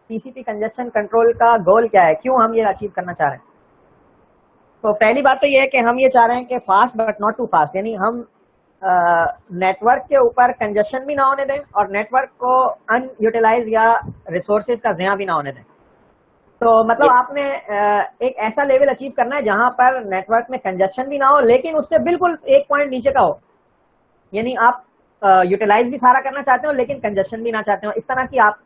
टीसीपी कंजेशन कंट्रोल का गोल क्या है, क्यों हम ये अचीव करना चाह रहे हैं। तो पहली बात तो ये है कि हम ये चाह रहे हैं कि fast but not too fast, यानी हम नेटवर्क के ऊपर कंजेशन भी ना होने दें और नेटवर्क को अनयूटिलाइज या रिसोर्सेज का ज़िया भी ना होने दें। तो मतलब आपने एक ऐसा लेवल अचीव करना है जहां पर नेटवर्क में कंजेशन भी ना हो, लेकिन उससे बिल्कुल एक पॉइंट नीचे का हो, यानी आप यूटिलाइज भी सारा करना चाहते हो लेकिन कंजेशन भी ना चाहते हो, इस तरह की आप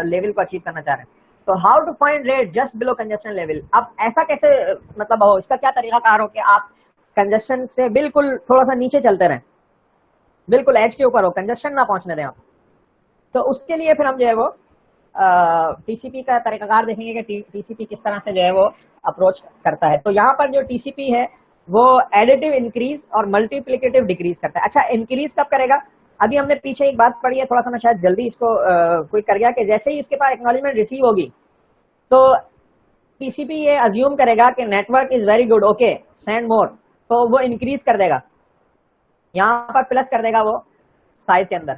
लेवल को अचीव करना चाह रहे हैं। तो how to find rate just below congestion level. अब ऐसा कैसे मतलब हो, इसका क्या तरीकाकार हो कि आप कंजेशन से बिल्कुल थोड़ा सा नीचे चलते रहें, बिल्कुल एज के ऊपर हो, कंजेशन ना पहुंचने दें आप। तो उसके लिए फिर हम जो है वो टीसीपी का तरीकाकार देखेंगे कि टीसीपी किस तरह से जो है वो अप्रोच करता है। तो यहाँ पर जो टीसीपी है वो एडिटिव इंक्रीज और मल्टीप्लिकेटिव डिक्रीज करता है। अच्छा, इंक्रीज कब करेगा, अभी हमने पीछे एक बात पढ़ी है, थोड़ा सा मैं शायद जल्दी इसको क्विक कर गया, कि जैसे ही इसके पास एक्नॉलेजमेंट रिसीव होगी तो टीसीपी ये अज्यूम करेगा कि network is very good, okay send मोर, तो वो इंक्रीज कर देगा, यहाँ पर प्लस कर देगा वो साइज के अंदर,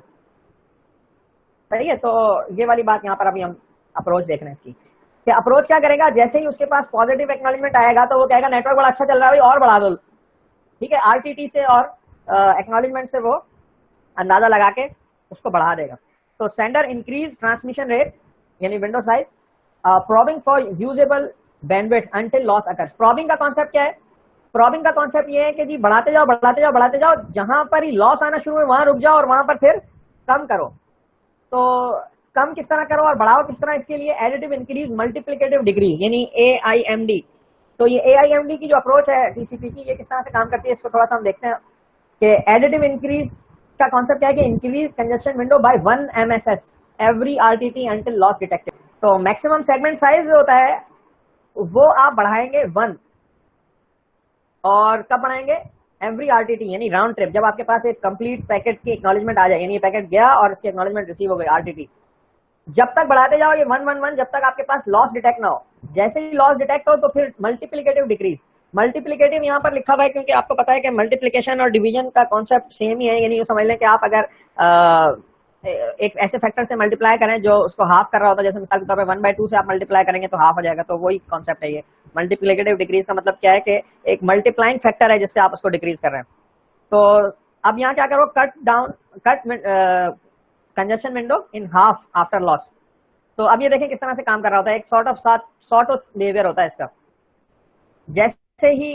सही है। तो ये वाली बात यहाँ पर अभी हम अप्रोच देख रहे हैं इसकी, कि अप्रोच क्या करेगा, जैसे ही उसके पास पॉजिटिव एक्नॉलेजमेंट आएगा तो वो कहेगा नेटवर्क बड़ा अच्छा चल रहा है भाई, और बढ़ा दो, ठीक है। आरटीटी से और एक्नॉलेजमेंट से वो अंदाजा लगा के उसको बढ़ा देगा। तो सेंडर इंक्रीज ट्रांसमिशन रेट यानी window size, probing for usable bandwidth until loss occurs. Probing का कॉन्सेप्ट क्या है, प्रॉबिंग का कॉन्सेप्ट ये है कि जी बढ़ाते जाओ बढ़ाते जाओ बढ़ाते जाओ, जहां पर ही लॉस आना शुरू है वहां रुक जाओ और वहां पर फिर कम करो। तो कम किस तरह करो और बढ़ाओ किस तरह, इसके लिए एडिटिव इंक्रीज मल्टीप्लिकेटिव डिक्रीज यानी AIMD। तो ये AIMD की जो अप्रोच है टीसीपी की, ये किस तरह से काम करती है, इसको थोड़ा सा हम देखते हैं। कि एडिटिव इंक्रीज का कॉन्सेप्ट क्या है कि increase congestion window by 1 MSS every RTT until loss detected. तो मैक्सिमम सेगमेंट साइज जो होता है वो आप बढ़ाएंगे 1, और कब बढ़ाएंगे, एवरी RTT यानी राउंड ट्रिप, जब आपके पास एक कंप्लीट पैकेट की एक्नॉलेजमेंट आ जाए, यानी ये पैकेट गया और इसकी एक्नॉलेजमेंट रिसीव हो गई RTT, जब तक बढ़ाते जाओ ये 111 जब तक आपके पास लॉस डिटेक्ट ना हो। जैसे ही लॉस डिटेक्ट हो तो फिर मल्टीप्लिकेटिव डिक्रीज। मल्टीप्लिकेटिव यहाँ पर लिखा हुआ है क्योंकि आपको पता है कि मल्टीप्लिकेशन और डिवीजन का कॉन्सेप्ट सेम ही है, यानी समझ लें कि आप अगर एक ऐसे फैक्टर से मल्टीप्लाई करें जो उसको हाफ कर रहा होता है, जैसे मिसाल के तौर पे 1/2 से आप मल्टीप्लाई करेंगे तो हाफ हो जाएगा, तो वही कॉन्सेप्ट है ये। मल्टीप्लिकेटिव डिक्रीज का मतलब क्या है कि एक मल्टीप्लाइंग फैक्टर है जिससे आप उसको डिक्रीज कर रहे हैं। तो अब यहाँ क्या करो, cut कंजस्शन window in half after loss. तो अब ये देखें किस तरह से काम कर रहा होता है, एक सॉर्ट ऑफ बिहेवियर होता है इसका। जैसे ही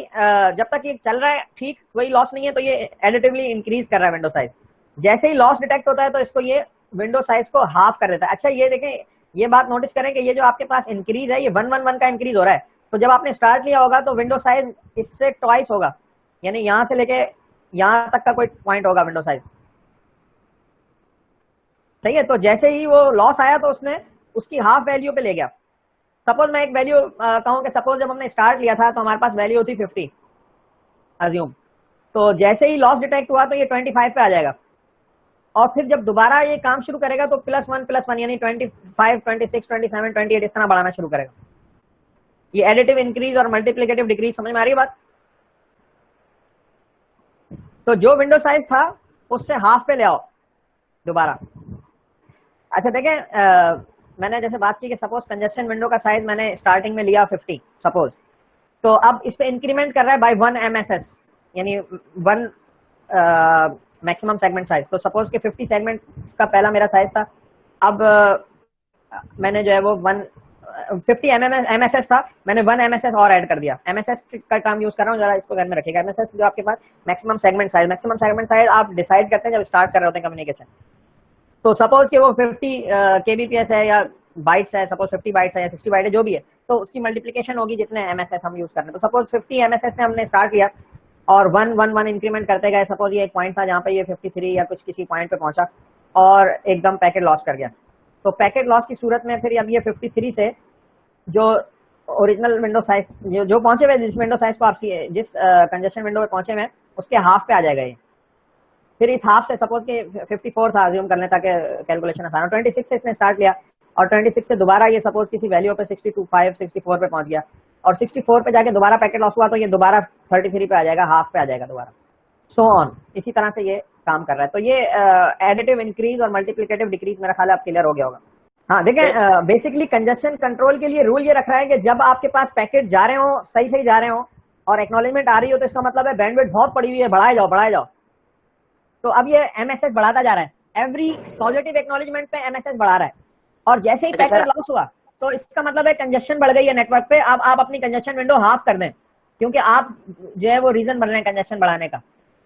जब तक ये चल रहा है ठीक, कोई लॉस नहीं है, तो ये एडिटिवली इंक्रीज कर रहा है विंडो साइज। जैसे ही लॉस डिटेक्ट होता है तो इसको ये विंडो साइज को हाफ कर देता है। अच्छा ये देखें, ये बात नोटिस करें कि ये जो आपके पास इंक्रीज है ये 111 का इंक्रीज हो रहा है। तो जब आपने स्टार्ट लिया होगा तो विंडो साइज इससे ट्वाइस होगा, यानी यहां से लेके यहां तक का कोई पॉइंट होगा विंडो साइज, सही है। तो जैसे ही वो लॉस आया तो उसने उसकी हाफ वैल्यू पे ले गया। सपोज मैं एक वैल्यू कहूं कि सपोज जब हमने स्टार्ट लिया था तो हमारे पास वैल्यू होती 50 अज्यूम, तो जैसे ही लॉस डिटेक्ट हुआ तो ये 25 पे आ जाएगा, और फिर जब दोबारा ये काम शुरू करेगा तो +1 यानी 25, 26, 27, 28 इस तरह बढ़ाना शुरू करेगा। ये एडिटिव इंक्रीज और मल्टीप्लिकेटिव डिक्रीज समझ में आ रही है बात। तो जो विंडो साइज था उससे हाफ पे ले आओ दोबारा। अच्छा देखें, मैंने जैसे बात की कि सपोज कंजस्शन विंडो का साइज मैंने स्टार्टिंग में लिया 50 सपोज, तो अब इस पे इंक्रीमेंट कर रहा है बाय 1 MSS, यानी 1 मैक्सिमम सेगमेंट साइज। तो सपोज के 50 सेगमेंट का पहला मेरा साइज था, अब मैंने जो है वो 50 MSS था, मैंने 1 MSS और ऐड कर दिया। MSS का टर्म यूज कर रहा हूँ, जरा इसको ध्यान में रखिएगा। MSS जो आपके पास मैक्सिमम सेगमेंट साइज आप डिसाइड करते हैं जब स्टार्ट कर रहे होते हैं कम्युनिकेशन। तो सपोज कि वो 50 kbps है या बाइट्स है, सपोज 50 बाइट्स है या 60 बाइट है, जो भी है, तो उसकी मल्टीप्लिकेशन होगी जितने MSS हम यूज कर रहे हैं। तो सपोज 50 MSS से हमने स्टार्ट किया और 1 इंक्रीमेंट करते गए। सपोज ये एक पॉइंट था जहाँ पे ये 53 या कुछ किसी पॉइंट पे पहुंचा और एकदम पैकेट लॉस कर गया। तो पैकेट लॉस की सूरत में फिर अब ये 53 से जो ओरिजिनल विंडो साइज जो पहुंचे हुए, जिस विंडो साइज को आप जिस कंजस्शन विंडो पे पहुंचे हुए उसके हाफ पे आ जाएगा ये। फिर इस हाफ से सपोज के 54 था, अज्यूम करने ताकि कैलकुलेशन आसान हो, 26 से इसने स्टार्ट लिया और 26 से दोबारा ये सपोज किसी वैल्यू पे 62, 64 पे पहुंच गया और 64 पे जाके दोबारा पैकेट लॉस हुआ तो ये दोबारा 33 पे आ जाएगा, हाफ पे आ जाएगा दोबारा, सो ऑन। इसी तरह से ये काम कर रहा है। तो ये एडिटिव इंक्रीज और मल्टीप्लिकेटिव डिक्रीज मेरा ख्याल है आप क्लियर हो गया होगा। हाँ देखें, बेसिकली कंजस्शन कंट्रोल के लिए रूल ये रख रहा है कि जब आपके पास पैकेट जा रहे हो, सही जा रहे हो और एक्नॉलेजमेंट आ रही हो, तो इसका मतलब है बैंडविड्थ बहुत पड़ी हुई है, बढ़ाए जाओ। तो अब ये MSS बढ़ाता जा रहा है, एवरी पॉजिटिव एक्नॉलेजमेंट पे MSS बढ़ा रहा है, और जैसे ही पैकेट लॉस हुआ तो इसका मतलब है कंजस्शन बढ़ गई है नेटवर्क पे। अब आप अपनी कंजस्शन विंडो हाफ कर दें, क्योंकि आप जो है वो रीजन बन रहे हैं कंजस्शन बढ़ाने का।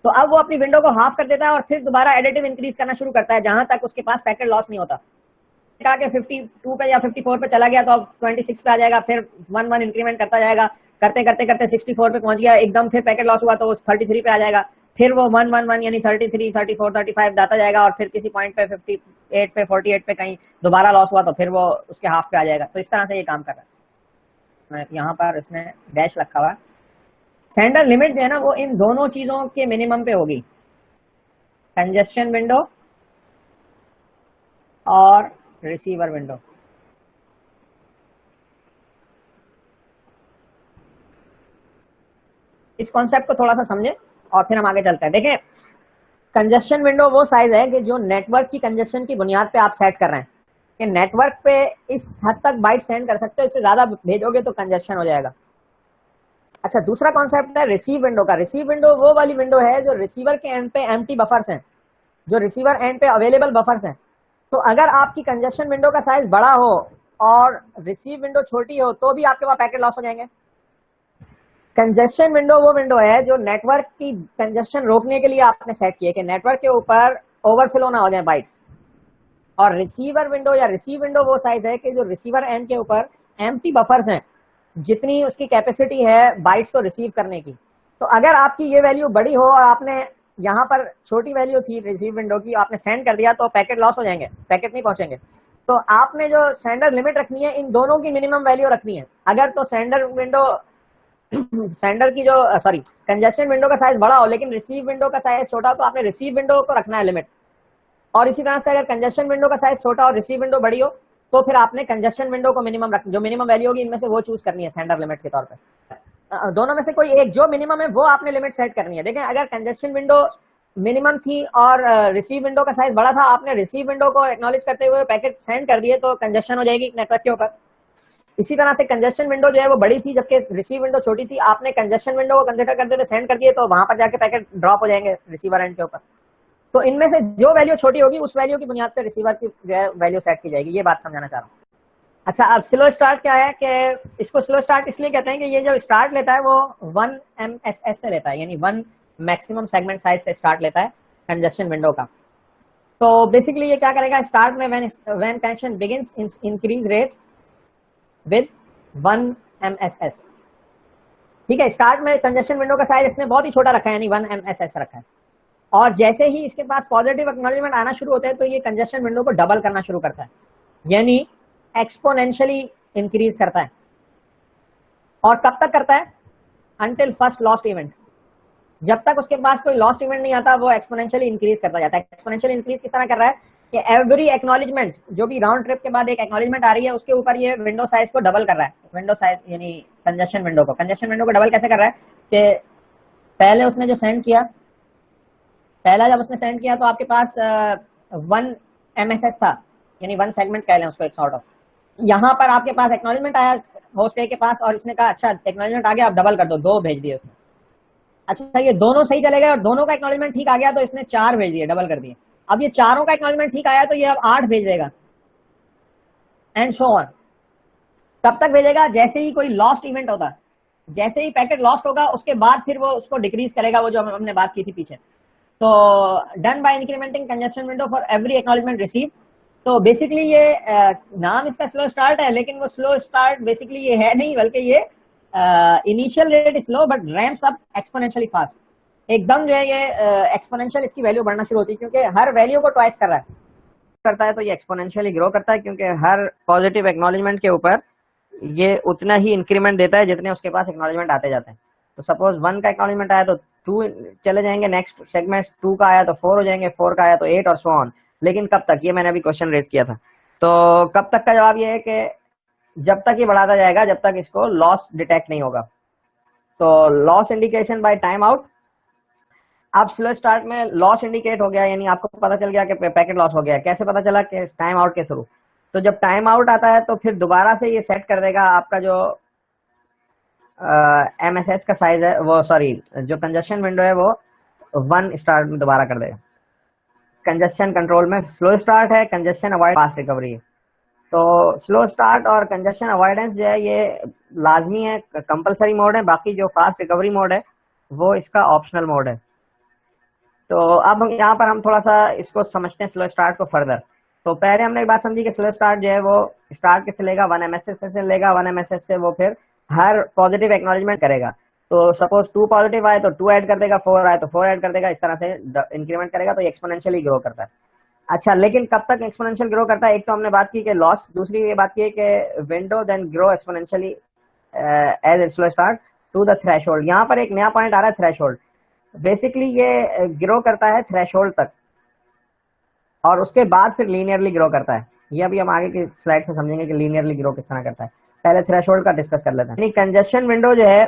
तो अब वो अपनी विंडो को हाफ कर देता है और फिर दोबारा एडिटिव इंक्रीज करना शुरू करता है जहां तक उसके पास पैकेट लॉस नहीं होता। कहा कि 52 पे या 54 पे चला गया तो अब 26 पे आ जाएगा, फिर 1 इंक्रीमेंट करता जाएगा, करते 64 पे पहुंच गया, एकदम फिर पैकेट लॉस हुआ तो वो 33 पे आ जाएगा, फिर वो 1 यानी 33, 34, 35 जाता जाएगा और फिर किसी पॉइंट पे 58 पे 48 पे कहीं दोबारा लॉस हुआ तो फिर वो उसके हाफ पे आ जाएगा। तो इस तरह से ये काम कर रहा है। यहाँ पर इसमें डैश रखा हुआ है। सेंडर लिमिट जो है ना वो इन दोनों चीजों के मिनिमम पे होगी, कंजस्शन विंडो और रिसीवर विंडो। इस कॉन्सेप्ट को थोड़ा सा समझे और फिर हम आगे चलते हैं। देखिए, कंजस्शन विंडो वो साइज है कि जो नेटवर्क की कंजस्शन की बुनियाद पे आप सेट कर रहे हैं कि नेटवर्क पे इस हद तक बाइट सेंड कर सकते हो, इससे ज्यादा भेजोगे तो कंजस्शन हो जाएगा। अच्छा, दूसरा कॉन्सेप्ट है रिसीव विंडो का। रिसीव विंडो वो वाली विंडो है जो रिसीवर के एंड पे एम्प्टी बफर्स हैं, जो रिसीवर एंड पे अवेलेबल बफर्स हैं। तो अगर आपकी कंजस्शन विंडो का साइज बड़ा हो और रिसीव विंडो छोटी हो तो भी आपके पास पैकेट लॉस हो जाएंगे। कंजस्शन विंडो वो विंडो है जो नेटवर्क की कंजस्शन रोकने के लिए आपने सेट किया कि नेटवर्क के ऊपर ओवरफ्लो ना हो जाए बाइट्स। और रिसीवर विंडो या रिसीव विंडो वो साइज है कि जो रिसीवर एंड के ऊपर एम्प्टी बफर्स हैं, जितनी उसकी कैपेसिटी है बाइट्स को रिसीव करने की। तो अगर आपकी ये वैल्यू बड़ी हो और आपने यहाँ पर छोटी वैल्यू थी रिसीव विंडो की, आपने सेंड कर दिया तो पैकेट लॉस हो जाएंगे, पैकेट नहीं पहुंचेंगे। तो आपने जो सेंडर लिमिट रखनी है, इन दोनों की मिनिमम वैल्यू रखनी है। अगर तो सेंडर की जो कंजस्शन विंडो का साइज बड़ा हो लेकिन रिसीव विंडो का साइज छोटा हो तो आपने रिसीव विंडो को रखना है लिमिट। और इसी तरह से अगर कंजस्शन विंडो का साइज छोटा और रिसीव विंडो बड़ी हो तो फिर आपने कंजस्शन विंडो को मिनिमम जो मिनिमम वैल्यू होगी इनमें से वो चूज करनी है सेंडर लिमिट के तौर पे। दोनों में से कोई एक जो मिनिमम है वो आपने लिमिट सेट करनी है। देखें, अगर कंजस्शन विंडो मिनिमम थी और रिसीव विंडो का साइज बड़ा था, आपने रिसीव विंडो को एक्नॉलेज करते हुए पैकेट सेंड कर दिए तो कंजेशन हो जाएगी नेटवर्क के ऊपर। इसी तरह से कंजेशन विंडो जो है वो बड़ी थी जबकि रिसीव विंडो छोटी थी, आपने कंजेशन विंडो को कंसीडर करते हुए सेंड कर दिए तो वहां पर जाके पैकेट ड्रॉप हो जाएंगे रिसीवर एंड के ऊपर। तो इनमें से जो वैल्यू छोटी होगी उस वैल्यू की बुनियाद पर रिसीवर की वैल्यू सेट की जाएगी, ये बात समझाना चाह रहा हूँ। अच्छा, अब स्लो स्टार्ट क्या है कि इसको स्लो स्टार्ट इसलिए कहते हैं कि ये जो स्टार्ट लेता है वो 1 MSS से लेता है, यानी 1 मैक्सिमम सेगमेंट साइज से स्टार्ट लेता है कंजेशन विंडो का। तो बेसिकली ये क्या करेगा, स्टार्ट में when connection begins increase rate with 1 MSS। ठीक है, स्टार्ट में कंजेशन विंडो का साइज इसने बहुत ही छोटा रखा है, यानी 1 MSS रखा है, और जैसे ही इसके पास पॉजिटिव एक्नॉलेजमेंट आना शुरू होता है तो ये कंजेशन विंडो को डबल करना शुरू करता है, यानी एक्सपोनेंशियली इंक्रीज करता है। और कब तक करता है? Until first lost event. जब तक उसके पास कोई लॉस्ट इवेंट नहीं आता वो एक्सपोनेंशियली इंक्रीज करता जाता है। एक्सपोनेंशियली इंक्रीज किस तरह कर रहा है कि एवरी एक्नॉलेजमेंट, जो भी राउंड ट्रिप के बाद एक एक्नॉलेजमेंट आ रही है उसके ऊपर ये विंडो साइज को डबल कर रहा है। विंडो साइज यानी कंजेशन विंडो को डबल कैसे कर रहा है कि पहले उसने जो सेंड किया, पहला जब उसने सेंड किया तो आपके पास 1 MSS था, यानी 1 सेगमेंट कह लें उसको एक सॉर्ट ऑफ। यहाँ पर आपके पास एक्नॉलेजमेंट आया होस्ट ए के पास और इसने कहा अच्छा एक्नॉलेजमेंट आ गया, आप डबल कर दो, 2 भेज दिए उसने। अच्छा, ये दोनों सही चले गए और दोनों का एक्नॉलेजमेंट ठीक आ गया तो इसने 4 भेज दिए, डबल कर दिए। अब ये चारों का एक्नॉलेजमेंट ठीक आया तो ये अब 8 भेज देगा एंड सो ऑन। तब तक भेजेगा जैसे ही कोई लॉस्ट इवेंट होता, जैसे ही पैकेट लॉस्ट होगा उसके बाद फिर वो उसको डिक्रीज करेगा, वो जो हमने बात की थी पीछे। तो done by incrementing congestion window for every acknowledgement receive. तो बेसिकली ये नाम इसका स्लो स्टार्ट है, लेकिन वो स्लो स्टार्ट बेसिकली ये है नहीं, बल्कि ये initial rate is slow but ramps up exponentially fast. एकदम जो है ये एक्सपोनेंशियल इसकी वैल्यू बढ़ना शुरू होती है, क्योंकि हर वैल्यू को ट्वाइस कर रहा है तो ये एक्सपोनेंशियली ग्रो करता है, क्योंकि हर पॉजिटिव एक्नॉलेजमेंट के ऊपर ये उतना ही इंक्रीमेंट देता है जितने उसके पास एक्नॉलेजमेंट आते जाते हैं। तो सपोज 1 का एक्नॉलेजमेंट आया तो 2 चले जाएंगे, नेक्स्ट सेगमेंट 2 का आया तो 4 हो जाएंगे, 4 का आया तो 8 और सो ऑन। लेकिन कब तक, ये मैंने अभी क्वेश्चन रेज किया था, तो कब तक का जवाब ये है कि जब तक ये बढ़ाता जाएगा जब तक इसको लॉस डिटेक्ट नहीं होगा। तो loss indication by time out. अब स्लो स्टार्ट में लॉस इंडिकेट हो गया, यानी आपको पता चल गया कि पैकेट लॉस हो गया। कैसे पता चला? कि टाइम आउट के थ्रू। तो जब टाइम आउट आता है तो फिर दोबारा से ये सेट कर देगा आपका जो MSS का साइज है, वो सॉरी जो कंजेशन विंडो है वो 1 स्टार्ट में दोबारा कर देगा। कंजेशन कंट्रोल में स्लो स्टार्ट है, कंजेशन अवॉइड फास्ट रिकवरी है। तो स्लो स्टार्ट और कंजेशन अवॉइडेंस जो है ये लाजमी है, कंपलसरी मोड है। बाकी जो फास्ट रिकवरी मोड है वो इसका ऑप्शनल मोड है। तो अब यहाँ पर हम थोड़ा सा इसको समझते हैं स्लो स्टार्ट को फर्दर। तो पहले हमने एक बात समझी कि स्लो स्टार्ट जो है वो स्टार्ट किससे लेगा, 1 MSS से लेगा। 1 MSS से वो फिर हर पॉजिटिव एक्नॉलेजमेंट करेगा। तो सपोज 2 पॉजिटिव आए तो 2 ऐड कर देगा, 4 आए तो 4 ऐड कर देगा, इस तरह से इंक्रीमेंट करेगा। तो ये एक्सपोनेंशियली ग्रो करता है। अच्छा, लेकिन कब तक एक्सपोनेंशियल ग्रो करता है? एक तो हमने बात की कि लॉस, दूसरी ये बात की है कि window then grow exponentially as slow start to the threshold. यहाँ पर एक नया पॉइंट आ रहा है, थ्रेशोल्ड। बेसिकली ये ग्रो करता है थ्रेशोल्ड तक और उसके बाद फिर लीनियरली ग्रो करता है। ये अभी हम आगे की स्लाइड में समझेंगे कि लीनियरली ग्रो किस तरह करता है। पहले थ्रेशोल्ड का डिस्कस कर लेते हैं। कंजेशन विंडो जो है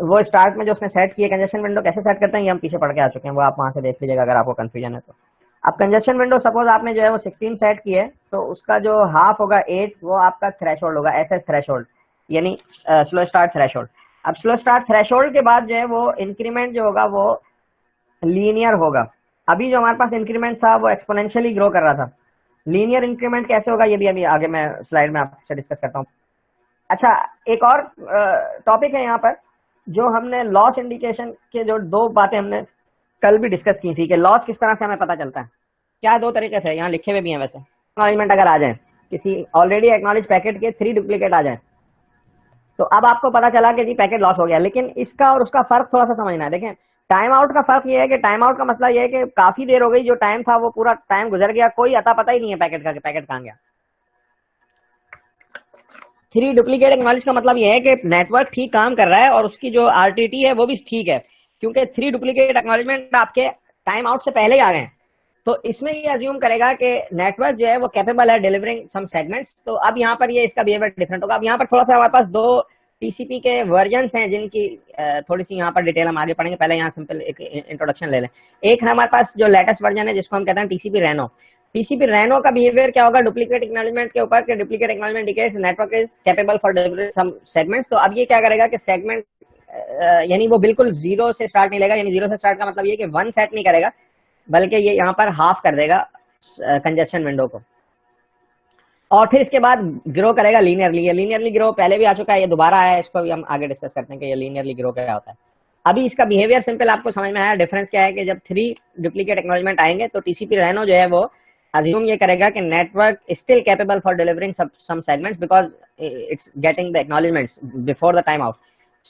वो स्टार्ट में जो उसने सेट किया, कंजेशन विंडो कैसे सेट करते हैं ये हम पीछे पढ़ के आ चुके हैं, वो आप वहां से देख लीजिएगा अगर आपको कंफ्यूजन है तो। अब कंजेशन विंडो सपोज आपने जो है वो 16 सेट की है तो उसका जो हाफ होगा 8 वो आपका थ्रेशोल्ड होगा, SS थ्रेशोल्ड, यानी स्लो स्टार्ट थ्रेशोल्ड। अब स्लो स्टार्ट थ्रेशोल्ड के बाद जो है वो इंक्रीमेंट जो होगा वो लीनियर होगा। अभी जो हमारे पास इंक्रीमेंट था वो एक्सपोनेंशियली ग्रो कर रहा था। लीनियर इंक्रीमेंट कैसे होगा ये भी अभी आगे मैं स्लाइड में आपसे डिस्कस करता हूँ। अच्छा, एक और टॉपिक है यहाँ पर जो हमने लॉस इंडिकेशन के जो 2 बातें हमने कल भी डिस्कस की थी कि लॉस किस तरह से हमें पता चलता है। क्या 2 तरीके से यहाँ लिखे हुए भी हैं वैसे। एक्नॉलेजमेंट अगर आ जाए, किसी ऑलरेडी एक्नॉलेज पैकेट के 3 डुप्लीकेट आ जाए तो अब आपको पता चला कि जी पैकेट लॉस हो गया। लेकिन इसका और उसका फर्क थोड़ा सा समझना है। देखें, टाइम आउट का फर्क ये है कि टाइम आउट का मसला ये है कि काफी देर हो गई, जो टाइम था वो पूरा टाइम गुजर गया, कोई अता पता ही नहीं है पैकेट का कि पैकेट कहां गया। 3 डुप्लीकेट एक्नॉलेज का मतलब ये है कि नेटवर्क ठीक काम कर रहा है और उसकी जो RTT है वो भी ठीक है, क्योंकि 3 डुप्लीकेट एक्नॉलेजमेंट आपके टाइम आउट से पहले ही आ गए। तो इसमें ये अज्यूम करेगा कि नेटवर्क जो है वो कैपेबल है डिलीवरिंग सम सेगमेंट्स। तो अब यहाँ पर ये इसका बिहेवियर डिफरेंट होगा। अब यहाँ पर थोड़ा सा हमारे पास 2 टीसीपी के वर्जन्स हैं जिनकी थोड़ी सी यहाँ पर डिटेल हम आगे पढ़ेंगे, पहले यहाँ सिंपल एक इंट्रोडक्शन ले लें। एक है हमारे पास जो लेटेस्ट वर्जन है जिसको हम कहते हैं टीसीपी रेनो। टीसीपी रेनो का बिहेवियर क्या होगा डुप्लीकेट एक्नॉलेजमेंट के ऊपर, duplicate acknowledgement indicates network is capable for delivering some segments. तो अब ये क्या करेगा कि सेगमेंट यानी वो बिल्कुल जीरो से स्टार्ट नहीं लेगा, यानी जीरो से स्टार्ट का मतलब ये कि वन सेट नहीं करेगा, बल्कि ये यहाँ पर हाफ कर देगा कंजेशन विंडो को, और फिर इसके बाद ग्रो करेगा लीनियरली। ये लीनियरली ग्रो पहले भी आ चुका है, ये दोबारा आया है, इसको भी हम आगे डिस्कस करते हैं कि ये लीनियरली ग्रो क्या होता है। अभी इसका बिहेवियर सिंपल आपको समझ में आया। डिफरेंस क्या है कि जब 3 डुप्लीकेट एक्नॉलेजमेंट आएंगे तो टीसीपी रेनो जो है वो अज्यूम ये करेगा कि network is still capable for delivering some segments because it's getting the acknowledgements before the time out.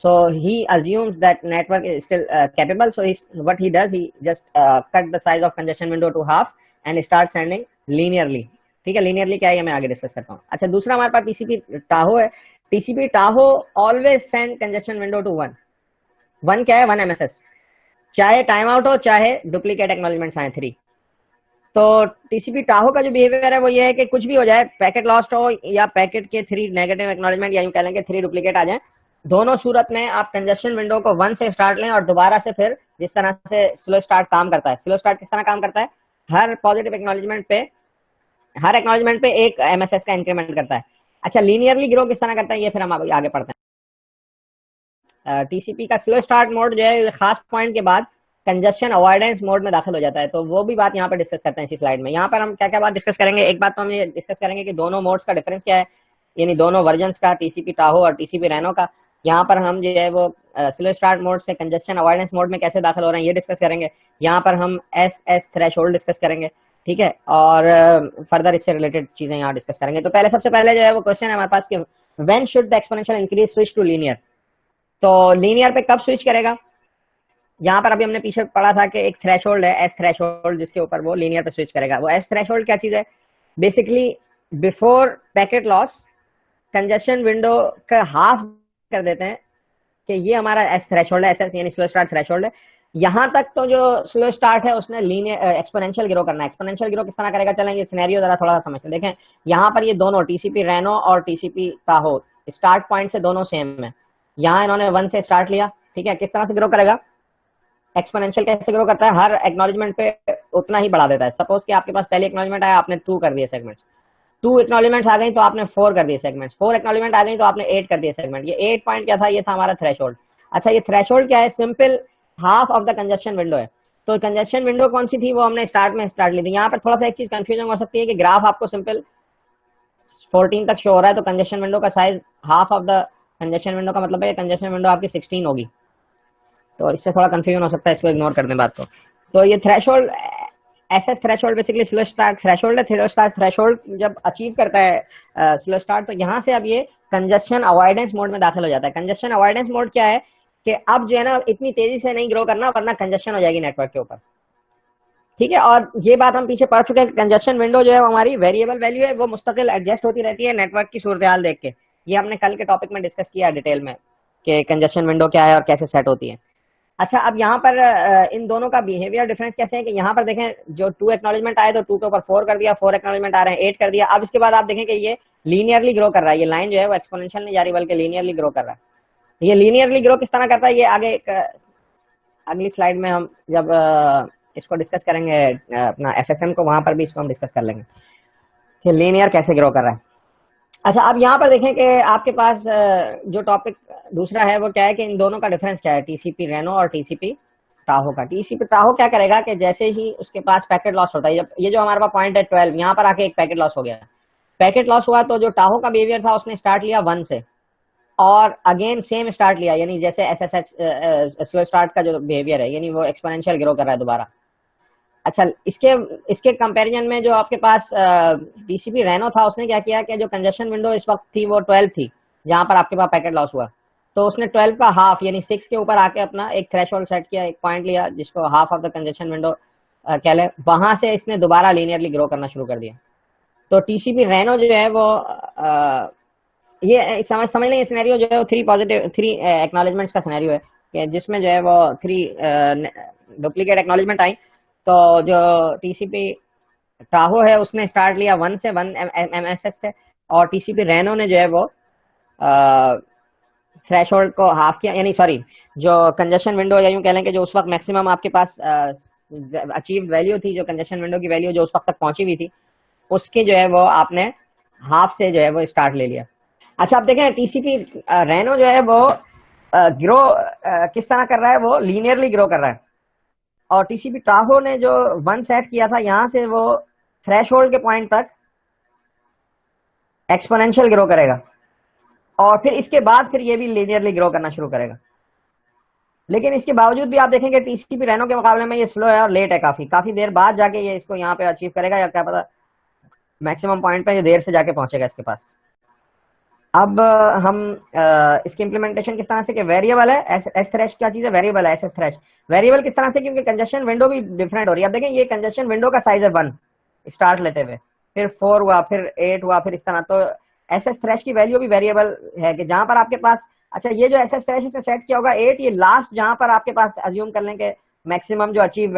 So he assumes that network is still capable. So what he does, he just cut the size of congestion window to half and start sending linearly. ठीक है, linearly क्या है ये मैं आगे डिस्कस करता हूँ। अच्छा, दूसरा हमारे पास टीसीपी टाहो है। TCP Tahoe always send congestion window to 1। 1 क्या है? 1 MSS, चाहे टाइम आउट हो चाहे डुप्लीकेट एक्नॉलेजमेंट्स आए 3। तो टीसीपी टाहो का जो बिहेवियर है वो ये है कि कुछ भी हो जाए, पैकेट लॉस्ट हो या पैकेट के 3 नेगेटिव एक्नॉलेजमेंट या यूं कह लेंगे 3 डुप्लीकेट आ जाए, दोनों सूरत में आप कंजेशन विंडो को 1 से स्टार्ट लें और दोबारा से फिर जिस तरह से स्लो स्टार्ट काम करता है। स्लो स्टार्ट किस तरह काम करता है? हर पॉजिटिव एक्नॉलेजमेंट पे, हर एक्नॉलेजमेंट पे एक एमएसएस का इंक्रीमेंट करता है। अच्छा, लीनियरली ग्रो किस तरह करता है ये फिर हम आगे पढ़ते हैं। टीसीपी का स्लो स्टार्ट मोड जो है खास पॉइंट के बाद कंजेशन अवॉइडेंस मोड में दाखिल हो जाता है, तो वो भी बात यहाँ पर डिस्कस करते हैं इसी स्लाइड में। यहाँ पर हम क्या क्या बात डिस्कस करेंगे? एक बात तो हम ये डिस्कस करेंगे कि दोनों मोड्स का डिफरेंस क्या है, यानी दोनों वर्जन्स का, टीसीपी टाहो और टीसीपी रेनो का। यहाँ पर हम जो है वो स्लो स्टार्ट मोड से कंजेशन अवॉइडेंस मोड में कैसे दाखिल हो रहे हैं ये डिस्कस करेंगे। यहाँ पर हम एस थ्रेशोल्ड डिस्कस करेंगे, ठीक है, और फर्दर इससे रिलेटेड चीजें यहाँ डिस्कस करेंगे। तो पहले सबसे पहले जो है वो क्वेश्चन है हमारे पास कि when should the exponential increase switch to linear. तो लीनियर पे कब स्विच करेगा? यहाँ पर अभी हमने पीछे पढ़ा था कि एक थ्रेशोल्ड है एस थ्रेशोल्ड, जिसके ऊपर वो लीनियर पे स्विच करेगा। वो एस थ्रेशोल्ड क्या चीज है? Basically before packet loss congestion window का हाफ कर देते हैं कि ये हमारा एस थ्रेशोल्ड है, एस यानी स्लो स्टार्ट थ्रेशोल्ड है। यहां तक तो जो स्लो स्टार्ट है उसने लीनियर एक्सपोनेंशियल ग्रो करना है। एक्सपोनेंशियल ग्रो किस तरह करेगा? चलेंगे सिनेरियो जरा थोड़ा सा समझते हैं। देखें यहाँ पर ये दोनों टीसीपी रेनो और टीसीपी टाहो स्टार्ट पॉइंट से दोनों सेम है। यहाँ इन्होंने 1 से स्टार्ट लिया, ठीक है। किस तरह से ग्रो करेगा? एक्सपोनेंशियल कैसे ग्रो करता है? हर एक्नॉलेजमेंट पे उतना ही बढ़ा देता है। सपोज कि आपके पास पहले एक्नॉलेजमेंट आया, आपने 2 कर दिए सेगमेंट्स, 2 एक्नॉलेजमेंट्स आ गई तो आपने 4 कर दिए सेगमेंट्स, 4 एक्नॉलेजमेंट आ गई तो आपने 8 कर दिए सेगमेंट। ये 8 पॉइंट क्या था? ये था हमारा थ्रेशोल्ड। अच्छा, ये थ्रेशोल्ड क्या है? Simple half of the congestion window है। तो कंजेशन विंडो कौन सी थी? वो हमने स्टार्ट ली थी। यहाँ पर थोड़ा सा एक चीज कंफ्यूजन हो सकती है कि ग्राफ आपको सिंपल 14 तक शो हो रहा है, तो कंजेशन विंडो का size half of the congestion window का मतलब है कंजेशन विंडो आपकी 16 होगी, तो इससे थोड़ा कंफ्यूजन हो सकता है, इसको इग्नोर कर दें बात को। तो ये threshold SS threshold basically slow start threshold है। स्लो स्टार्ट थ्रेशोल्ड जब अचीव करता है स्लो स्टार्ट, तो यहाँ से अब ये कंजेशन अवॉइडेंस मोड में दाखिल हो जाता है। कंजेशन अवॉइडेंस मोड क्या है कि अब जो है ना इतनी तेजी से नहीं ग्रो करना वरना कंजेशन हो जाएगी नेटवर्क के ऊपर, ठीक है। और ये बात हम पीछे पढ़ चुके हैं, कंजेशन विंडो जो है वो हमारी वेरिएबल वैल्यू है, वो मुस्तकिल एडजस्ट होती रहती है नेटवर्क की सूरत हाल देख के। ये हमने कल के टॉपिक में डिस्कस किया डिटेल में कि कंजेशन विंडो क्या है और कैसे सेट होती है। अच्छा, अब यहाँ पर इन दोनों का बिहेवियर डिफरेंस कैसे है कि यहाँ पर देखें जो 2 एक्नॉलेजमेंट आए तो 2 के ऊपर 4 कर दिया, 4 एक्नॉलेजमेंट आ रहे हैं 8 कर दिया। अब इसके बाद आप देखें कि ये लीनियरली ग्रो कर रहा है। ये लाइन जो है वो एक्सपोनेंशियल नहीं जा रही बल्कि लीनियरली ग्रो कर रहा है। ये लीनियरली ग्रो किस तरह करता है ये आगे अगली स्लाइड में हम जब इसको डिस्कस करेंगे अपना एफएसएम को, वहां पर भी इसको हम डिस्कस कर लेंगे कि लीनियर कैसे ग्रो कर रहा है। अच्छा, अब यहाँ पर देखें कि आपके पास जो टॉपिक दूसरा है वो क्या है कि इन दोनों का डिफरेंस क्या है, टीसीपी रेनो और टीसीपी टाहो का। टीसीपी टाहो क्या करेगा कि जैसे ही उसके पास पैकेट लॉस होता है, ये जो हमारे पास पॉइंट है 12, यहाँ पर आके एक पैकेट लॉस हो गया, पैकेट लॉस हुआ तो जो टाहो का बिहेवियर था उसने स्टार्ट लिया 1 से और अगेन सेम स्टार्ट लिया, यानी जैसे एसएसएच स्लो स्टार्ट का जो बिहेवियर है, यानी वो एक्सपोनेंशियल ग्रो कर रहा है दोबारा। अच्छा, इसके कंपैरिजन में जो आपके पास टीसीपी रेनो था उसने क्या किया कि जो कंजेशन विंडो इस वक्त थी वो 12 थी, जहां पर आपके पास पैकेट लॉस हुआ, तो उसने 12 का हाफ यानी 6 के ऊपर आके अपना एक थ्रेशोल्ड सेट किया, एक पॉइंट लिया जिसको half of the congestion window कह ले, वहां से इसने दोबारा लीनियरली ग्रो करना शुरू कर दिया। तो टीसीपी रेनो जो है वो ये समझ लें, सिनेरियो जो है वो 3 एक्नॉलेजमेंट्स का सिनेरियो है कि जिसमें जो है वो 3 डुप्लीकेट एक्नॉलेजमेंट आई। तो जो टीसीपी टाहो है उसने स्टार्ट लिया 1 से 1 एमएसएस से, और टीसीपी रेनो ने जो है वो थ्रेशोल्ड को हाफ किया, यानी सॉरी, जो कंजेशन विंडो या यूं कह लें कि जो उस वक्त मैक्सिमम आपके पास अचीव वैल्यू थी, जो कंजेशन विंडो की वैल्यू जो उस वक्त तक पहुंची हुई थी, उसकी जो है वो आपने हाफ से जो है वो स्टार्ट ले लिया। अच्छा, आप देखें टीसीपी रेनो जो है वो ग्रो किस तरह कर रहा है, वो लीनियरली ग्रो कर रहा है। और टीसीपी टाहो ने जो 1 सेट किया था, यहां से वो थ्रेशोल्ड के पॉइंट तक एक्सपोनेंशियल ग्रो करेगा, और फिर इसके बाद फिर ये भी लीनियरली ग्रो करना शुरू करेगा। लेकिन इसके बावजूद भी आप देखेंगे टीसीपी रेनो के मुकाबले में ये स्लो है और लेट है, काफी देर बाद जाके ये इसको यहाँ पे अचीव करेगा, या क्या पता मैक्सिमम पॉइंट पे ये देर से जाके पहुंचेगा इसके पास। अब हम इसकी इंप्लीमेंटेशन किस तरह से, कि वेरिएबल है एस थ्रेश, क्या चीज है, वेरिएबल है एस थ्रेश। वेरिएबल किस तरह से, क्योंकि कंजेशन विंडो भी डिफरेंट हो रही है। अब देखें ये कंजेशन विंडो का साइज है 1 स्टार्ट लेते हुए, फिर 4 हुआ, फिर 8 हुआ, फिर इस तरह। तो एस एस थ्रेश की वैल्यू भी वेरिएबल है, कि जहां पर आपके पास, अच्छा ये जो एस एस थ्रेश से सेट किया होगा 8, ये लास्ट जहां पर आपके पास अज्यूम कर लें कि मैक्सिमम जो अचीव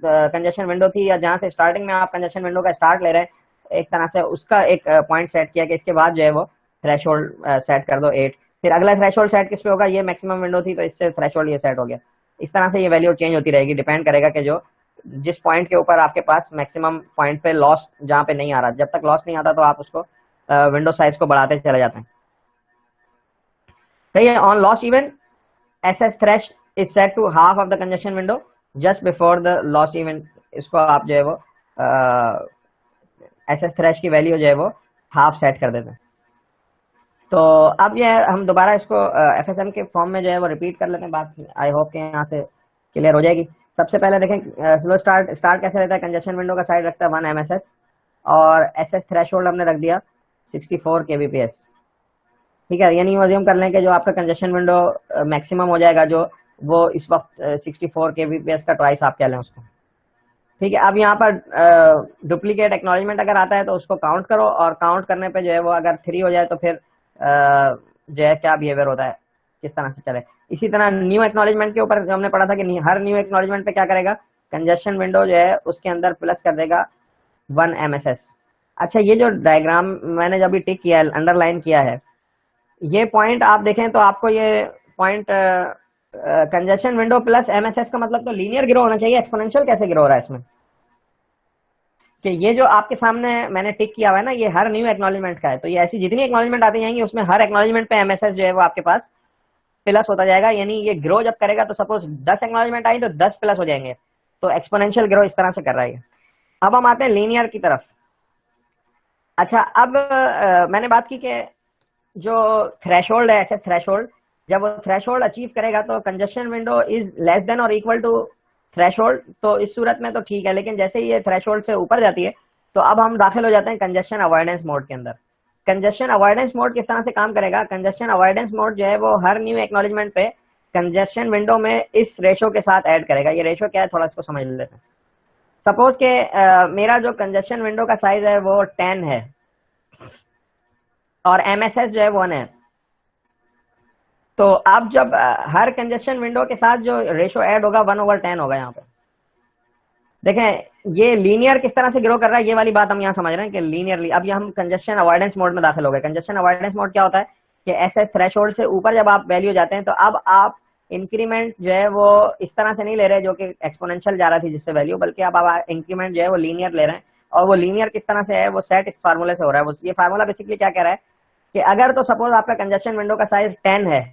कंजेशन विंडो थी, या जहां से स्टार्टिंग में आप कंजेशन विंडो का स्टार्ट ले रहे हैं एक तरह से, उसका एक पॉइंट सेट किया कि इसके बाद जो है वो थ्रेशोल्ड सेट कर दो 8। फिर अगला थ्रेशोल्ड सेट किस पे होगा, ये मैक्सिमम विंडो थी तो इससे थ्रेशोल्ड ये सेट हो गया। इस तरह से ये वैल्यू चेंज होती रहेगी, डिपेंड करेगा कि जो जिस पॉइंट के ऊपर आपके पास मैक्सिमम पॉइंट पे लॉस जहां पे नहीं आ रहा, जब तक लॉस नहीं आता तो आप उसको विंडो साइज को बढ़ाते चले जाते हैं। सही है। On loss event S S thresh is set to half of the congestion window just before the loss event. इसको आप जो है वो एस एस थ्रेश की वैल्यू जो है वो हाफ सेट कर देते हैं। तो अब ये हम दोबारा इसको एफएसएम के फॉर्म में जो है वो रिपीट कर लेते हैं बात। आई होप कि यहाँ से क्लियर हो जाएगी। सबसे पहले देखें स्लो स्टार्ट कैसे रहता है। कंजेशन विंडो का साइड रखता है 1 एमएसएस, और एसएस थ्रेशोल्ड हमने रख दिया 64 केबीपीएस। ठीक है, यानी अज्यूम कर लें कि जो आपका कंजेशन विंडो मैक्सिमम हो जाएगा, जो वो इस वक्त 64 केबीपीएस का ट्वाइस आप कह लें उसको। ठीक है, अब यहाँ पर डुप्लीकेट एक्नॉलेजमेंट अगर आता है तो उसको काउंट करो, और काउंट करने पे जो है वो अगर 3 हो जाए तो फिर जो है क्या बिहेवियर होता है, किस तरह से चले। इसी तरह न्यू एक्नॉलेजमेंट के ऊपर हमने पढ़ा था कि हर न्यू एक्नॉलेजमेंट पे क्या करेगा, कंजेशन विंडो जो है उसके अंदर प्लस कर देगा 1 एमएसएस। अच्छा, ये जो डायग्राम मैंने जब भी टिक किया है, अंडरलाइन किया है, ये पॉइंट आप देखें तो आपको ये point congestion window plus MSS का मतलब तो लीनियर ग्रो होना चाहिए। एक्सपोनेंशियल कैसे ग्रो हो रहा है इसमें, कि ये जो आपके सामने मैंने टिक किया हुआ है ना, ये हर न्यू एक्नॉलेजमेंट का है। तो ये ऐसी जितनी एक्नॉलेजमेंट आती जाएंगी उसमें हर एक्नॉलेजमेंट पे एमएसएस जो है वो आपके पास प्लस होता जाएगा। यानी ये ग्रो जब करेगा तो सपोज 10 एक्नॉलेजमेंट आई तो 10 प्लस हो जाएंगे। तो एक्सपोनेंशियल ग्रो इस तरह से कर रहा है। अब हम आते हैं लीनियर की तरफ। अच्छा, अब मैंने बात की कि जो थ्रेशोल्ड है, एसएस थ्रेशोल्ड, जब वो थ्रेशोल्ड अचीव करेगा तो congestion window is less than और इक्वल टू थ्रेशोल्ड, तो इस सूरत में तो ठीक है। लेकिन जैसे ही ये थ्रेशोल्ड से ऊपर जाती है तो अब हम दाखिल हो जाते हैं कंजेशन अवॉइडेंस मोड के अंदर। कंजेशन अवॉइडेंस मोड किस तरह से काम करेगा, कंजेशन अवॉइडेंस मोड जो है वो हर न्यू एक्नॉलेजमेंट पे कंजेशन विंडो में इस रेशो के साथ ऐड करेगा। ये रेशो क्या है, थोड़ा इसको समझ लेते हैं। सपोज के मेरा जो कंजेशन विंडो का साइज है वो 10 है, और एमएसएस जो है 1 है। तो अब जब हर कंजेशन विंडो के साथ जो रेशो ऐड होगा 1/10 होगा। यहाँ पे देखें ये लीनियर किस तरह से ग्रो कर रहा है, ये वाली बात हम यहाँ समझ रहे हैं कि लीनियरली। अब ये हम कंजेशन अवॉइडेंस मोड में दाखिल हो गए। कंजेशन अवॉइडेंस मोड क्या होता है कि एसएस थ्रेशोल्ड से ऊपर जब आप वैल्यू जाते हैं तो अब आप इंक्रीमेंट जो है वो इस तरह से नहीं ले रहे जो कि एक्सपोनेंशियल जा रहा थी जिससे वैल्यू, बल्कि अब आप इंक्रीमेंट जो है वो लीनियर ले रहे हैं। और वो लीनियर किस तरह से है, वो सेट इस फार्मूले से हो रहा है। वो ये फार्मूला बेसिकली क्या कह रहा है कि अगर तो सपोज आपका कंजेशन विंडो का साइज 10 है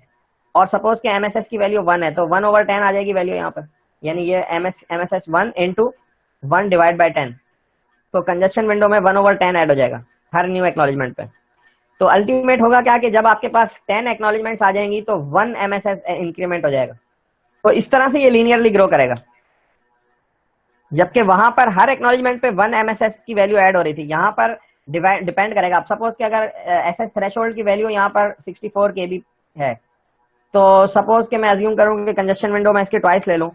और सपोज के एमएसएस की वैल्यू 1 है, तो 1/10 आ जाएगी वैल्यू यहाँ पर। यानी ये एमएसएस 1 इंटू 1 डिवाइड बाई 10, तो कंजेशन विंडो में 1/10 ऐड हो जाएगा हर न्यू एक्नॉलेजमेंट पे। तो अल्टीमेट होगा क्या कि जब आपके पास 10 एक्नॉलेजमेंट्स आ जाएंगी तो 1 एमएसएस इंक्रीमेंट हो जाएगा। तो इस तरह से ये लीनियरली ग्रो करेगा, जबकि वहां पर हर एक्नॉलेजमेंट पे 1 एमएसएस की वैल्यू ऐड हो रही थी। यहाँ पर डिपेंड करेगा। अब सपोज कि अगर एसएस थ्रेशोल्ड की वैल्यू यहाँ पर 64 केबी है, तो सपोज के मैं अज्यूम करूँ कि कंजेशन विंडो में इसके ट्वाइस ले लूँ,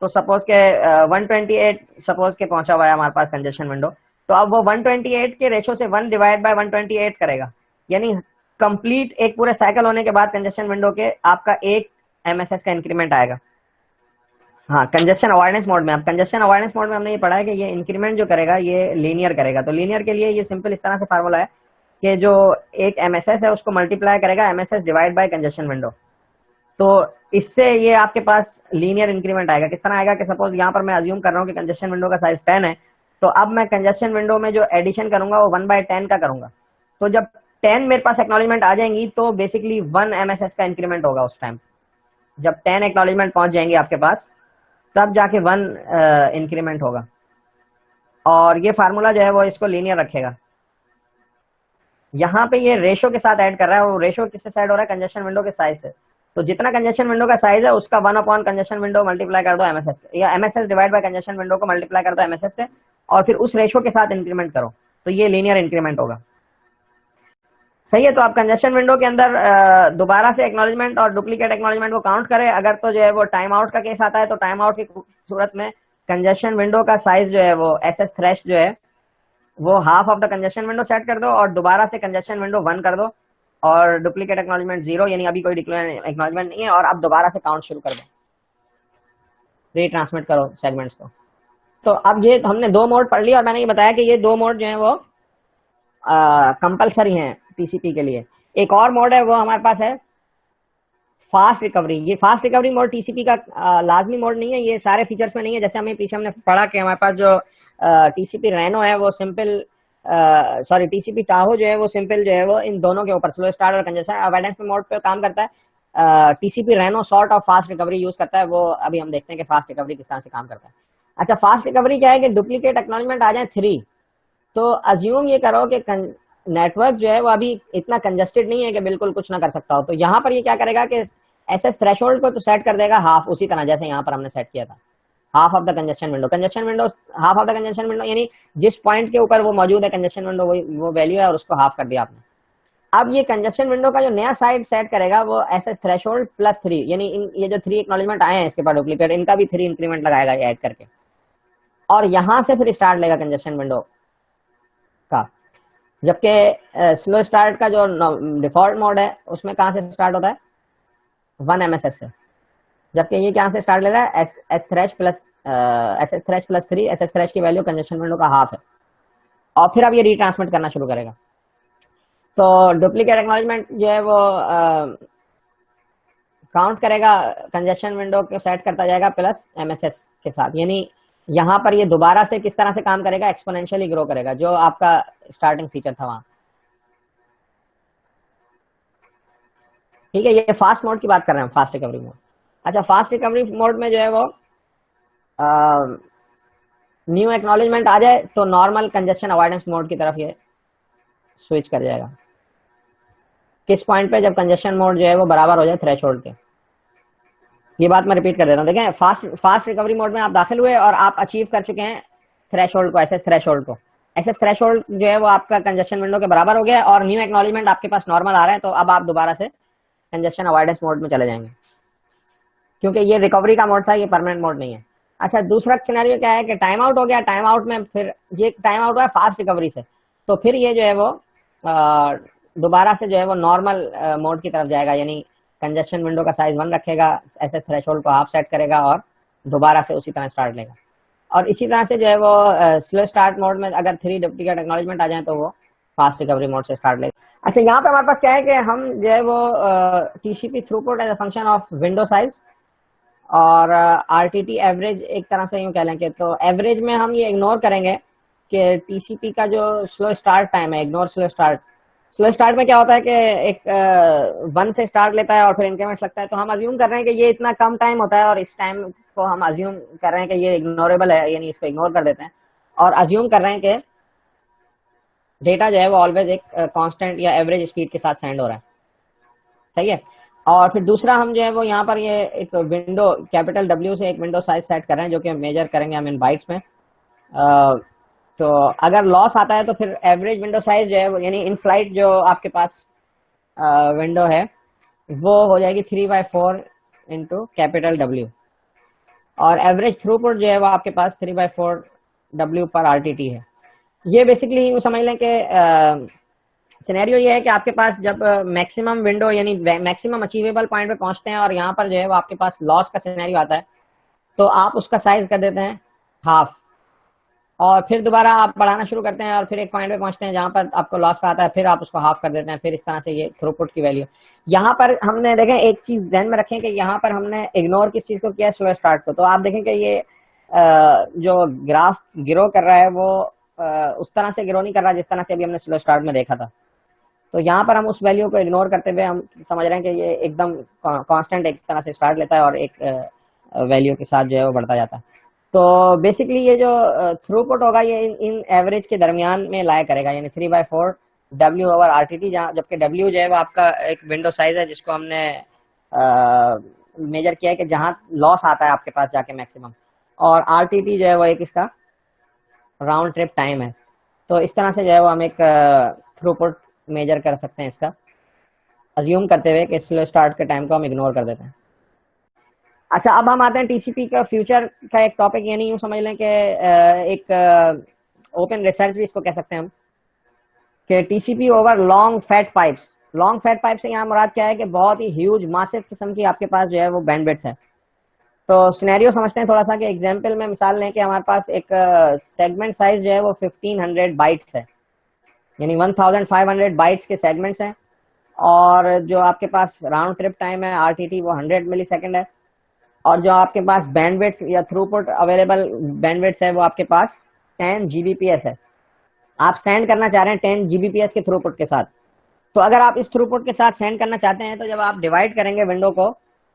तो सपोज के 128 सपोज के पहुंचा हुआ है हमारे पास कंजेशन विंडो, तो अब वो 128 के रेशो से 1 डिवाइड बाय 128 करेगा। यानी कंप्लीट एक पूरे साइकिल होने के बाद कंजेशन विंडो के आपका 1 एमएसएस का इंक्रीमेंट आएगा। हाँ, कंजेशन अवॉइडेंस मोड में। अब कंजेशन अवॉइडेंस मोड में हमने ये पढ़ा है कि ये इंक्रीमेंट जो करेगा ये लीनियर करेगा। तो लीनियर के लिए ये सिंपल इस तरह से फार्मूला है कि जो एक MSS है उसको मल्टीप्लाई करेगा MSS divide by congestion window. तो इससे ये आपके पास लीनियर इंक्रीमेंट आएगा। किस तरह आएगा कि सपोज यहाँ पर मैं अज्यूम कर रहा हूँ कि कंजेशन विंडो का साइज 10 है, तो अब मैं कंजेशन विंडो में जो एडिशन करूंगा वो 1/10 का करूंगा। तो जब 10 मेरे पास एक्नॉलेजमेंट आ जाएंगी तो बेसिकली 1 MSS का इंक्रीमेंट होगा उस टाइम। जब 10 एक्नॉलेजमेंट पहुंच जाएंगे आपके पास तब जाके 1 इंक्रीमेंट होगा। और ये फार्मूला जो है वो इसको लीनियर रखेगा। यहाँ पे ये रेशो के साथ ऐड कर रहा है, वो रेशो किससे ऐड हो रहा है? कंजेशन विंडो के साइज से। तो जितना कंजेशन विंडो का साइज है उसका 1 अपॉन कंजेशन विंडो मल्टीप्लाई कर दो MSS, या MSS divide by congestion window को मल्टीप्लाई कर दो MSS से, और फिर उस रेशो के साथ इंक्रीमेंट करो, तो ये लीनियर इंक्रीमेंट होगा। सही है। तो आप कंजेशन विंडो के अंदर दोबारा से एक्नॉलेजमेंट और डुप्लीकेट एक्नॉलेजमेंट को काउंट करें। अगर तो जो है वो टाइम आउट का केस आता है तो टाइम आउट की सूरत में कंजेशन विंडो का साइज जो है वो SS थ्रेश जो है वो half of the congestion window set कर दो और दोबारा से कंजेशन विंडो 1 कर दो और डुप्लीकेट एक्नॉलेजमेंट 0, यानी अभी कोई एक्नॉलेजमेंट नहीं है, और अब दोबारा से काउंट शुरू कर दो, रीट्रांसमिट करो सेगमेंट्स को। तो अब ये हमने 2 मोड पढ़ लिया और मैंने ये बताया कि ये 2 मोड जो है वो कंपलसरी हैं TCP के लिए। एक और मोड है वो हमारे पास है फास्ट रिकवरी। ये फास्ट रिकवरी मोड TCP का लाजमी मोड नहीं है, ये सारे फीचर्स में नहीं है। जैसे हमने पीछे पढ़ा कि हमारे पास जो TCP रेनो है वो सिंपल, सॉरी TCP टाहो जो है वो सिंपल जो है वो इन दोनों के ऊपर स्लो स्टार्ट और कंजेशन अवॉइडेंस मोड पे काम करता है। TCP Reno sort of fast recovery use करता है, वो अभी हम देखते हैं कि फास्ट रिकवरी किस तरह से काम करता है। अच्छा, फास्ट रिकवरी क्या है कि डुप्लीकेट एक्नॉलेजमेंट आ जाए 3, तो अज्यूम ये करो कि नेटवर्क जो है वो अभी इतना कंजेस्टेड नहीं है कि बिल्कुल कुछ ना कर सकता हो। तो यहाँ पर ये क्या करेगा कि SS थ्रेशोल्ड को तो सेट कर देगा हाफ, उसी तरह जैसे यहाँ पर हमने सेट किया था, half of the congestion window. Congestion window half of the congestion window यानी जिस पॉइंट के ऊपर वो मौजूद है कंजेशन विंडो वो वैल्यू है और उसको हाफ कर दिया आपने। अब ये कंजेशन विंडो का जो नया साइड सेट करेगा वो SS थ्रेशोल्ड प्लस 3, यानी ये जो 3 एक्नॉलेजमेंट आए हैं इसके बाद डुप्लीकेट, इनका भी 3 इंक्रीमेंट लगाएगा ऐड करके, और यहां से फिर स्टार्ट लेगा कंजेशन विंडो का। जबकि स्लो स्टार्ट का जो डिफॉल्ट मोड है उसमें कहां से स्टार्ट होता है? 1 MSS से। जबकि ये कहां से स्टार्ट ले रहा है? SS thresh plus 3। SS thresh की वैल्यू कंजेशन विंडो का हाफ है, और फिर अब ये रीट्रांसमिट करना शुरू करेगा। तो डुप्लीकेट एक्नॉलेजमेंट जो है वो काउंट करेगा, कंजेशन विंडो को सेट करता जाएगा प्लस MSS के साथ, यानी यहाँ पर ये दोबारा से किस तरह से काम करेगा? एक्सपोनेंशियली ग्रो करेगा, जो आपका स्टार्टिंग फीचर था वहां। ठीक है, ये फास्ट मोड की बात कर रहे हैं, फास्ट रिकवरी मोड। अच्छा, फास्ट रिकवरी मोड में जो है वो न्यू एक्नॉलेजमेंट आ जाए तो नॉर्मल कंजेशन अवॉइडेंस मोड की तरफ ये स्विच कर जाएगा। किस पॉइंट पे? जब कंजेशन मोड जो है वो बराबर हो जाए थ्रेशोल्ड के। ये बात मैं रिपीट कर देता हूँ। देखें, फास्ट रिकवरी मोड में आप दाखिल हुए और आप अचीव कर चुके हैं थ्रेशोल्ड को, SS थ्रेशोल्ड को। SS थ्रेशोल्ड जो है वो आपका कंजेशन विंडो के बराबर हो गया और न्यू एक्नॉलेजमेंट आपके पास नॉर्मल आ रहा है, तो अब आप दोबारा से कंजेशन अवॉइडेंस मोड में चले जाएंगे, क्योंकि ये रिकवरी का मोड था, ये परमानेंट मोड नहीं है। अच्छा, दूसरा सिनेरियो क्या है कि टाइम आउट हो गया। टाइम आउट में फिर ये टाइम आउट हुआ है फास्ट रिकवरी से, तो फिर ये जो है वो दोबारा से जो है वो नॉर्मल मोड की तरफ जाएगा, यानी कंजेशन विंडो का साइज 1 रखेगा, SS थ्रेशोल्ड को हाफ सेट करेगा और दोबारा से उसी तरह स्टार्ट लेगा। और इसी तरह से जो है वो स्लो स्टार्ट मोड में अगर 3 डुप्लीकेट एक्नॉलेजमेंट आ जाए तो वो फास्ट रिकवरी मोड से स्टार्ट लेगा। अच्छा, यहाँ पे हमारे पास क्या है कि हम जो है वो TCP throughput as a function of window size और RTT एवरेज एक तरह से यूँ कह लें कि, तो एवरेज में हम ये इग्नोर करेंगे कि TCP का जो स्लो स्टार्ट टाइम है, ignore slow start. Slow start में क्या होता है कि एक 1 से स्टार्ट लेता है और फिर इंक्रीमेंट्स लगता है, तो हम अज्यूम कर रहे हैं कि ये इतना कम टाइम होता है और इस टाइम को हम अज्यूम कर रहे हैं कि ये इग्नोरेबल है, यानी इसको इग्नोर कर देते हैं और अज्यूम कर रहे हैं कि डेटा जो है वो ऑलवेज एक कांस्टेंट या एवरेज स्पीड के साथ सेंड हो रहा है। सही है। और फिर दूसरा हम जो है वो यहाँ पर ये एक विंडो कैपिटल W से एक विंडो साइज सेट कर रहे हैं, जो कि मेजर करेंगे हम इन बाइट्स में। तो अगर लॉस आता है तो फिर एवरेज विंडो साइज जो है वो, यानी इन फ्लाइट जो आपके पास विंडो है वो हो जाएगी 3/4 इंटू कैपिटल W, और एवरेज थ्रूपुट जो है वो आपके पास 3/4 W पर RTT है। ये बेसिकली यूँ समझ लें कि सिनेरियो ये है कि आपके पास जब मैक्सिमम विंडो यानी मैक्सिमम अचीवेबल पॉइंट पे पहुंचते हैं और यहाँ पर जो है वो आपके पास लॉस का सिनेरियो आता है, तो आप उसका साइज कर देते हैं हाफ, और फिर दोबारा आप बढ़ाना शुरू करते हैं और फिर एक पॉइंट पे पहुंचते हैं जहां पर आपको लॉस का आता है, फिर आप उसको हाफ कर देते हैं, फिर इस तरह से ये थ्रूपुट की वैल्यू। यहाँ पर हमने देखें, एक चीज ध्यान में रखें कि यहाँ पर हमने इग्नोर किस चीज को किया है, स्लो स्टार्ट को। तो आप देखें कि ये जो ग्राफ ग्रो कर रहा है वो उस तरह से ग्रो नहीं कर रहा जिस तरह से अभी हमने स्लो स्टार्ट में देखा था। तो यहाँ पर हम उस वैल्यू को इग्नोर करते हुए हम समझ रहे हैं कि ये एकदम कांस्टेंट एक तरह से स्टार्ट लेता है और एक वैल्यू के साथ जो है वो बढ़ता जाता है। तो बेसिकली ये जो थ्रूपुट होगा ये इन एवरेज के दरमियान में लाया करेगा, यानी 3/4 W ओवर RTT, जबकि W जो है वो आपका एक विंडो साइज है जिसको हमने मेजर किया है कि जहां लॉस आता है आपके पास जाके मैक्सिमम, और RTT जो है वो एक इसका राउंड ट्रिप टाइम है। तो इस तरह से जो है वो हम एक थ्रूपुट मेजर कर सकते हैं इसका, अज्यूम करते हुए कि स्लो स्टार्ट के टाइम को हम इग्नोर कर देते हैं। अच्छा, अब हम आते हैं टीसीपी का फ्यूचर का एक टॉपिक, यानी यूं समझ लें कि एक ओपन रिसर्च भी इसको कह सकते हैं हम, कि TCP over long fat pipes. Long fat pipe से यहाँ मुराद क्या है कि बहुत ही ह्यूज मासिव किस्म की आपके पास जो है वो बैंडविड्थ है। तो सिनेरियो समझते हैं थोड़ा सा, कि एग्जांपल में मिसाल लें कि हमारे पास एक सेगमेंट साइज जो है वो 1500 बाइट्स है, यानी 1500 बाइट्स के सेगमेंट्स हैं, और जो आपके पास राउंड ट्रिप टाइम है RTT वो 100 मिली सेकेंड है, और जो आपके पास बैंडविड्थ या थ्रूपुट अवेलेबल बैंडविड्थ है वो आपके पास 10 Gbps है। आप सेंड करना चाह रहे हैं 10 Gbps के थ्रूपुट के साथ। तो अगर आप इस थ्रूपुट के साथ सेंड करना चाहते हैं तो जब आप डिवाइड करेंगे विंडो को,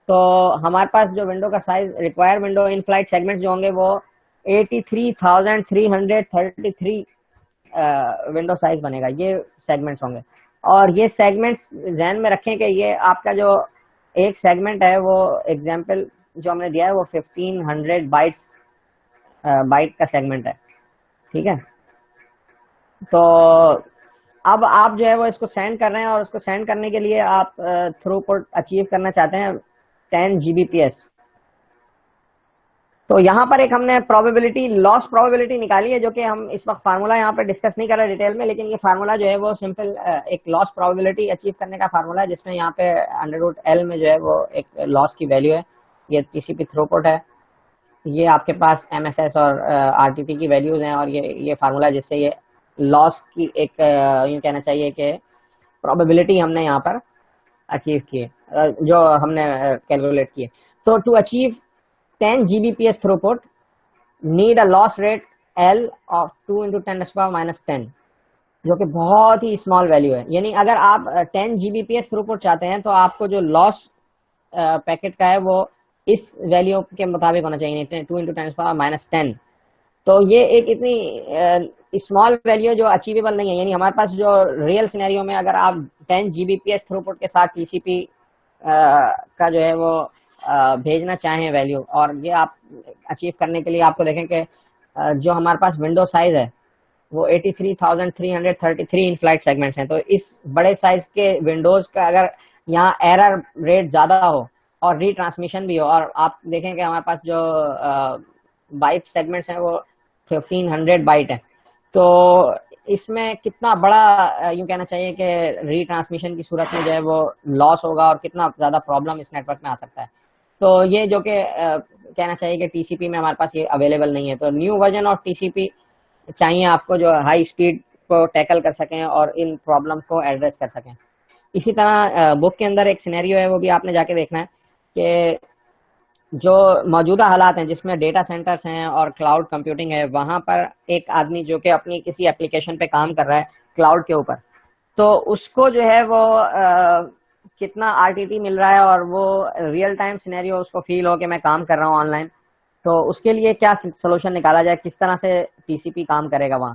तो हमारे पास जो विंडो का size, require window in flight segments जो होंगे वो 83,333 विंडो साइज बनेगा, ये सेगमेंट्स होंगे। और ये सेगमेंट्स ध्यान में रखें कि ये आपका जो एक सेगमेंट है वो एग्जांपल जो हमने दिया है वो 1500 बाइट का सेगमेंट है, ठीक है। तो अब आप जो है वो इसको सेंड कर रहे हैं, और उसको सेंड करने के लिए आप थ्रूपुट अचीव करना चाहते हैं 10 Gbps। तो यहाँ पर एक हमने प्रोबेबिलिटी, लॉस प्रोबेबिलिटी निकाली है, जो कि हम इस वक्त फार्मूला यहाँ पर डिस्कस नहीं कर रहे डिटेल में, लेकिन ये फार्मूला जो है वो सिंपल एक लॉस प्रोबेबिलिटी अचीव करने का फार्मूला है, जिसमें यहाँ पे √L में जो है वो एक लॉस की वैल्यू है, ये टीसीपी थ्रूपुट है, ये आपके पास MSS और RTT की वैल्यूज हैं, और ये फार्मूला जिससे ये लॉस की एक यूँ कहना चाहिए कि प्रोबेबिलिटी हमने यहाँ पर अचीव की है, जो हमने कैलकुलेट की है। तो to achieve 10 Gbps throughput need a loss rate L of 2 × 10⁻⁻10, जो कि बहुत ही स्मॉल वैल्यू है। यानी अगर आप 10 Gbps थ्रूपुट चाहते हैं तो आपको जो लॉस पैकेट का है वो इस वैल्यू के मुताबिक होना चाहिए, 2 × 10⁻⁻10। तो ये एक इतनी स्मॉल वैल्यू जो अचीवेबल नहीं है। यानी हमारे पास जो रियल सिनेरियो में अगर आप 10 Gbps थ्रूपुट के साथ टीसीपी का जो है वो भेजना चाहें वैल्यू, और ये आप अचीव करने के लिए आपको देखें कि जो हमारे पास विंडो साइज है वो 83,333 इन फ्लाइट सेगमेंट्स हैं। तो इस बड़े साइज के विंडोज का अगर यहाँ एरर रेट ज्यादा हो और रीट्रांसमिशन भी हो, और आप देखें कि हमारे पास जो बाइट सेगमेंट्स हैं वो 1500 बाइट है, तो इसमें कितना बड़ा यूं कहना चाहिए कि रीट्रांसमिशन की सूरत में जो है वो लॉस होगा, और कितना ज्यादा प्रॉब्लम इस नेटवर्क में आ सकता है। तो ये जो कि कहना चाहिए कि टीसीपी में हमारे पास ये अवेलेबल नहीं है। तो न्यू वर्जन ऑफ टीसीपी चाहिए आपको जो हाई स्पीड को टैकल कर सकें और इन प्रॉब्लम को एड्रेस कर सकें। इसी तरह बुक के अंदर एक सिनेरियो है, वो भी आपने जाके देखना है कि जो मौजूदा हालात हैं जिसमें डेटा सेंटर्स हैं और क्लाउड कंप्यूटिंग है, वहां पर एक आदमी जो कि अपनी किसी एप्लीकेशन पे काम कर रहा है क्लाउड के ऊपर, तो उसको जो है वो कितना RTT मिल रहा है, और वो रियल टाइम सिनेरियो उसको फील हो कि मैं काम कर रहा हूँ ऑनलाइन, तो उसके लिए क्या सोल्यूशन निकाला जाए, किस तरह से टीसीपी काम करेगा वहाँ।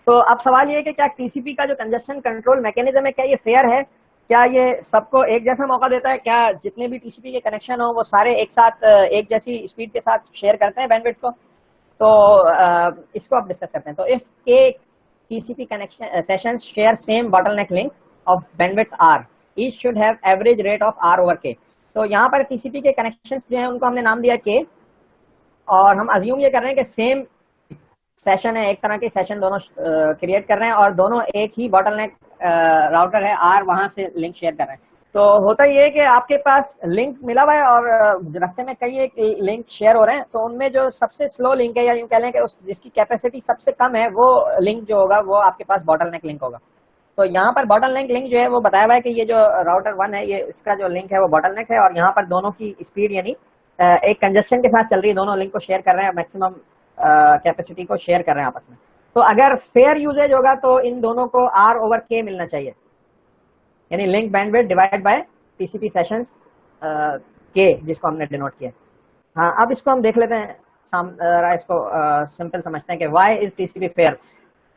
तो अब सवाल ये है कि क्या टीसीपी का जो कंजेशन कंट्रोल मैकेनिज्म है क्या ये फेयर है, क्या ये सबको एक जैसा मौका देता है, क्या जितने भी टीसीपी के कनेक्शन हो वो सारे एक साथ एक जैसी स्पीड के साथ शेयर करते हैं बैंडविड्थ को। तो इसको आप डिस्कस करते हैं। तो इफ के TCP connection sessions share same bottleneck link of bandwidth R, each should have average rate of R over K। तो यहाँ पर टीसीपी के कनेक्शंस जो हैं उनको हमने नाम दिया K, और हम अज्यूम ये कर रहे हैं कि सेम सेशन है, एक तरह के सेशन दोनों क्रिएट कर रहे हैं, और दोनों एक ही बॉटलनेक राउटर है R, वहां से लिंक शेयर कर रहे हैं। तो होता ये है कि आपके पास लिंक मिला हुआ है और रास्ते में कई एक लिंक शेयर हो रहे हैं, तो उनमें जो सबसे स्लो लिंक है या यूं कह लें कि उस जिसकी कैपेसिटी सबसे कम है वो लिंक जो होगा वो आपके पास बॉटलनेक लिंक होगा। तो यहाँ पर बॉटलनेक लिंक जो है वो बताया हुआ है कि ये जो राउटर 1 है ये इसका जो लिंक है वो बॉटलनेक है, और यहाँ पर दोनों की स्पीड यानी एक कंजेशन के साथ चल रही है, दोनों लिंक को शेयर कर रहे हैं, मैक्सिमम कैपेसिटी को शेयर कर रहे हैं आपस में। तो अगर फेयर यूजेज होगा तो इन दोनों को R/K मिलना चाहिए, यानी link bandwidth divide by TCP sessions के, जिसको हमने डिनोट किया। हाँ, अब इसको हम देख लेते हैं, इसको सिंपल समझते हैं कि व्हाई इज टीसीपी फेयर।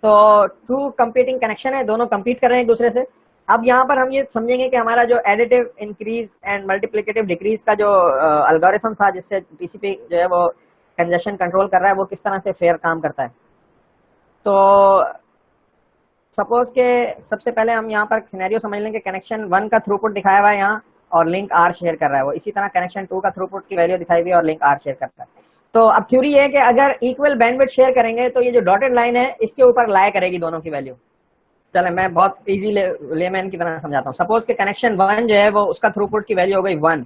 तो टू कंपीटिंग कनेक्शन है, दोनों कंपीट कर रहे हैं एक दूसरे से। अब यहाँ पर हम ये समझेंगे कि हमारा जो additive increase and multiplicative decrease का जो एल्गोरिथम था जिससे टीसीपी जो है वो कंजेशन कंट्रोल कर रहा है, वो किस तरह से फेयर काम करता है। तो सपोज के सबसे पहले हम यहाँ पर सिनेरियो समझ लें कि कनेक्शन 1 का थ्रूपुट दिखाया हुआ है यहाँ और लिंक R शेयर कर रहा है, वो इसी तरह कनेक्शन 2 का थ्रूपुट की वैल्यू दिखाई हुई है और लिंक R शेयर करता है। तो अब थ्योरी ये है कि अगर इक्वल बैंडविड्थ शेयर करेंगे तो ये जो डॉटेड लाइन है इसके ऊपर लाया करेगी दोनों की वैल्यू। चले मैं बहुत इजी लेमैन की तरह समझाता हूँ। सपोज के कनेक्शन 1 जो है वो उसका थ्रूपुट की वैल्यू हो गई 1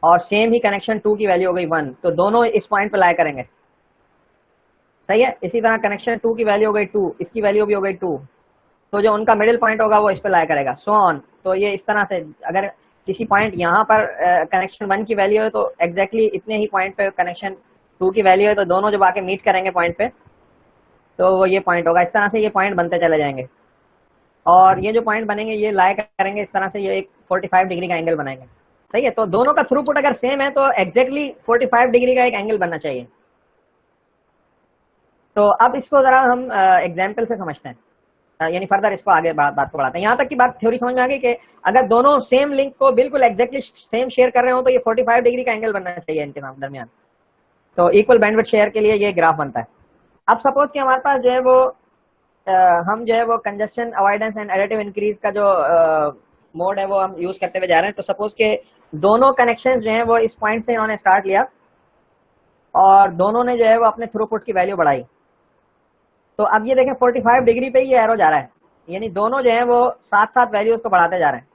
और सेम ही कनेक्शन 2 की वैल्यू हो गई 1, तो दोनों इस पॉइंट पे लाया करेंगे, सही है। इसी तरह कनेक्शन 2 की वैल्यू हो गई 2, इसकी वैल्यू भी हो गई 2, तो जो उनका मिडिल पॉइंट होगा वो इस पे लाया करेगा, सो ऑन। तो ये इस तरह से अगर किसी पॉइंट यहाँ पर कनेक्शन 1 की वैल्यू है तो एग्जैक्टली इतने ही पॉइंट पे कनेक्शन 2 की वैल्यू है, तो दोनों जब आके मीट करेंगे पॉइंट पे तो वो ये पॉइंट होगा। इस तरह से ये पॉइंट बनते चले जाएंगे और ये जो पॉइंट बनेंगे ये लाया करेंगे इस तरह से, ये एक 45 डिग्री का एंगल बनाएंगे, सही है। तो दोनों का थ्रूपुट अगर सेम है तो एग्जैक्टली 45 डिग्री का एक एंगल बनना चाहिए। तो अब इसको जरा हम एग्जाम्पल से समझते हैं, यानी फर्दर इसको आगे बात को बढ़ाते हैं। यहाँ तक की बात थ्योरी समझ में आ गई कि अगर दोनों सेम लिंक को बिल्कुल एग्जैक्टली सेम शेयर कर रहे हो तो ये 45 डिग्री का एंगल बनना चाहिए इनके दरमियान। तो इक्वल बैंडविड्थ शेयर के लिए ये ग्राफ बनता है। अब सपोज कि हमारे पास जो है वो हम जो है वो congestion avoidance and additive increase का जो मोड है वो हम यूज करते हुए जा रहे हैं। तो सपोज के दोनों कनेक्शन जो है वो इस पॉइंट से इन्होंने स्टार्ट लिया और दोनों ने जो है वो अपने थ्रूपुट की वैल्यू बढ़ाई। तो अब ये देखें 45 डिग्री पे ये एरो जा रहा है, यानी दोनों जो है वो साथ साथ वैल्यूज को बढ़ाते जा रहे हैं,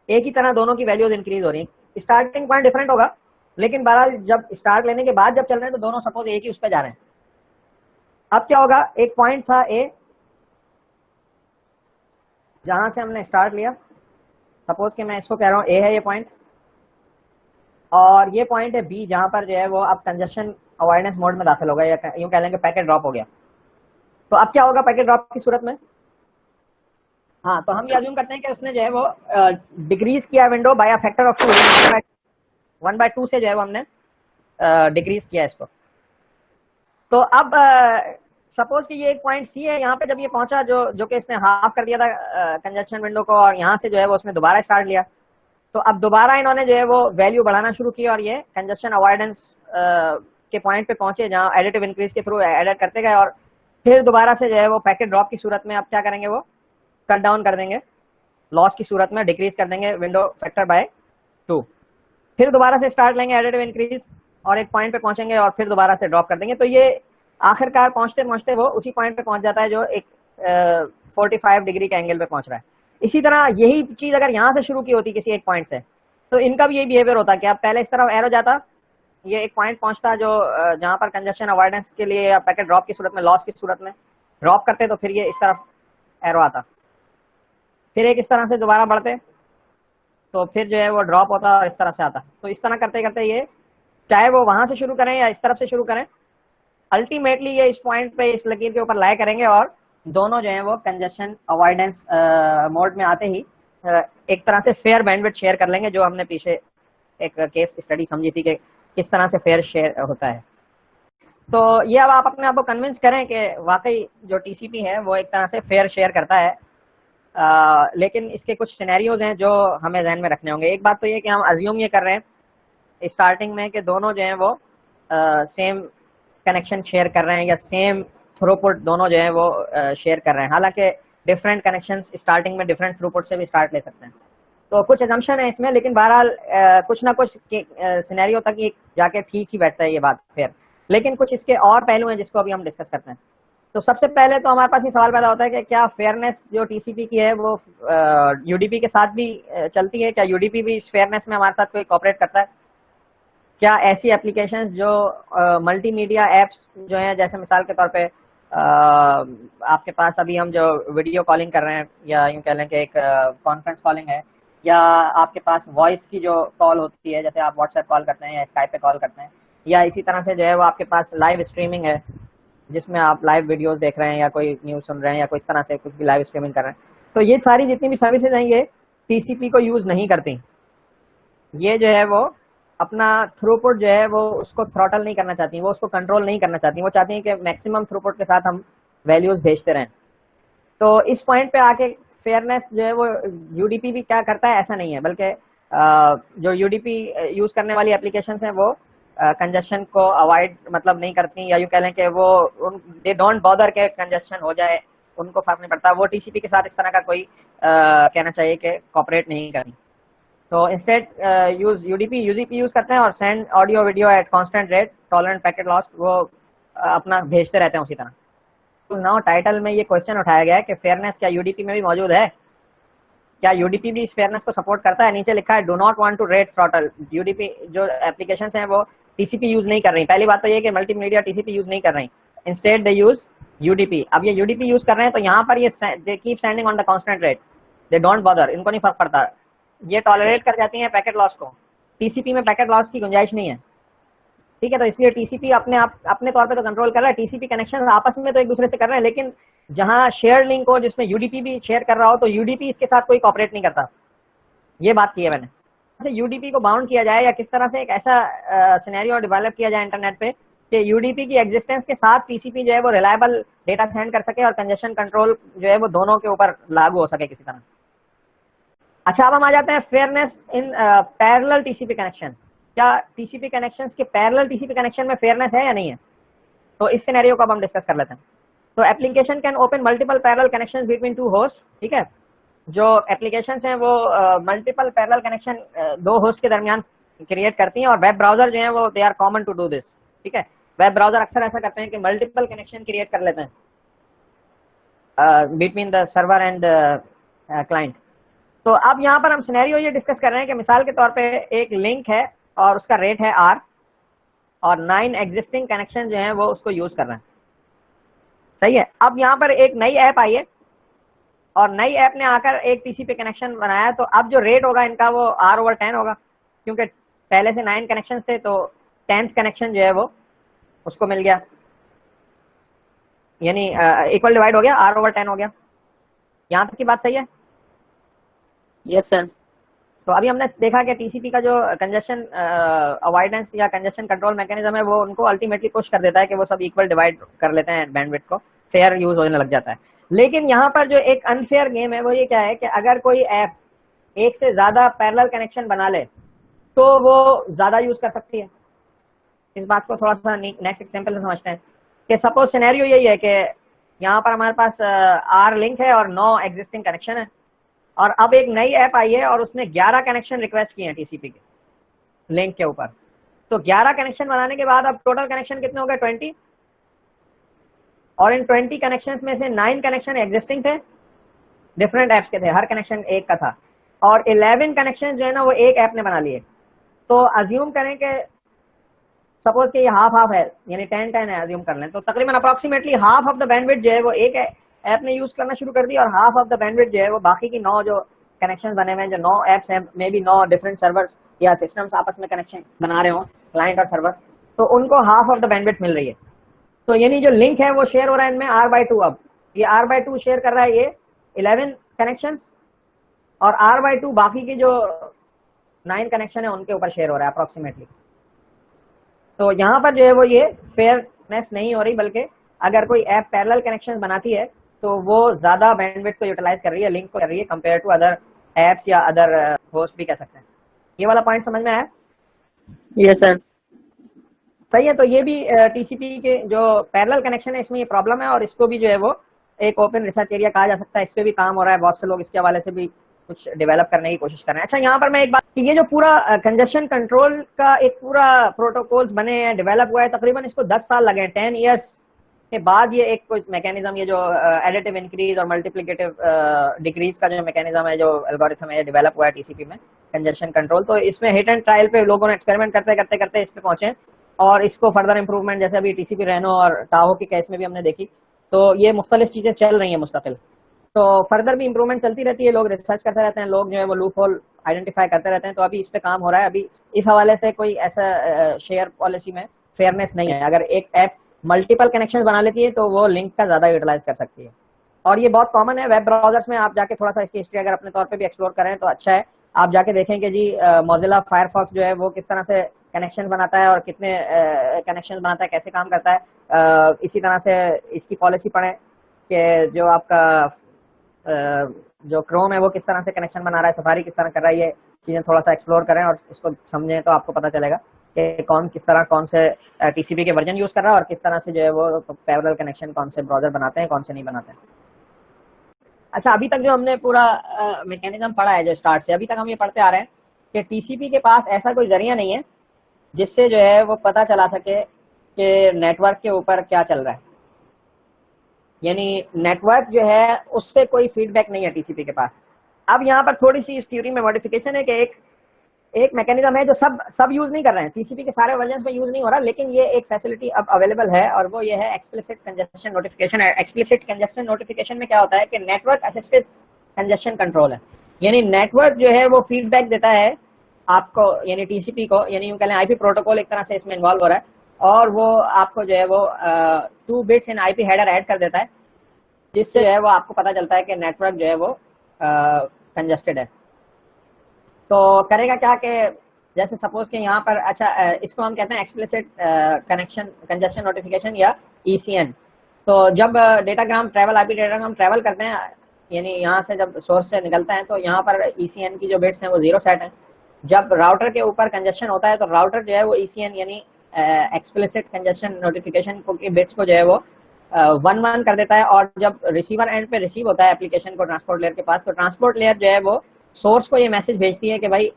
एक ही तरह दोनों की वैल्यूज इंक्रीज हो रही है। स्टार्टिंग पॉइंट डिफरेंट होगा लेकिन बहरहाल जब स्टार्ट लेने के बाद जब चल रहे हैं तो दोनों सपोज एक ही उस पर जा रहे हैं। अब क्या होगा, एक पॉइंट था ए जहां से हमने स्टार्ट लिया, सपोज कि मैं इसको कह रहा हूं ए है ये पॉइंट, और ये पॉइंट है बी जहां पर जो है वो अब कंजेशन अवॉइडेंस मोड में दाखिल होगा, या यूं कह लेंगे पैकेट ड्रॉप हो गया। तो अब क्या होगा पैकेट ड्रॉप की सूरत में, हाँ तो हम ये अज्यूम करते हैं कि उसने जो है वो डिक्रीज किया window by a factor of 2, 1/2 से जो है वो हमने डिक्रीज किया इसको। तो अब सपोज कि ये एक पॉइंट सी है, यहाँ पे जब ये पहुंचा जो कि इसने हाफ कर दिया था कंजक्शन विंडो को, और यहाँ से जो है वो उसने दोबारा स्टार्ट लिया, तो अब दोबारा इन्होंने जो है वो वैल्यू बढ़ाना शुरू की और ये कंजक्शन अवॉइडेंस के पॉइंट पे पहुंचे जहाँ एडिटिव इंक्रीज के थ्रू एडिट करते गए, और फिर दोबारा से जो है वो पैकेट ड्रॉप की सूरत में अब क्या करेंगे, वो कट डाउन कर देंगे, लॉस की सूरत में डिक्रीज कर देंगे विंडो फैक्टर बाय 2, फिर दोबारा से स्टार्ट लेंगे एडिटिव इंक्रीज और एक पॉइंट पे पहुंचेंगे और फिर दोबारा से ड्रॉप कर देंगे। तो ये आखिरकार पहुंचते पहुंचते वो उसी पॉइंट पे पहुंच जाता है जो एक 45 डिग्री के एंगल पे पहुंच रहा है। इसी तरह यही चीज अगर यहाँ से शुरू की होती किसी एक पॉइंट से, तो इनका भी यही बिहेवियर होता है कि अब पहले इस तरफ एरो जाता, ये एक पॉइंट पहुंचता जो जहां पर कंजक्शन अवॉइडेंस के लिए या पैकेट ड्रॉप की सूरत में, लॉस की सूरत में ड्रॉप करते, तो फिर ये इस तरफ एरो आता, फिर एक इस तरह से दोबारा बढ़ते, तो फिर जो है वो ड्रॉप होता और इस तरफ से आता। तो इस तरह करते करते ये चाहे वो वहां से शुरू करें या इस तरफ से शुरू करें, अल्टीमेटली ये इस पॉइंट पे इस लकीर के ऊपर लाया करेंगे और दोनों जो है वो कंजक्शन अवॉइडेंस मोड में आते ही एक तरह से फेयर बैंडविड्थ शेयर कर लेंगे, जो हमने पीछे एक केस स्टडी समझी थी कि किस तरह से फेयर शेयर होता है। तो ये अब आप अपने आप को कन्विंस करें कि वाकई जो टीसीपी है वो एक तरह से फेयर शेयर करता है, लेकिन इसके कुछ सिनेरियोज हैं जो हमें ध्यान में रखने होंगे। एक बात तो ये कि हम अज्यूम ये कर रहे हैं स्टार्टिंग में कि दोनों जो हैं वो सेम कनेक्शन शेयर कर रहे हैं या सेम थ्रूपुट दोनों जो है वो शेयर कर रहे हैं, हालांकि डिफरेंट कनेक्शंस स्टार्टिंग में डिफरेंट थ्रूपुट से भी स्टार्ट ले सकते हैं। तो कुछ एजम्पशन है इसमें, लेकिन बहरहाल कुछ ना कुछ सिनेरियो तक ये जाके ठीक ही बैठता है ये बात फेयर, लेकिन कुछ इसके और पहलू हैं जिसको अभी हम डिस्कस करते हैं। तो सबसे पहले तो हमारे पास ये सवाल पैदा होता है कि क्या फेयरनेस जो टीसीपी की है वो यूडीपी के साथ भी चलती है? क्या यूडीपी भी इस फेयरनेस में हमारे साथ कोई कॉपरेट करता है? क्या ऐसी एप्लीकेशंस जो मल्टीमीडिया एप्स जो हैं, जैसे मिसाल के तौर पे आपके पास अभी हम जो वीडियो कॉलिंग कर रहे हैं, या यूं कह लें कि एक कॉन्फ्रेंस कॉलिंग है, या आपके पास वॉइस की जो कॉल होती है, जैसे आप व्हाट्सएप कॉल करते हैं या स्काइप पे कॉल करते हैं, या इसी तरह से जो है वो आपके पास लाइव स्ट्रीमिंग है जिसमें आप लाइव वीडियोस देख रहे हैं या कोई न्यूज़ सुन रहे हैं या कोई इस तरह से कुछ भी लाइव स्ट्रीमिंग कर रहे हैं, तो ये सारी जितनी भी सर्विसेज हैं ये टीसीपी को यूज़ नहीं करती। ये जो है वो अपना थ्रूपुट जो है वो उसको थ्रॉटल नहीं करना चाहती, वो उसको कंट्रोल नहीं करना चाहती, वो चाहती हैं कि मैक्सिमम थ्रूपुट के साथ हम वैल्यूज भेजते रहें। तो इस पॉइंट पे आके फेयरनेस जो है वो यूडीपी भी क्या करता है, ऐसा नहीं है, बल्कि जो यूडीपी यूज करने वाली एप्लीकेशंस हैं वो कंजेशन को अवॉइड मतलब नहीं करती, या यूं कह लें कि वो दे डोंट बॉदर के कंजेशन हो जाए, उनको फर्क नहीं पड़ता। वो टीसीपी के साथ इस तरह का कोई कहना चाहिए कि कॉपरेट नहीं करें। तो इंस्टेड यूज यूडीपी यूज करते हैं और send audio video at constant rate tolerant packet loss, वो अपना भेजते रहते हैं उसी तरह। तो नाउ टाइटल में ये क्वेश्चन उठाया गया है कि फेयरनेस क्या यूडीपी में भी मौजूद है? क्या यूडीपी भी इस फेयरनेस को सपोर्ट करता है? नीचे लिखा है do not want to rate throttle. UDP जो एप्लीकेशंस हैं वो टीसीपी यूज नहीं कर रही। पहली बात तो ये कि मल्टीमीडिया टीसीपी यूज नहीं कर रही, इंस्टेड दे यूज यूडीपी। अब ये यूडीपी यूज कर रहे हैं तो यहाँ पर ये they keep sending on the constant rate, they don't bother, इनको नहीं फर्क पड़ता, ये टॉलरेट कर जाती हैं पैकेट लॉस को। टीसीपी में पैकेट लॉस की गुंजाइश नहीं है, ठीक है। तो इसलिए टीसीपी अपने तौर पे तो कंट्रोल कर रहा है, टीसीपी कनेक्शन आपस में तो एक दूसरे से कर रहे हैं, लेकिन जहां शेयर लिंक हो जिसमें यूडीपी भी शेयर कर रहा हो तो यूडीपी इसके साथ कोई कॉपरेट नहीं करता। ये बात की है मैंने। से यूडीपी को बाउंड किया जाए या किस तरह से एक ऐसा सिनेरियो डेवलप किया जाए इंटरनेट पे कि यूडीपी की एग्जिस्टेंस के साथ टीसीपी जो है वो रिलायबल डेटा सेंड कर सके और कंजेशन कंट्रोल जो है वो दोनों के ऊपर लागू हो सके किसी तरह। अच्छा, अब हम आ जाते हैं fairness in parallel TCP connection. क्या टीसीपी कनेक्शंस के पैरेलल टीसीपी कनेक्शन में फेयरनेस है या नहीं है? तो इस सिनेरियो को अब हम डिस्कस कर लेते हैं। तो application can open multiple parallel connections between two host, ठीक है। जो एप्लीकेशंस हैं वो मल्टीपल पैरेलल कनेक्शन दो होस्ट के दरमियान क्रिएट करती हैं, और वेब ब्राउजर जो है वो they are common to do this, ठीक है। वेब ब्राउजर अक्सर ऐसा करते हैं कि मल्टीपल कनेक्शन क्रिएट कर लेते हैं between the server and client. तो अब यहाँ पर हम सिनेरियो ये डिस्कस कर रहे हैं कि मिसाल के तौर पे एक लिंक है और उसका रेट है R, और 9 एग्जिस्टिंग कनेक्शन जो हैं वो उसको यूज कर रहे हैं, सही है। अब यहाँ पर एक नई ऐप आई है और नई ऐप ने आकर एक टीसीपी कनेक्शन बनाया, तो अब जो रेट होगा इनका वो R/10 होगा, क्योंकि पहले से 9 कनेक्शन थे तो 10th कनेक्शन जो है वो उसको मिल गया, यानी इक्वल डिवाइड हो गया, R/10 हो गया। यहाँ तक की बात सही है? Yes sir. तो अभी हमने देखा कि टीसीपी का जो कंजेशन अवॉइडेंस या कंजेशन कंट्रोल मैकेनिज्म है वो उनको अल्टीमेटली पुश कर देता है कि वो सब इक्वल डिवाइड कर लेते हैं बैंडविड्थ को, फेयर यूज होने लग जाता है। लेकिन यहाँ पर जो एक अनफेयर गेम है वो ये क्या है कि अगर कोई ऐप एक से ज्यादा पैरेलल कनेक्शन बना ले तो वो ज्यादा यूज कर सकती है। इस बात को थोड़ा सा नेक्स्ट एग्जांपल से समझते हैं कि सपोज सिनेरियो यही है कि यहाँ पर हमारे पास R लिंक है और 9 एग्जिस्टिंग कनेक्शन है, और अब एक नई ऐप आई है और उसने 11 कनेक्शन रिक्वेस्ट किए हैं टीसीपी के लिंक के ऊपर। तो 11 कनेक्शन बनाने के बाद अब टोटल कनेक्शन कितने हो गए? 20, और इन 20 कनेक्शंस में से 9 कनेक्शन एग्जिस्टिंग थे, डिफरेंट ऐप्स के थे, हर कनेक्शन एक का था, और 11 कनेक्शन जो है ना वो एक ऐप ने बना लिए। तो अज्यूम करें कि सपोज कि ये हाफ हाफ है, यानी 10-10 है, अज्यूम कर लें, तो तकरीबन approximately half of the bandwidth जो है वो एक ऐप ने यूज करना शुरू कर दी, और हाफ ऑफ द बैंडविड्थ जो है वो बाकी की 9 जो कनेक्शन बने हुए हैं, जो 9 ऐप्स हैं, मे बी 9 डिफरेंट सर्वर्स या सिस्टम्स आपस में कनेक्शन बना रहे हो, क्लाइंट और सर्वर, तो उनको हाफ ऑफ द बैंडविड्थ मिल रही है। तो यानी जो लिंक है वो शेयर हो रहा है इनमें R/2। अब ये R/2 शेयर कर रहा है ये 11 कनेक्शंस, और R/2 बाकी की जो 9 कनेक्शन है उनके ऊपर शेयर हो रहा है अप्रोक्सीमेटली। तो यहाँ पर जो है वो ये फेयरनेस नहीं हो रही, बल्कि अगर कोई ऐप पैरेलल कनेक्शन बनाती है तो वो ज्यादा बैंडविड्थ को यूटिलाइज कर रही है, लिंक को कर रही है, कंपेयर टू अदर ऐप्स या अदर होस्ट भी कह सकते हैं। ये वाला पॉइंट समझ में आया? Yes sir. सही है। तो ये भी टीसीपी के जो पैरेलल कनेक्शन है इसमें ये प्रॉब्लम है, और इसको भी जो है वो एक ओपन रिसर्च एरिया कहा जा सकता है। इस पे भी काम हो रहा है, बहुत से लोग इसके हवाले से भी कुछ डेवलप करने की कोशिश कर रहे हैं। अच्छा, यहाँ पर मैं एक बात कि ये जो पूरा कंजेशन कंट्रोल का एक पूरा प्रोटोकॉल्स बने हैं, डेवलप हुआ है, तकरीबन इसको 10 साल लगे हैं, 10 ईयर्स के बाद ये एक कुछ मैकेनिज्म, ये जो एडिटिव इंक्रीज और मल्टीप्लिकेटिव डिक्रीज का जो मैकेनिज्म है, जो एल्गोरिथम है, डेवलप हुआ है टीसीपी में, कंजेशन कंट्रोल। तो इसमें हिट एंड ट्रायल पे लोगों ने एक्सपेरिमेंट करते करते करते इस पे पहुंचे, और इसको फर्दर इंप्रूवमेंट जैसे अभी टीसीपी रेनो और टाहो के केस में भी हमने देखी। तो ये मुख्तलिफ चीजें चल रही हैं मुस्तकिल, तो फर्दर भी इंप्रूवमेंट चलती रहती है, लोग रिसर्च करते रहते हैं, लोग जो है वो लूप होल आइडेंटिफाई करते रहते हैं। तो अभी इस पे काम हो रहा है। अभी इस हवाले से कोई ऐसा शेयर पॉलिसी में फेयरनेस नहीं है। अगर एक ऐप मल्टीपल कनेक्शंस बना लेती है तो वो लिंक का ज्यादा यूटिलाइज कर सकती है, और ये बहुत कॉमन है वेब ब्राउजर्स में। आप जाके थोड़ा सा इसकी हिस्ट्री अगर अपने तौर पे भी एक्सप्लोर करें तो अच्छा है। आप जाके देखें कि जी मोजिला फायरफॉक्स जो है वो किस तरह से कनेक्शन बनाता है और कितने कनेक्शन बनाता है, कैसे काम करता है। इसी तरह से इसकी पॉलिसी पढ़ें कि जो आपका जो क्रोम है वो किस तरह से कनेक्शन बना रहा है, सफारी किस तरह कर रहा है। ये चीजें थोड़ा सा एक्सप्लोर करें और इसको समझें तो आपको पता चलेगा कि कौन किस तरह कौन से टीसीपी के वर्जन यूज कर रहा है और किस तरह से जो है वो पैरेलल कनेक्शन कौन से ब्राउजर बनाते हैं, कौन से नहीं बनाते हैं। अच्छा, अभी तक जो हमने पूरा मैकेनिज्म पढ़ा है, जो स्टार्ट से अभी तक हम ये पढ़ते आ रहे हैं कि टीसीपी के पास ऐसा कोई जरिया नहीं है जिससे जो है वो पता चला सके कि नेटवर्क के ऊपर क्या चल रहा है। यानी नेटवर्क जो है उससे कोई फीडबैक नहीं है टीसीपी के पास। अब यहाँ पर थोड़ी सी इस थ्योरी में मॉडिफिकेशन है कि एक मैकेनिज्म है जो सब यूज नहीं कर रहे हैं, टीसीपी के सारे वर्जन में यूज नहीं हो रहा, लेकिन ये एक फैसिलिटी अब अवेलेबल है, और वो ये है explicit congestion notification. Explicit congestion notification में क्या होता है कि नेटवर्क असिस्टेड कंजेशन कंट्रोल है। यानी नेटवर्क जो है वो फीडबैक देता है आपको, यानी टीसीपी को, यानी यूं कह लें आईपी प्रोटोकॉल एक तरह से इसमें इन्वॉल्व हो रहा है, और वो आपको जो है वो 2 bits in IP header add कर देता है, जिससे जो है वो आपको पता चलता है कि नेटवर्क जो है वो कंजेस्टेड है। तो करेगा क्या कि जैसे सपोज कि यहाँ पर, अच्छा इसको हम कहते हैं एक्सप्लिसिट कनेक्शन कंजेशन नोटिफिकेशन या ईसीएन। तो जब datagram travel, IP datagram travel करते हैं, यानी यहाँ से जब सोर्स से निकलता है, तो यहाँ पर ईसीएन की जो बिट्स हैं वो 0 सेट है। जब राउटर के ऊपर कंजेशन होता है तो राउटर जो है वो ईसीएन यानी एक्सप्लिसिट कंजेशन नोटिफिकेशन के बिट्स को जो है वो 1-1 कर देता है। और जब रिसीवर एंड पे रिसीव होता है एप्लीकेशन को ट्रांसपोर्ट लेयर के पास, तो ट्रांसपोर्ट लेयर जो है वो सोर्स को ये मैसेज भेजती है कि भाई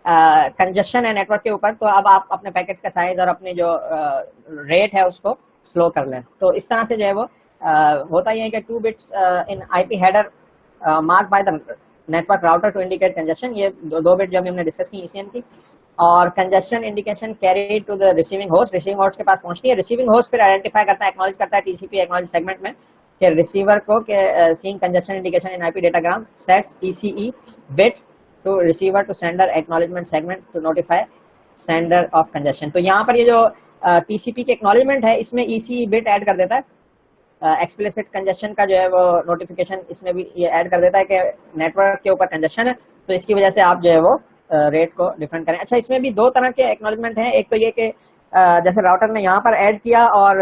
कंजेशन है नेटवर्क के ऊपर, तो अब आप अपने पैकेट्स का साइज और अपनी जो रेट है उसको स्लो कर लें। तो इस तरह से जो है वो होता ही है कि 2 bits in IP header mark by the network router to indicate congestion. ये 2 बिट जब हमने डिस्कस की ईसीएन की। और congestion indication carry to the receiving host, receiving host के पास पहुंचती है। रिसीविंग होस्ट फिर आइडेंटिफाई करता है, एक्नॉलेज करता है टीसीपी एक्नॉलेज सेगमेंट में कि रिसीवर को के seeing congestion indication in IP datagram sets ECE bit to receiver to sender acknowledgement segment to notify sender of congestion. तो यहाँ पर ये जो टीसीपी के एक्नॉलेजमेंट है इसमें ईसीई बिट ऐड कर देता है। एक्सप्लिसिट कंजेशन का जो है वो नोटिफिकेशन इसमें भी ये ऐड कर देता है कि नेटवर्क के ऊपर कंजेशन है, तो इसकी वजह से आप जो है वो रेट को डिफरेंट करें। अच्छा, इसमें भी 2 तरह के एक्नॉलेजमेंट हैं। एक तो ये कि जैसे राउटर ने यहाँ पर ऐड किया और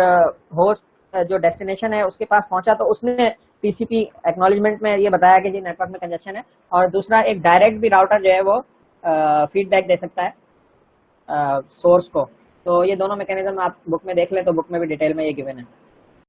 होस्ट जो डेस्टिनेशन है उसके पास पहुंचा, तो उसने टीसीपी एक्नॉलेजमेंट में ये बताया कि जी नेटवर्क में कंजेशन है। और दूसरा एक डायरेक्ट भी राउटर जो है वो फीडबैक दे सकता है सोर्स को। तो ये दोनों मैकेनिज्म आप बुक में देख लें, तो बुक में भी डिटेल में ये गिवन है।